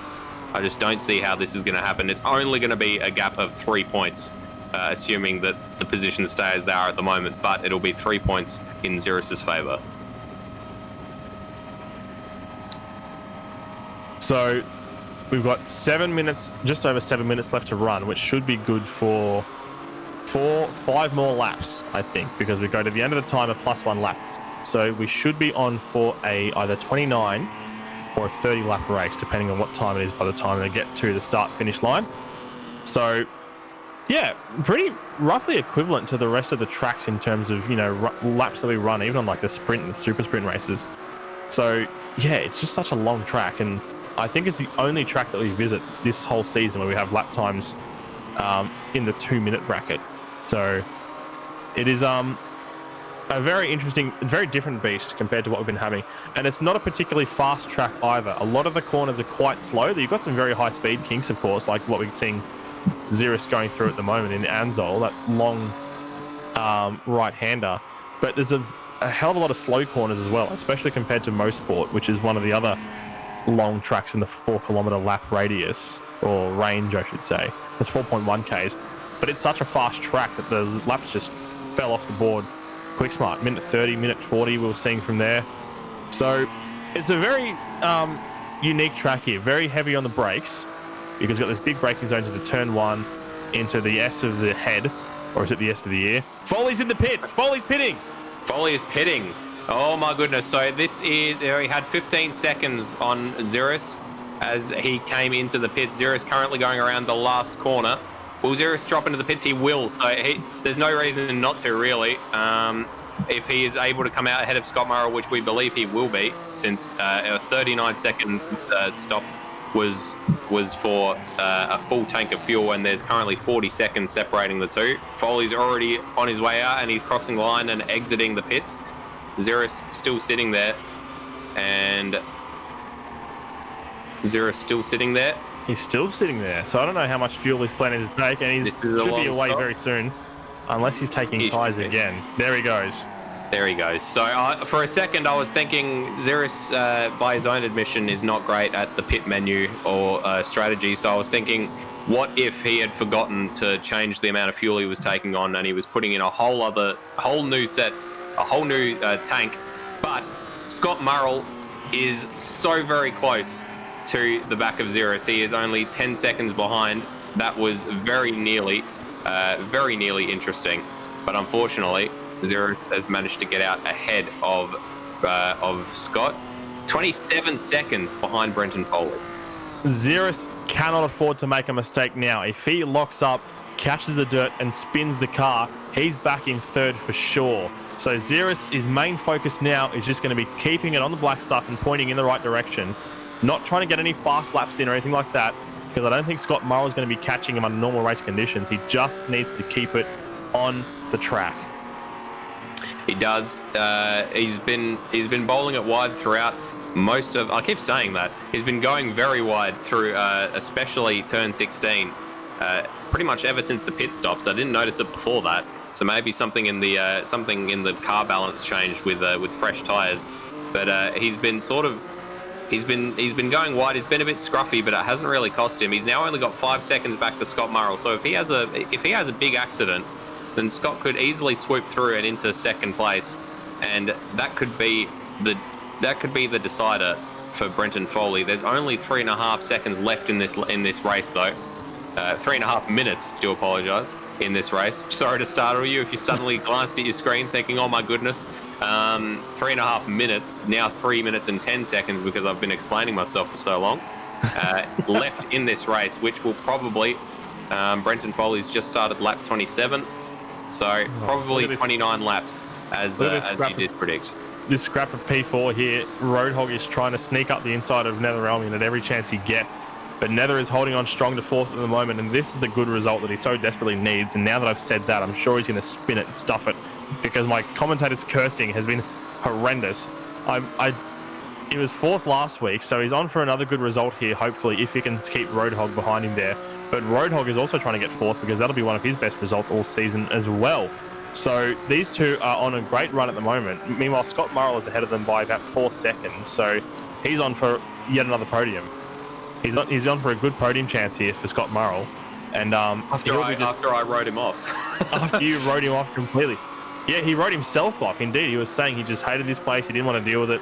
I just don't see how this is going to happen. It's only going to be a gap of 3 points, assuming that the positions stay as they are at the moment, but it'll be 3 points in Ziras's favour. So we've got 7 minutes, just over 7 minutes left to run, which should be good for 5 more laps, I think, because we go to the end of the timer plus 1 lap. So we should be on for either 29 or a 30 lap race, depending on what time it is by the time they get to the start-finish line. So yeah, pretty roughly equivalent to the rest of the tracks in terms of, laps that we run, even on like the sprint and the super sprint races. So yeah, it's just such a long track, and I think it's the only track that we visit this whole season where we have lap times in the 2-minute bracket. So it is a very interesting, very different beast compared to what we've been having. And it's not a particularly fast track either. A lot of the corners are quite slow. You've got some very high speed kinks, of course, like what we're seeing Ziras going through at the moment in Anzol, that long right-hander. But there's a hell of a lot of slow corners as well, especially compared to Mosport, which is one of the other long tracks in the 4-kilometer lap radius, or range, I should say. That's 4.1 Ks. But it's such a fast track that the laps just fell off the board quick smart. Minute 30, minute 40 we were seeing from there. So it's a very unique track here. Very heavy on the brakes. because we've got this big braking zone to the turn 1 into the S of the head, or is it the S of the ear? Foley's in the pits. Foley's pitting. Foley is pitting. Oh my goodness. So this is, he had 15 seconds on Ziras as he came into the pits. Ziras currently going around the last corner. Will Ziras drop into the pits? He will. So there's no reason not to, really. If he is able to come out ahead of Scott Murrell, which we believe he will be, since a 39-second stop was for a full tank of fuel, and there's currently 40 seconds separating the two. Foley's already on his way out, and he's crossing the line and exiting the pits. Ziras still sitting there, and Ziras still sitting there. He's still sitting there, so I don't know how much fuel he's planning to take, and he should be away very soon, unless he's taking tyres again. There he goes. There he goes. So for a second, I was thinking Ziras, by his own admission, is not great at the pit menu or strategy. So I was thinking, what if he had forgotten to change the amount of fuel he was taking on, and he was putting in a whole new tank? But Scott Murrell is so very close to the back of Ziras. He is only 10 seconds behind. That was very nearly interesting, but unfortunately, Ziras has managed to get out ahead of Scott. 27 seconds behind Brenton Foley. Ziras cannot afford to make a mistake now. If he locks up, catches the dirt, and spins the car, he's back in third for sure. So Ziras, his main focus now is just going to be keeping it on the black stuff and pointing in the right direction. Not trying to get any fast laps in or anything like that, because I don't think Scott Murrell is going to be catching him under normal race conditions. He just needs to keep it on the track. He does. He's been bowling it wide throughout most of. I keep saying that he's been going very wide through, especially turn 16. Pretty much ever since the pit stops. I didn't notice it before that. So maybe something in the car balance changed with fresh tires. But he's been going wide. He's been a bit scruffy, but it hasn't really cost him. He's now only got 5 seconds back to Scott Murrell. So if he has a big accident, then Scott could easily swoop through and into second place, and that could be the decider for Brenton Foley. There's only 3.5 seconds left in this race, though. 3.5 minutes. Do apologise. In this race. Sorry to startle you if you suddenly glanced at your screen thinking, "Oh my goodness." 3.5 minutes. Now 3 minutes and 10 seconds because I've been explaining myself for so long. Left in this race, which will probably Brenton Foley's just started lap 27. So probably 29 laps, as you did predict. This scrap of P4 here, Roadhog is trying to sneak up the inside of Nether Elmian at every chance he gets. But Nether is holding on strong to fourth at the moment, and this is the good result that he so desperately needs. And now that I've said that, I'm sure he's going to spin it and stuff it, because my commentator's cursing has been horrendous. He was fourth last week, so he's on for another good result here, hopefully, if he can keep Roadhog behind him there. But Roadhog is also trying to get fourth, because that'll be one of his best results all season as well. So these two are on a great run at the moment. Meanwhile, Scott Murrell is ahead of them by about 4 seconds, so he's on for yet another podium. He's on for a good podium chance here for Scott Murrell. And after I wrote him off. After you wrote him off completely. Yeah, he wrote himself off, indeed. He was saying he just hated this place. He didn't want to deal with it.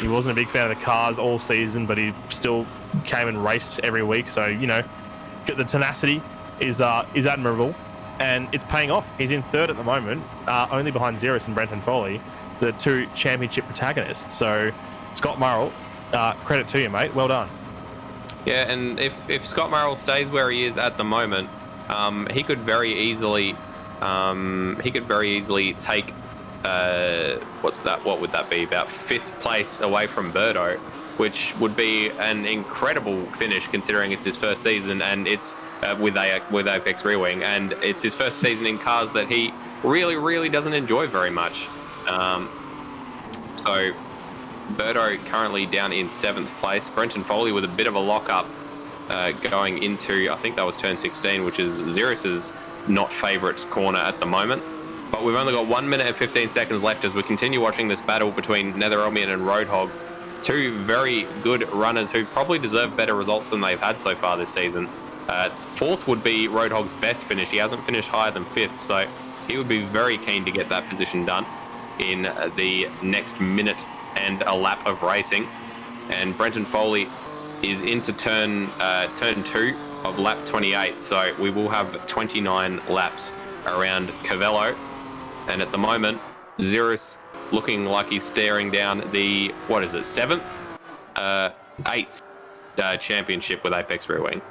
He wasn't a big fan of the cars all season, but he still came and raced every week. So, the tenacity is admirable, and it's paying off. He's in third at the moment, only behind Ziras and Brenton Foley, the two championship protagonists. So, Scott Murrell, credit to you, mate. Well done. Yeah, and if Scott Murrell stays where he is at the moment, he could very easily take what would that be, about 5th place away from Birdo, which would be an incredible finish considering it's his first season, and it's with Apex Rear Wing, and it's his first season in cars that he really doesn't enjoy very much. So Birdo currently down in 7th place. Brenton Foley with a bit of a lock-up going into, I think that was turn 16, which is Ziras's not favourite corner at the moment. But we've only got 1 minute and 15 seconds left as we continue watching this battle between Nether Elmian and Roadhog. Two very good runners who probably deserve better results than they've had so far this season. 4th would be Roadhog's best finish. He hasn't finished higher than 5th, so he would be very keen to get that position done in the next minute and a lap of racing. And Brenton Foley is into turn 2 of lap 28. So we will have 29 laps around Curvelo. And at the moment, Ziras looking like he's staring down the, 7th? 8th championship with Apex Rear Wing.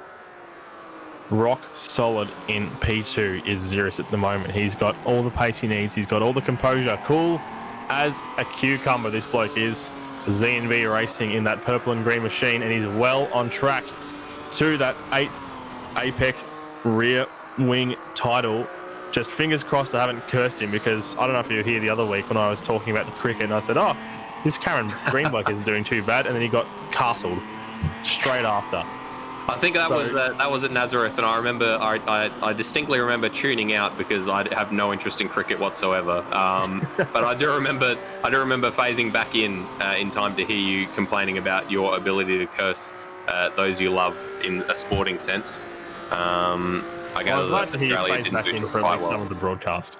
Rock solid in P2 is Ziras at the moment. He's got all the pace he needs. He's got all the composure. Cool as a cucumber, this bloke is. Z&V racing in that purple and green machine, and he's well on track to that 8th Apex Rear Wing title. Just fingers crossed I haven't cursed him, because I don't know if you were here the other week when I was talking about the cricket and I said, oh, this Cameron Green bloke isn't doing too bad, and then he got castled straight after. I think that was at Nazareth, and I remember I distinctly remember tuning out because I have no interest in cricket whatsoever. But I do remember phasing back in time to hear you complaining about your ability to curse those you love in a sporting sense. I gather I'm glad to hear you Australia phase didn't back do in too for at quite least well. some of the broadcast.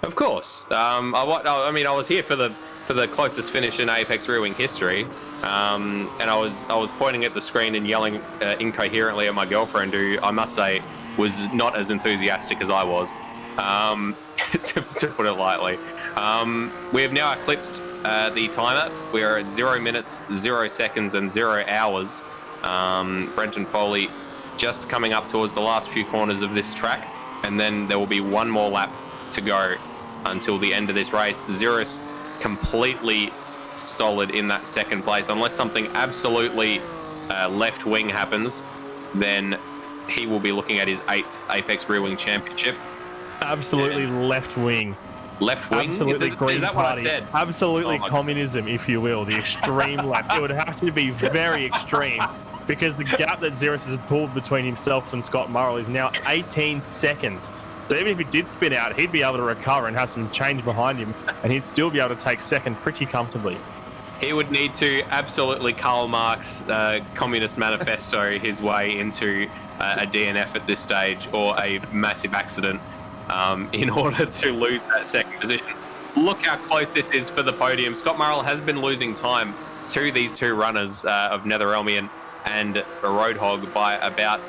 Of course. I was here for the closest finish in Apex Rear Wing history, and I was pointing at the screen and yelling incoherently at my girlfriend, who I must say was not as enthusiastic as I was, to put it lightly. We have now eclipsed the timer. We are at 0 minutes, 0 seconds, and 0 hours. Brenton Foley just coming up towards the last few corners of this track, and then there will be one more lap to go until the end of this race. Ziras completely solid in that second place. Unless something absolutely left wing happens, then he will be looking at his 8th Apex Rear Wing Championship. Absolutely left wing. Left wing? Absolutely Green Is that Party. what I said? Absolutely Oh communism, if you will. The extreme left. It would have to be very extreme, because the gap that Ziras has pulled between himself and Scott Murrell is now 18 seconds. So even if he did spin out, he'd be able to recover and have some change behind him, and he'd still be able to take second pretty comfortably. He would need to absolutely Karl Marx Communist Manifesto his way into a DNF at this stage, or a massive accident, in order to lose that second position. Look how close this is for the podium. Scott Murrell has been losing time to these two runners of Netherelmian and Roadhog by about,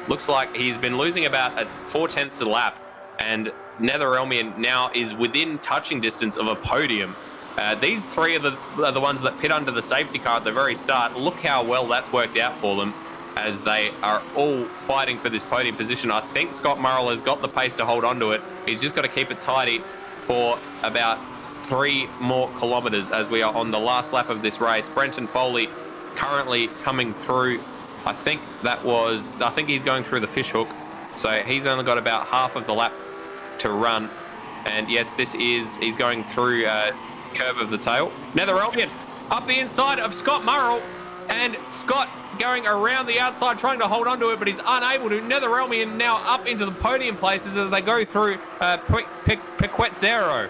looks like he's been losing about 4/10 a lap, and Netherelmian now is within touching distance of a podium. These three are the ones that pit under the safety car at the very start. Look how well that's worked out for them, as they are all fighting for this podium position. I think Scott Murrell has got the pace to hold on to it. He's just got to keep it tidy for about 3 more kilometres as we are on the last lap of this race. Brenton Foley currently coming through. I think he's going through the fish hook. So he's only got about half of the lap to run. And yes, he's going through curve of the tail. Netherelmian up the inside of Scott Murrell, and Scott going around the outside trying to hold on to it, but he's unable to. Netherelmian now up into the podium places as they go through Piquetzero.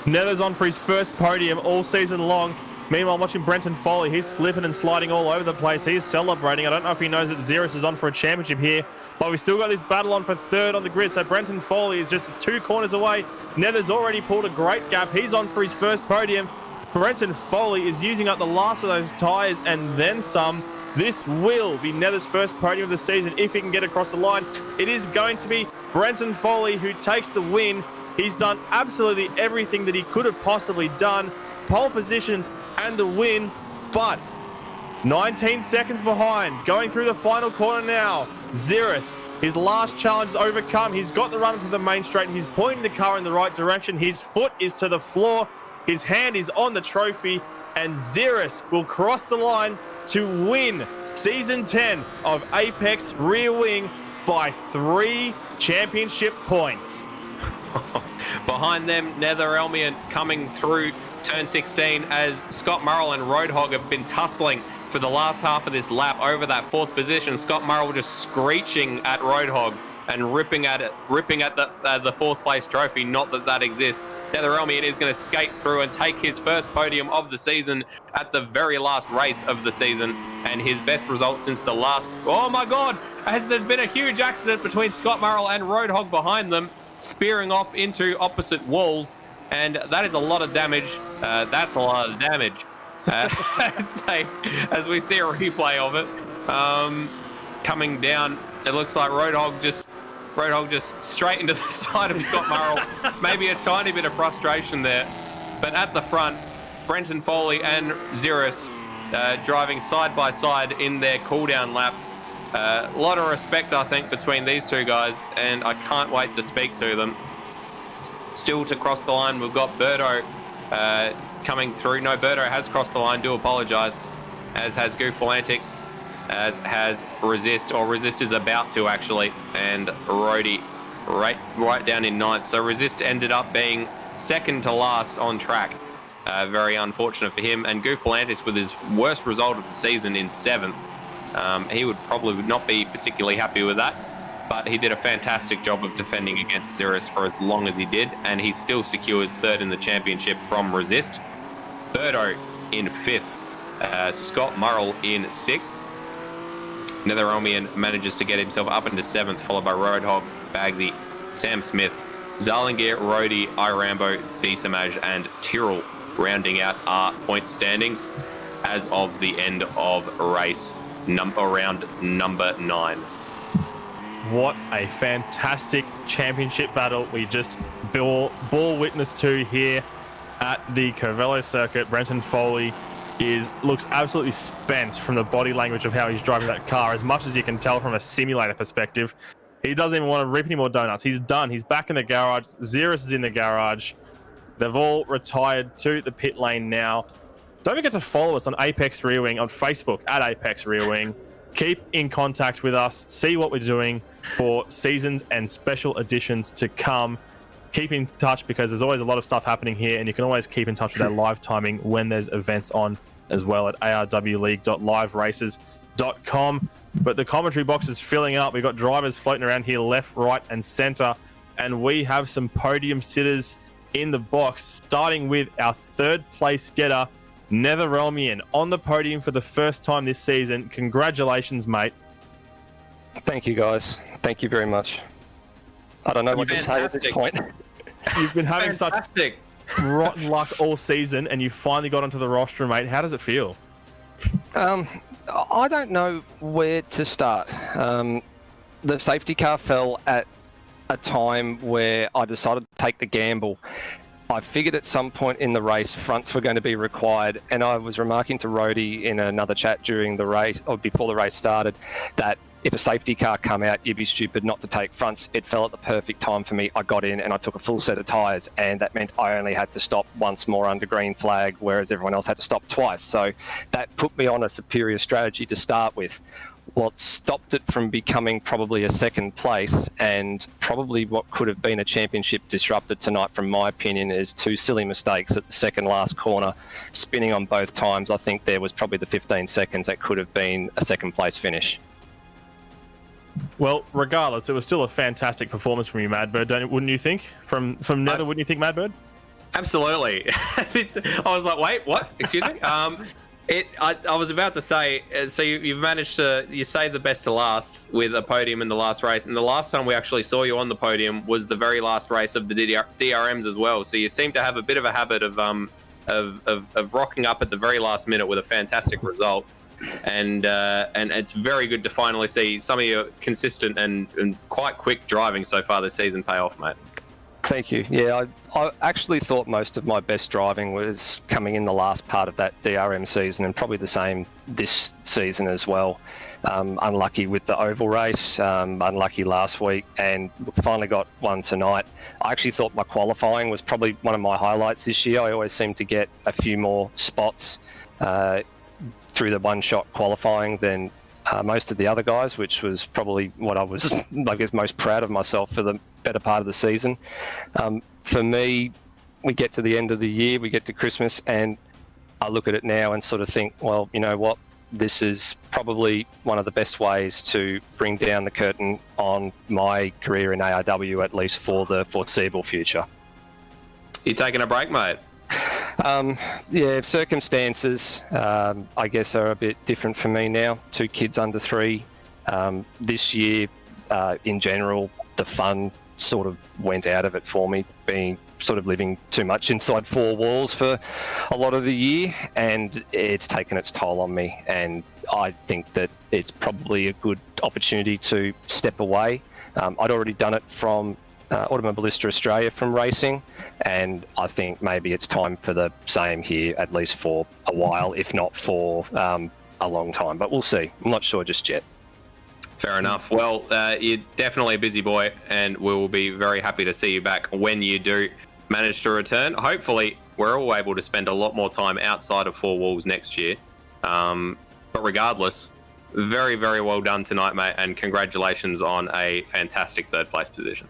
Nether's on for his first podium all season long. Meanwhile, watching Brenton Foley, he's slipping and sliding all over the place. He's celebrating. I don't know if he knows that Ziras is on for a championship here, but we've still got this battle on for third on the grid. So Brenton Foley is just 2 corners away. Nether's already pulled a great gap. He's on for his first podium. Brenton Foley is using up the last of those tyres and then some. This will be Nether's first podium of the season if he can get across the line. It is going to be Brenton Foley who takes the win. He's done absolutely everything that he could have possibly done. Pole position and the win, but 19 seconds behind, going through the final corner now. Ziras, his last challenge is overcome. He's got the run into the main straight, and he's pointing the car in the right direction. His foot is to the floor, his hand is on the trophy, and Ziras will cross the line to win Season 10 of Apex Rear Wing by 3 championship points. Behind them, Netherelmian coming through turn 16 as Scott Murrell and Roadhog have been tussling for the last half of this lap over that 4th position. Scott Murrell just screeching at Roadhog and ripping at the 4th place trophy. Not that that exists. Netherelmian is going to skate through and take his first podium of the season at the very last race of the season, and his best result since the last. Oh my God! As there's been a huge accident between Scott Murrell and Roadhog behind them, spearing off into opposite walls. And that is a lot of damage. That's a lot of damage as we see a replay of it. Coming down, it looks like Roadhog just straight into the side of Scott Murrell. Maybe a tiny bit of frustration there. But at the front, Brenton Foley and Ziras driving side by side in their cool-down lap. A lot of respect, I think, between these two guys, and I can't wait to speak to them. Still to cross the line, we've got Birdo coming through. No, Birdo has crossed the line, do apologise, as has Goofball Antics, as has Resist, or Resist is about to actually, and Rhodey right down in ninth. So Resist ended up being second to last on track. Very unfortunate for him. And Goofball Antics with his worst result of the season in seventh. He would probably not be particularly happy with that, but he did a fantastic job of defending against Ziras for as long as he did, and he still secures third in the championship from Resist. Birdo in fifth, Scott Murrell in sixth. Netherelmian manages to get himself up into seventh, followed by Roadhog, Bagsy, Sam Smith, Zalingir, Rhodey, Irambo, Desamaj, and Tyrrell rounding out our point standings as of the end of race round number 9. What a fantastic championship battle we just bore witness to here at the Curvelo circuit. Brenton Foley looks absolutely spent from the body language of how he's driving that car, as much as you can tell from a simulator perspective. He doesn't even want to rip any more donuts. He's done. He's back in the garage. Ziras is in the garage. They've all retired to the pit lane now. Don't forget to follow us on Apex Rear Wing on Facebook at Apex Rear Wing. Keep in contact with us. See what we're doing for seasons and special editions to come. Keep in touch, because there's always a lot of stuff happening here, and you can always keep in touch with our live timing when there's events on as well at arwleague.liveraces.com. But the commentary box is filling up. We've got drivers floating around here left, right, and center, and we have some podium sitters in the box, starting with our third place getter, Netherelmian, on the podium for the first time this season. Congratulations, mate. Thank you, guys. Thank you very much. I don't know what to say at this point. You've been having such rotten luck all season, and you finally got onto the roster, mate. How does it feel? I don't know where to start. The safety car fell at a time where I decided to take the gamble. I figured at some point in the race, fronts were going to be required, and I was remarking to Rhodey in another chat during the race, or before the race started, that if a safety car come out, you'd be stupid not to take fronts. It fell at the perfect time for me. I got in and I took a full set of tyres, and that meant I only had to stop once more under green flag, whereas everyone else had to stop twice. So that put me on a superior strategy to start with. What stopped it from becoming probably a second place, and probably what could have been a championship disrupted tonight, from my opinion, is two silly mistakes at the second last corner, spinning on both times. I think there was probably the 15 seconds that could have been a second place finish. Well, regardless, it was still a fantastic performance from you, Madbird, wouldn't you think? From Nether, wouldn't you think, Madbird? Absolutely. I was like, wait, what? Excuse me? I was about to say, so you've managed to, you saved the best to last with a podium in the last race, and the last time we actually saw you on the podium was the very last race of the DRMs as well. So you seem to have a bit of a habit of rocking up at the very last minute with a fantastic result. And it's very good to finally see some of your consistent and quite quick driving so far this season pay off, mate. Thank you. Yeah, I actually thought most of my best driving was coming in the last part of that DRM season, and probably the same this season as well. Unlucky with the oval race, unlucky last week, and finally got one tonight. I actually thought my qualifying was probably one of my highlights this year. I always seem to get a few more spots through the one-shot qualifying than most of the other guys, which was probably what I was, I guess, most proud of myself for the better part of the season. For me, we get to the end of the year, we get to Christmas, and I look at it now and sort of think, well, you know what? This is probably one of the best ways to bring down the curtain on my career in ARW, at least for the foreseeable future. You taking a break, mate? Yeah, circumstances, I guess, are a bit different for me now. 2 kids under 3. This year, in general, the fun sort of went out of it for me, being sort of living too much inside four walls for a lot of the year, and it's taken its toll on me. And I think that it's probably a good opportunity to step away. I'd already done it from Automobilista Australia from racing, and I think maybe it's time for the same here, at least for a while, if not for a long time. But we'll see. I'm not sure just yet. Fair enough. Well, you're definitely a busy boy, and we'll be very happy to see you back when you do manage to return. Hopefully, we're all able to spend a lot more time outside of four walls next year. But regardless, very, very well done tonight, mate, and congratulations on a fantastic third place position.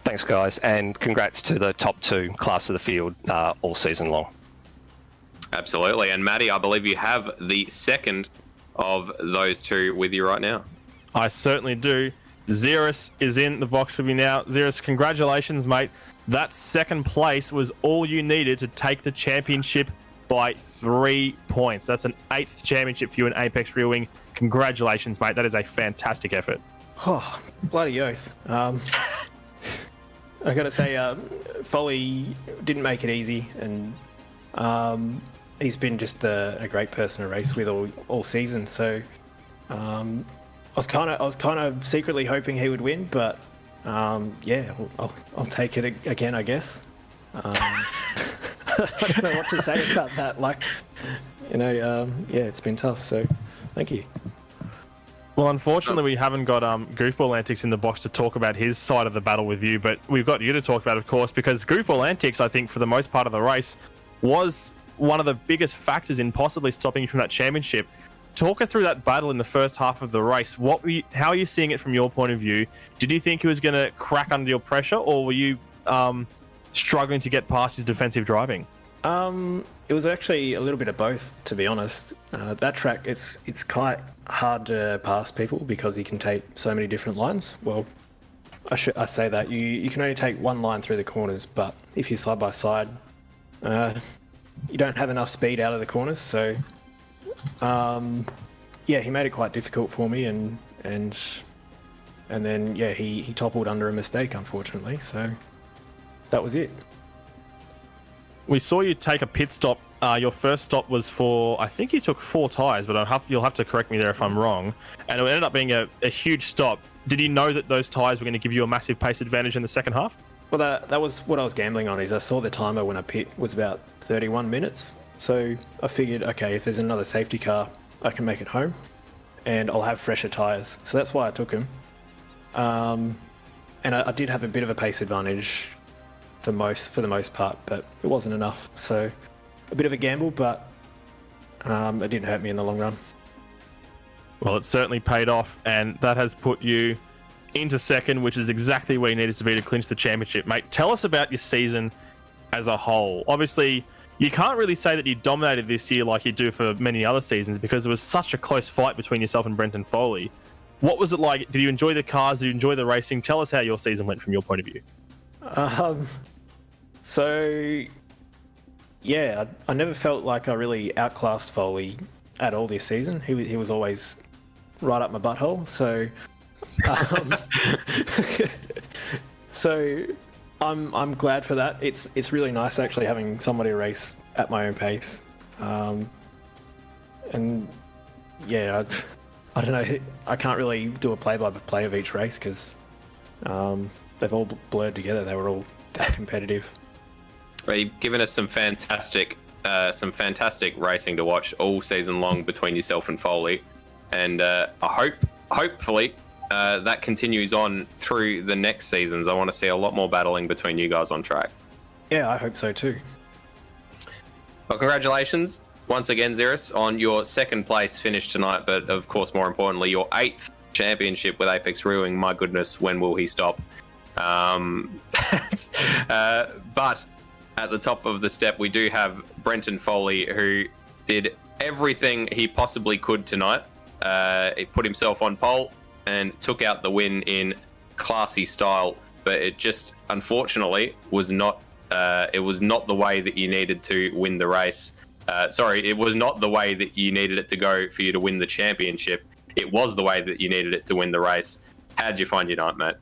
Thanks, guys, and congrats to the top two class of the field all season long. Absolutely. And Matty, I believe you have the second of those two with you right now. I certainly do. Ziras is in the box with me now. Ziras, congratulations, mate. That second place was all you needed to take the championship by 3 points. That's an 8th championship for you in Apex Rear Wing. Congratulations, mate. That is a fantastic effort. Oh, bloody oath. I got to say, Foley didn't make it easy, and he's been just a great person to race with all season. So I was kind of secretly hoping he would win, but yeah, I'll take it again, I guess. I don't know what to say about that. Like, yeah, it's been tough. So thank you. Well, unfortunately, we haven't got Goofball Antics in the box to talk about his side of the battle with you, but we've got you to talk about, of course, because Goofball Antics, I think, for the most part of the race, was one of the biggest factors in possibly stopping you from that championship. Talk us through that battle in the first half of the race. How are you seeing it from your point of view? Did you think he was going to crack under your pressure, or were you struggling to get past his defensive driving? It was actually a little bit of both, to be honest. That track, it's quite hard to pass people because you can take so many different lines. Well, I say that you can only take one line through the corners, but if you're side by side, you don't have enough speed out of the corners. So, yeah, he made it quite difficult for me, and then yeah, he toppled under a mistake, unfortunately. So that was it. We saw you take a pit stop. Your first stop was for, I think you took 4 tyres, but you'll have to correct me there if I'm wrong. And it ended up being a huge stop. Did you know that those tyres were going to give you a massive pace advantage in the second half? Well, that was what I was gambling on. Is I saw the timer when I pit was about 31 minutes. So I figured, okay, if there's another safety car, I can make it home, and I'll have fresher tyres. So that's why I took him. And I did have a bit of a pace advantage for the most part, but it wasn't enough. So a bit of a gamble, but it didn't hurt me in the long run. Well, it certainly paid off, and that has put you into second, which is exactly where you needed to be to clinch the championship. Mate, tell us about your season as a whole. Obviously, you can't really say that you dominated this year like you do for many other seasons because there was such a close fight between yourself and Brenton Foley. What was it like? Did you enjoy the cars? Did you enjoy the racing? Tell us how your season went from your point of view. So, yeah, I never felt like I really outclassed Foley at all this season. He was always right up my butthole. So, so I'm glad for that. It's really nice actually having somebody race at my own pace. And yeah, I don't know. I can't really do a play-by-play of each race because they've all blurred together. They were all that competitive. Well, you've given us some fantastic racing to watch all season long between yourself and Foley, and hopefully that continues on through the next seasons. I want to see a lot more battling between you guys on track. Yeah, I hope so too. Well, congratulations once again, Ziras, on your second place finish tonight, but of course, more importantly, your 8th championship with Apex Rear Wing. My goodness, when will he stop? But at the top of the step, we do have Brenton Foley, who did everything he possibly could tonight. He put himself on pole and took out the win in classy style, but it just unfortunately was not. It was not the way that you needed to win the race. It was not the way that you needed it to go for you to win the championship. It was the way that you needed it to win the race. How'd you find your night, Matt?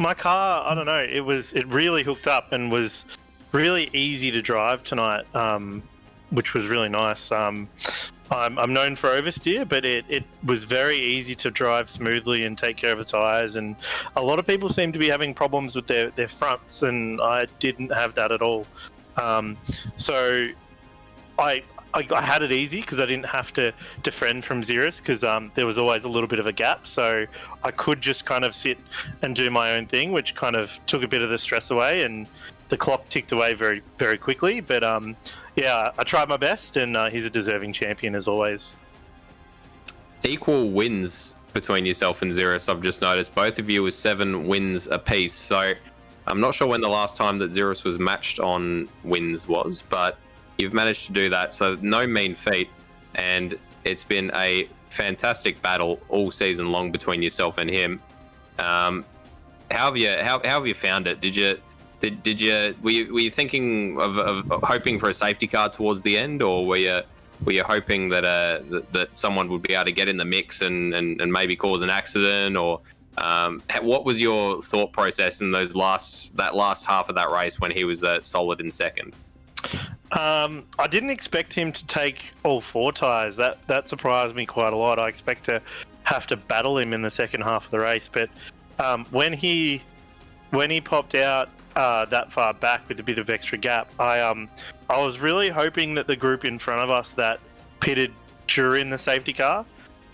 my car, I don't know, it really hooked up and was really easy to drive tonight, which was really nice. I'm known for oversteer, but it was very easy to drive smoothly and take care of the tyres. And a lot of people seem to be having problems with their fronts, and I didn't have that at all. So I had it easy because I didn't have to defend from Ziras because there was always a little bit of a gap. So I could just kind of sit and do my own thing, which kind of took a bit of the stress away, and the clock ticked away very, very quickly. But yeah, I tried my best, and he's a deserving champion as always. Equal wins between yourself and Ziras, I've just noticed. Both of you with 7 wins apiece. So I'm not sure when the last time that Ziras was matched on wins was, but you've managed to do that. So no mean feat, and it's been a fantastic battle all season long between yourself and him. How have you found it? Were you thinking of hoping for a safety car towards the end, or were you hoping that someone would be able to get in the mix and maybe cause an accident, or what was your thought process in that last half of that race when he was solid in second? I didn't expect him to take all 4 tyres. That surprised me quite a lot. I expect to have to battle him in the second half of the race, but when he popped out that far back with a bit of extra gap, I was really hoping that the group in front of us that pitted during the safety car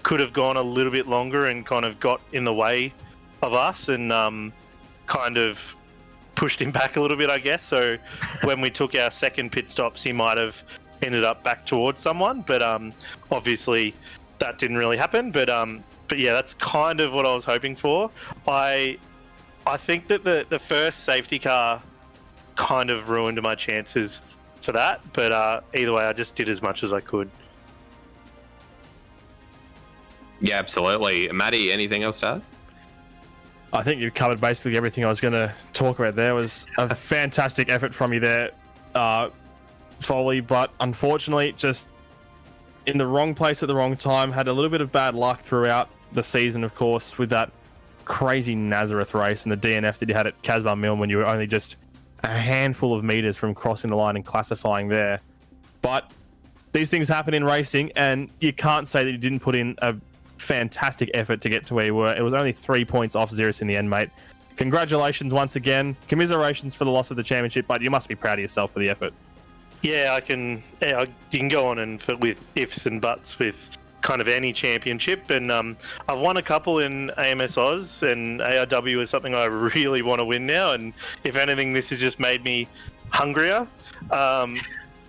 could have gone a little bit longer and kind of got in the way of us and kind of pushed him back a little bit, I guess. So when we took our second pit stops, he might have ended up back towards someone, but obviously that didn't really happen. But yeah, that's kind of what I was hoping for. I think that the first safety car kind of ruined my chances for that, but either way, I just did as much as I could. Yeah, absolutely. Matty, anything else to add? I think you've covered basically everything I was going to talk about. There was a fantastic effort from you there, Foley, but unfortunately just in the wrong place at the wrong time. Had a little bit of bad luck throughout the season, of course, with that crazy Nazareth race and the DNF that you had at Casbah Mill when you were only just a handful of meters from crossing the line and classifying there. But these things happen in racing, and you can't say that you didn't put in a fantastic effort to get to where you were. It was only 3 points off Ziras in the end, mate. Congratulations once again. Commiserations for the loss of the championship, but you must be proud of yourself for the effort. Yeah, you can go on and with ifs and buts with kind of any championship, and I've won a couple in AMS Oz, and ARW is something I really want to win now, and if anything, this has just made me hungrier.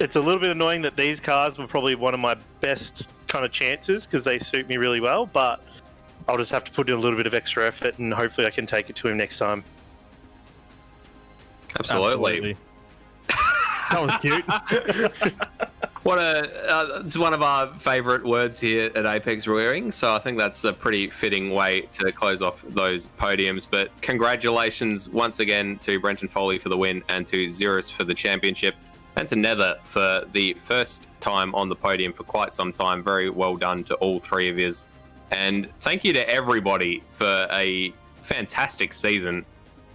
It's a little bit annoying that these cars were probably one of my best kind of chances because they suit me really well, but I'll just have to put in a little bit of extra effort, and hopefully I can take it to him next time. Absolutely. That was cute. It's one of our favourite words here at Apex Rearing, so I think that's a pretty fitting way to close off those podiums. But congratulations once again to Brenton Foley for the win, and to Ziras for the championship, and to Nether for the first time on the podium for quite some time. Very well done to all 3 of yous. And thank you to everybody for a fantastic season.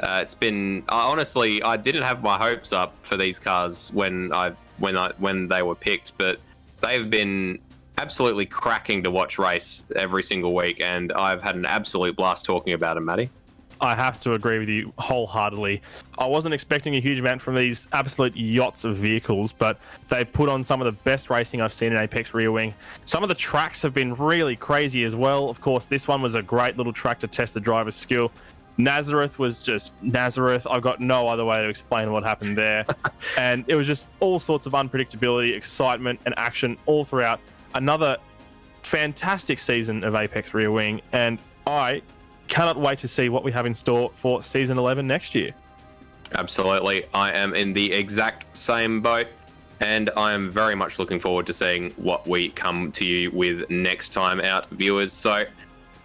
It's been honestly, I didn't have my hopes up for these cars when they were picked, but they've been absolutely cracking to watch race every single week, and I've had an absolute blast talking about them, Matty. I have to agree with you wholeheartedly. I wasn't expecting a huge amount from these absolute yachts of vehicles, but they put on some of the best racing I've seen in Apex Rear Wing. Some of the tracks have been really crazy as well. Of course, this one was a great little track to test the driver's skill. Nazareth was just Nazareth. I've got no other way to explain what happened there. And it was just all sorts of unpredictability, excitement, and action all throughout. Another fantastic season of Apex Rear Wing, and I cannot wait to see what we have in store for Season 11 next year. Absolutely. I am in the exact same boat, and I am very much looking forward to seeing what we come to you with next time out, viewers. So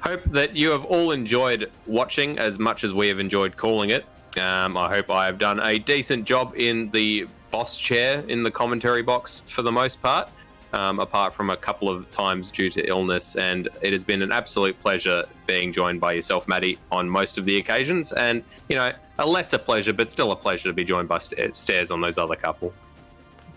hope that you have all enjoyed watching as much as we have enjoyed calling it. I hope I have done a decent job in the boss chair in the commentary box for the most part. apart from a couple of times due to illness. And it has been an absolute pleasure being joined by yourself, Maddie, on most of the occasions. And, you know, a lesser pleasure, but still a pleasure to be joined by Stairs on those other couple.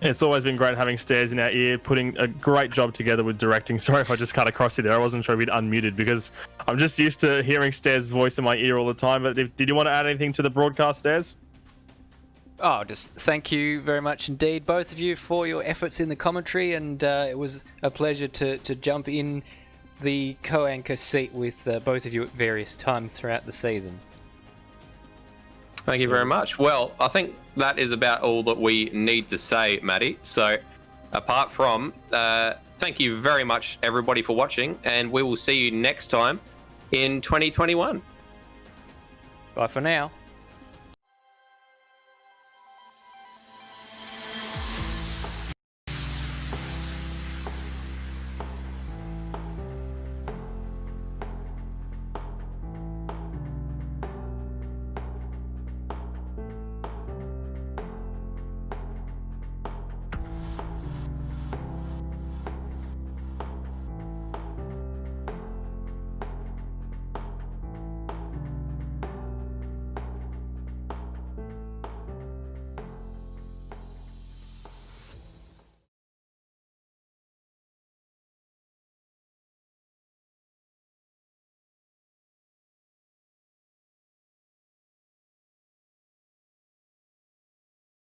It's always been great having Stairs in our ear, putting a great job together with directing. Sorry if I just cut across you there. I wasn't sure if you'd unmuted because I'm just used to hearing Stairs' voice in my ear all the time. But did you want to add anything to the broadcast, Stairs? Oh, just thank you very much indeed, both of you, for your efforts in the commentary, and it was a pleasure to jump in the co-anchor seat with both of you at various times throughout the season. Thank you very much. Well, I think that is about all that we need to say, Maddie. So, apart from, thank you very much, everybody, for watching, and we will see you next time in 2021. Bye for now.